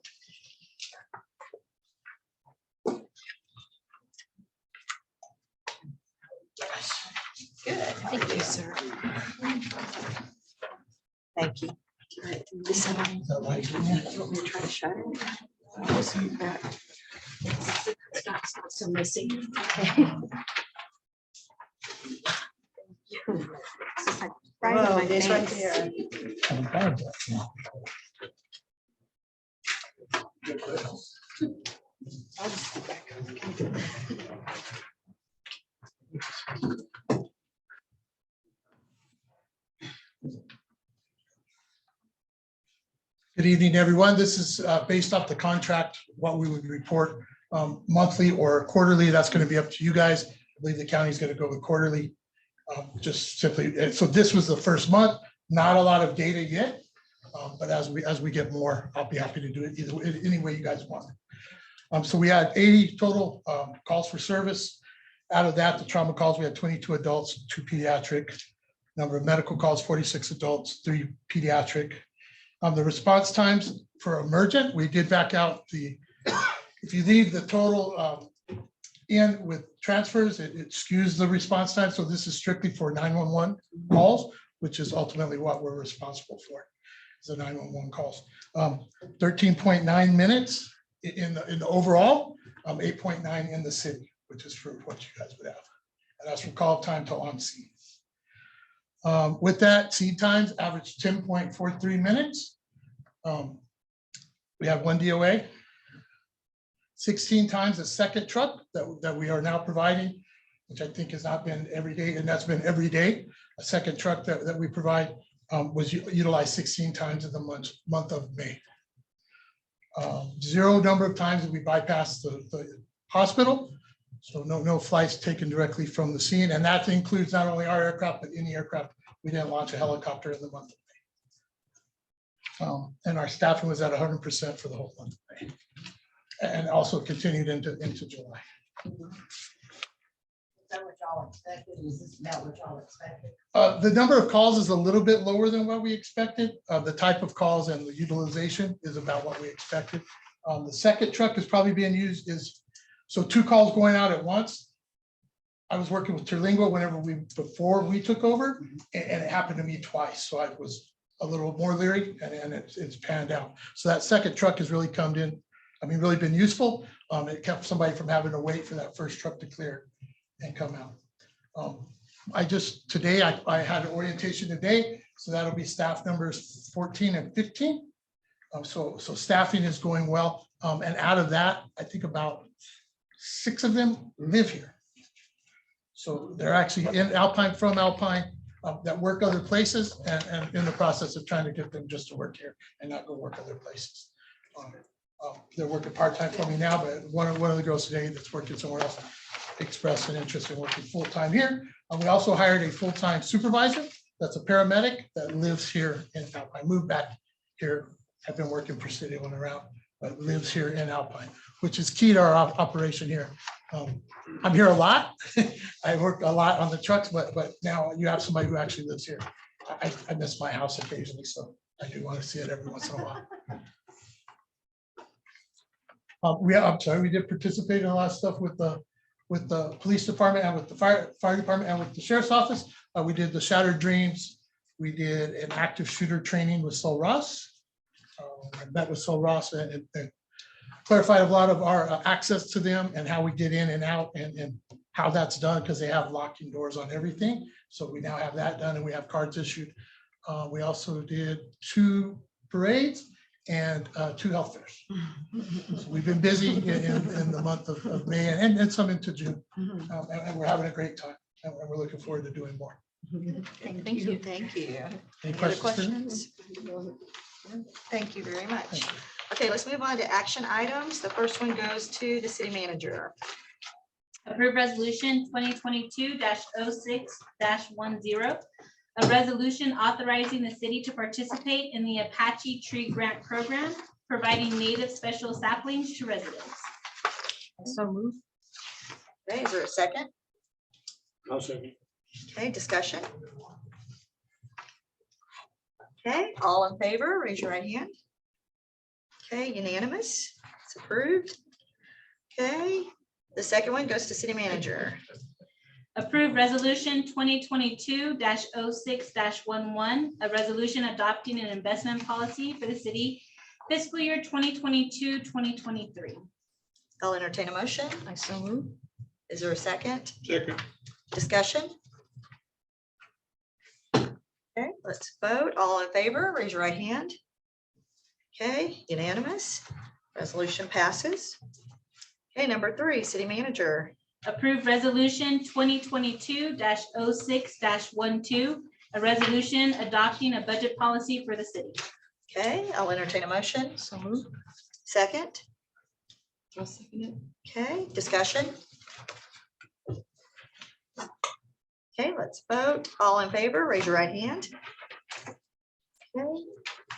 Good, thank you, sir. Thank you. This one, you want me to try to shut it? So missing. Whoa, this right there. I'll just go back. Good evening, everyone. This is based off the contract, what we would report monthly or quarterly. That's going to be up to you guys. I believe the county is going to go with quarterly. Just simply, so this was the first month, not a lot of data yet, but as we get more, I'll be happy to do it either any way you guys want. So we had 80 total calls for service. Out of that, the trauma calls, we had 22 adults, 2 pediatric. Number of medical calls, 46 adults, 3 pediatric. The response times for emergent, we did back out if you leave the total in with transfers, it skews the response time. So this is strictly for 911 calls, which is ultimately what we're responsible for, is the 911 calls. 13.9 minutes in the overall, 8.9 in the city, which is for what you guys would have. And that's from call time to on scene. With that, seat times average 10.43 minutes. We have one DOA. 16 times a second truck that we are now providing, which I think has not been every day, and that's been every day. A second truck that we provide was utilized 16 times in the month of May. Zero number of times that we bypassed the hospital. So no flights taken directly from the scene. And that includes not only our aircraft, but any aircraft. We didn't launch a helicopter in the month of May. And our staffing was at 100% for the whole month of May. And also continued into July. Is that what y'all expected? Was this about what y'all expected? The number of calls is a little bit lower than what we expected. The type of calls and the utilization is about what we expected. The second truck is probably being used so 2 calls going out at once. I was working with Terlingua before we took over, and it happened to me twice. So I was a little more leery, and it's panned out. So that second truck has really come in. Really been useful. It kept somebody from having to wait for that first truck to clear and come out. Today I had an orientation today, so that'll be staff numbers 14 and 15. So staffing is going well. And out of that, I think about 6 of them live here. So they're actually in Alpine, from Alpine, that work other places, and in the process of trying to get them just to work here and not go work other places. They're working part-time for me now, but one of the girls today that's working somewhere else expressed an interest in working full-time here. We also hired a full-time supervisor that's a paramedic that lives here in Alpine. Moved back here, have been working for City on around, but lives here in Alpine, which is key to our operation here. I'm here a lot. I work a lot on the trucks, but now you have somebody who actually lives here. I miss my house occasionally, so I do want to see it every once in a while. We did participate in a lot of stuff with the police department and with the fire department and with the sheriff's office. We did the Shattered Dreams. We did an active shooter training with Sol Ross. I met with Sol Ross and clarified a lot of our access to them and how we get in and out and how that's done, because they have locking doors on everything. So we now have that done, and we have cards issued. We also did 2 parades and 2 health fairs. So we've been busy in the month of May and some into June. And we're having a great time, and we're looking forward to doing more. Thank you. Thank you. Any Other questions? Thank you very much. Okay, let's move on to action items. The first one goes to the city manager. Approve resolution 2022-06-10. A resolution authorizing the city to participate in the Apache Tree Grant Program, providing native special saplings to residents. So move. Okay, is there a second? I'll second. Okay, discussion. Okay, all in favor, raise your right hand. Okay, unanimous, it's approved. Okay, the second one goes to city manager. Approve resolution 2022-06-11, a resolution adopting an investment policy for the city fiscal year 2022-2023. I'll entertain a motion. I so move. Is there a second? Second. Discussion? Okay, let's vote. All in favor, raise your right hand. Okay, unanimous. Resolution passes. Okay, number 3, city manager. Approve resolution 2022-06-12, a resolution adopting a budget policy for the city. Okay, I'll entertain a motion. So move. Second? I'll second it. Okay, discussion? Okay, let's vote. All in favor, raise your right hand. Okay,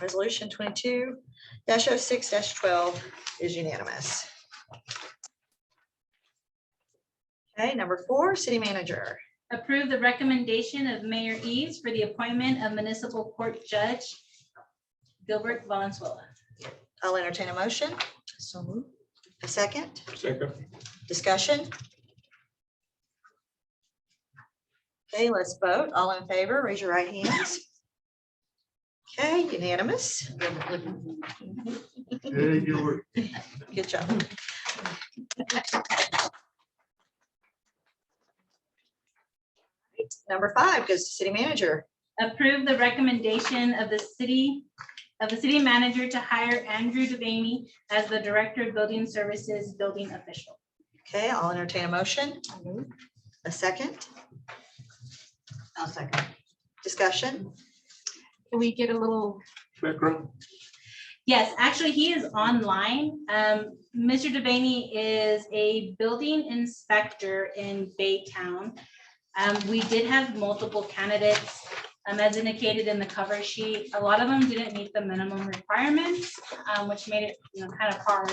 resolution 22-06-12 is unanimous. Okay, number 4, city manager. Approve the recommendation of Mayor Eves for the appointment of municipal court judge Gilbert Valenzuela. I'll entertain a motion. So move. A second? Second. Discussion? Okay, let's vote. All in favor, raise your right hands. Okay, unanimous. Very good work. Good job. Number 5 goes to city manager. Approve the recommendation of the city manager to hire Andrew Devaney as the Director of Building Services, building official. Okay, I'll entertain a motion. A second. I'll second. Discussion. Can we get a little, Background. Yes, actually, he is online. Mr. Devaney is a building inspector in Baytown. We did have multiple candidates, as indicated in the cover sheet. A lot of them didn't meet the minimum requirements, which made it, kind of hard.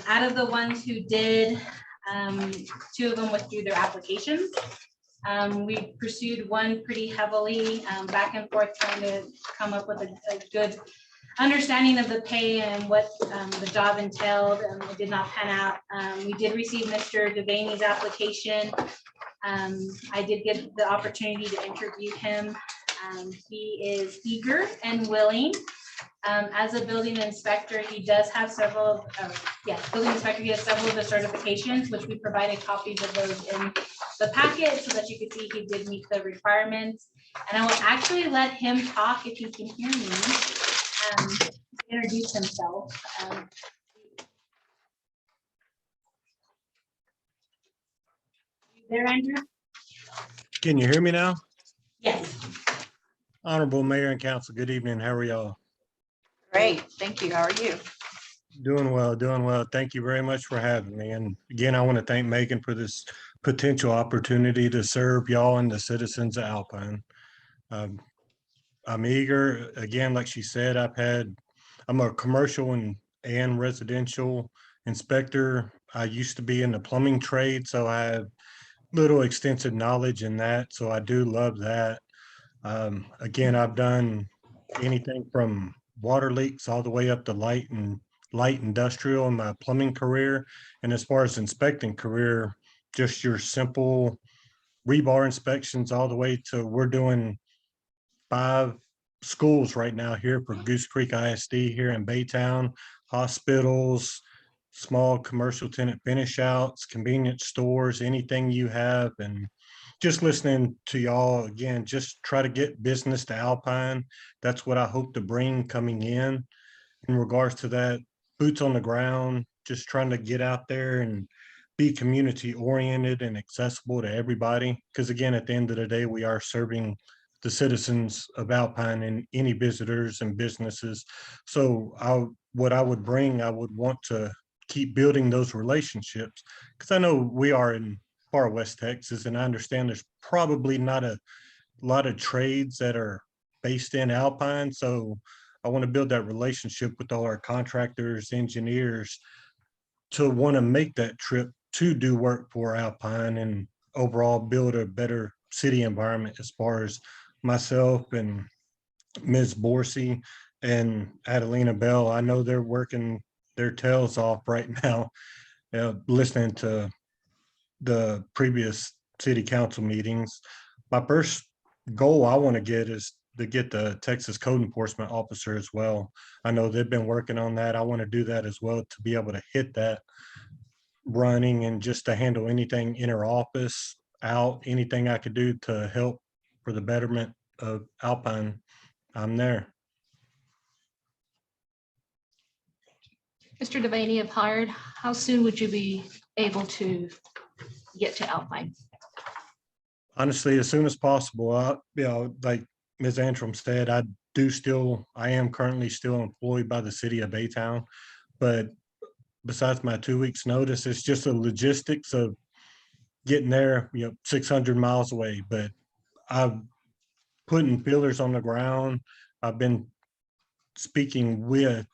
Out of the ones who did, 2 of them withdrew their applications. We pursued one pretty heavily, back and forth, trying to come up with a good understanding of the pay and what the job entailed, and it did not pan out. We did receive Mr. Devaney's application. I did get the opportunity to interview him. He is eager and willing. As a building inspector, he does have several, building inspector, he has several of the certifications, which we provided copies of those in the packet so that you could see he did meet the requirements. And I will actually let him talk if he can hear me, introduce himself. There, Andrew? Can you hear me now? Yes. Honorable Mayor and Council, good evening. How are y'all? Great, thank you. How are you? Doing well, doing well. Thank you very much for having me. And again, I want to thank Megan for this potential opportunity to serve y'all and the citizens of Alpine. I'm eager, again, like she said, I'm a commercial and residential inspector. I used to be in the plumbing trade, so I have little extensive knowledge in that. So I do love that. Again, I've done anything from water leaks all the way up to light industrial in my plumbing career. And as far as inspecting career, just your simple rebar inspections all the way to we're doing 5 schools right now here for Goose Creek ISD here in Baytown, hospitals, small commercial tenant finish outs, convenience stores, anything you have. And just listening to y'all again, just try to get business to Alpine. That's what I hope to bring coming in regards to that, boots on the ground, just trying to get out there and be community oriented and accessible to everybody. Because again, at the end of the day, we are serving the citizens of Alpine and any visitors and businesses. So what I would bring, I would want to keep building those relationships, because I know we are in far West Texas, and I understand there's probably not a lot of trades that are based in Alpine. So I want to build that relationship with all our contractors, engineers, to want to make that trip to do work for Alpine and overall build a better city environment. As far as myself and Ms. Borsey and Adelina Bell, I know they're working their tails off right now, listening to the previous city council meetings. My first goal I want to get is to get the Texas code enforcement officer as well. I know they've been working on that. I want to do that as well, to be able to hit that running and just to handle anything inter office out, anything I could do to help for the betterment of Alpine. I'm there. Mr. Devaney, if hired, how soon would you be able to get to Alpine? Honestly, as soon as possible. Like Ms. Antrim said, I am currently still employed by the city of Baytown, but besides my 2 weeks notice, it's just the logistics of getting there, 600 miles away. But I've putting fillers on the ground. I've been speaking with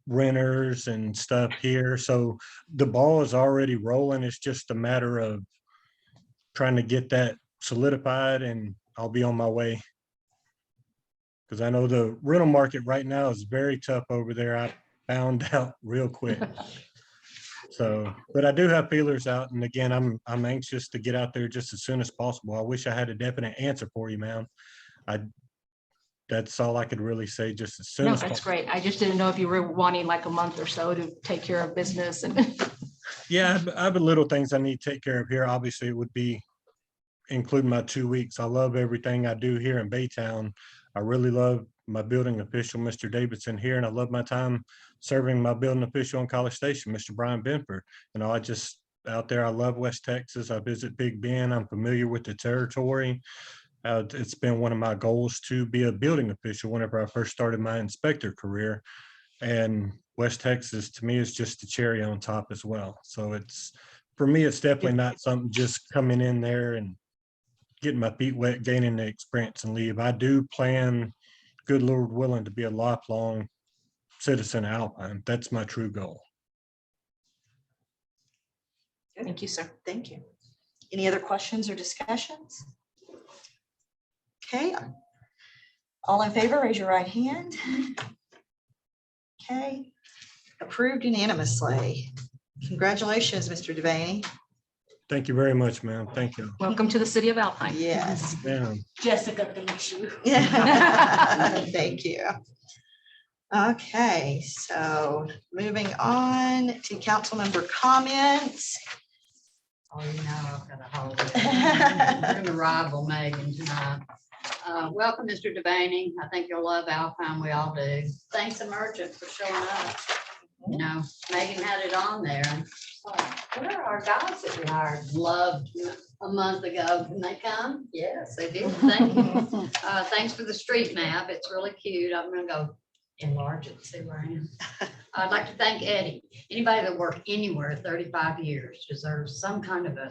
renters and stuff here. So the ball is already rolling. It's just a matter of trying to get that solidified, and I'll be on my way. Because I know the rental market right now is very tough over there. I found out real quick. So, but I do have feelers out, and again, I'm anxious to get out there just as soon as possible. I wish I had a definite answer for you, ma'am. That's all I could really say, just as soon No, as that's possible. great. I just didn't know if you were wanting like a month or so to take care of business and. Yeah, I have little things I need to take care of here. Obviously, it would be including my 2 weeks. I love everything I do here in Baytown. I really love my building official, Mr. Davidson here, and I love my time serving my building official in College Station, Mr. Brian Benford. I just out there, I love West Texas. I visit Big Bend. I'm familiar with the territory. It's been one of my goals to be a building official whenever I first started my inspector career. And West Texas to me is just the cherry on top as well. So for me, it's definitely not something just coming in there and getting my feet wet, gaining the experience and leave. I do plan, good Lord willing, to be a lifelong citizen of Alpine. That's my true goal. Thank you, sir. Thank you. Any other questions or discussions? Okay. All in favor, raise your right hand. Okay. Approved unanimously. Congratulations, Mr. Devaney. Thank you very much, ma'am. Thank you. Welcome to the city of Alpine. Yes. Yeah. Jessica thanks you. Yeah. Thank you. Okay, so moving on to council member comments. Oh, you know, I've got a holiday. We're gonna rival Megan tonight. Welcome, Mr. Devaney. I think you'll love Alpine. We all do. Thanks, Emergent, for showing up. You know, Megan had it on there. Where are our guys that we hired? Loved a month ago. Can they come? Yes, they did. Thank you. Thanks for the street map. It's really cute. I'm gonna go enlarge it, see where I am. I'd like to thank Eddie. Anybody that worked anywhere 35 years deserves some kind of a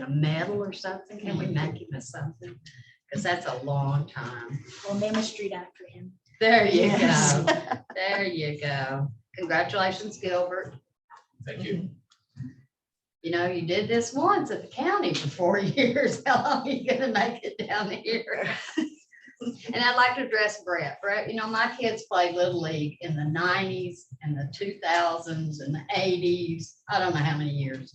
medal or something. Can we make him a something? Because that's a long time. We'll name a street after him. There you Yes. go. There you go. Congratulations, Gilbert. Thank you. You know, you did this once at the county for 4 years. How long are you gonna make it down here? And I'd like to address Brett. Brett, you know, my kids played Little League in the 90s and the 2000s and the 80s. I don't know how many years.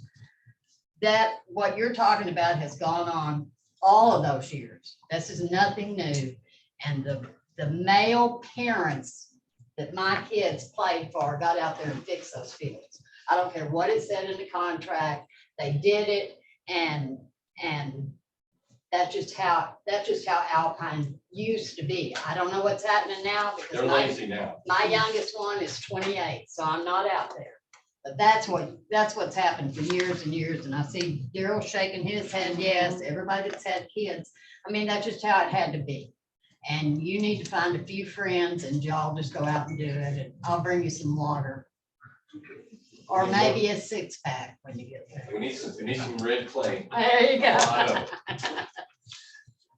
That what you're talking about has gone on all of those years. This is nothing new. And the male parents that my kids played for got out there and fixed those fields. I don't care what it said in the contract. They did it, and that's just how Alpine used to be. I don't know what's happening now because They're lazy now. my youngest one is 28, so I'm not out there. But that's what's happened for years and years. And I see Daryl shaking his head. Yes, everybody that's had kids. I mean, that's just how it had to be. And you need to find a few friends and y'all just go out and do it. And I'll bring you some water. Or maybe a 6-pack when you get there. We need some red clay. There you A lot of go. it.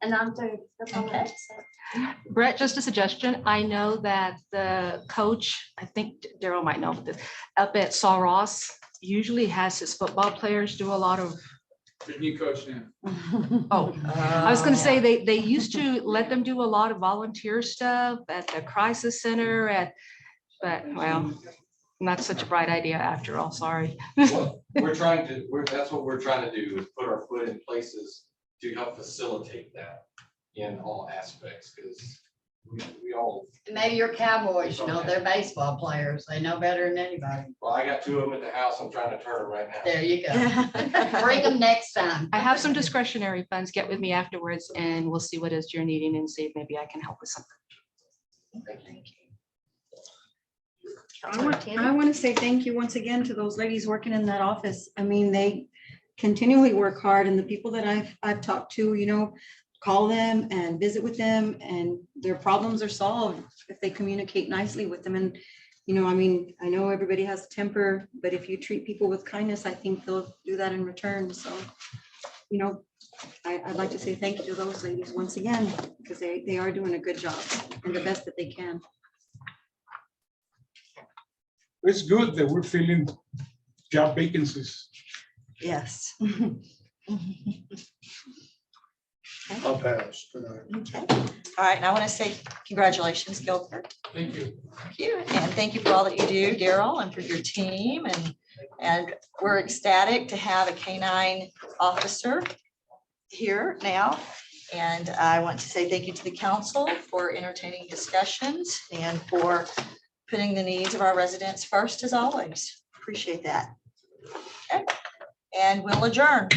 And I'm through. That's all I have to say. Brett, just a suggestion. I know that the coach, I think Daryl might know this, up at Saw Ross usually has his football players do a lot of. The new coach now. Oh, I was gonna say, they used to let them do a lot of volunteer stuff at the crisis center but well, not such a bright idea after all, sorry. Well, that's what we're trying to do, is put our foot in places to help facilitate that in all aspects, because we all. And maybe your Cowboys, you know, they're baseball players. They know better than anybody. Well, I got 2 of them at the house. I'm trying to turn them right now. There you go. Bring them next time. I have some discretionary funds. Get with me afterwards and we'll see what is you're needing and see if maybe I can help with something. Thank you. I want to say thank you once again to those ladies working in that office. I mean, they continually work hard, and the people that I've talked to, you know, call them and visit with them, and their problems are solved if they communicate nicely with them. And, you know, I mean, I know everybody has temper, but if you treat people with kindness, I think they'll do that in return. So, you know, I'd like to say thank you to those ladies once again, because they are doing a good job and the best that they can. It's good that we're filling job vacancies. Yes. I'll pass tonight. Okay. All right, and I want to say congratulations, Gilbert. Thank you. Thank you, and thank you for all that you do, Daryl, and for your team, and we're ecstatic to have a K-9 officer here now. And I want to say thank you to the council for entertaining discussions and for putting the needs of our residents first as always. Appreciate that. Okay, and we'll adjourn.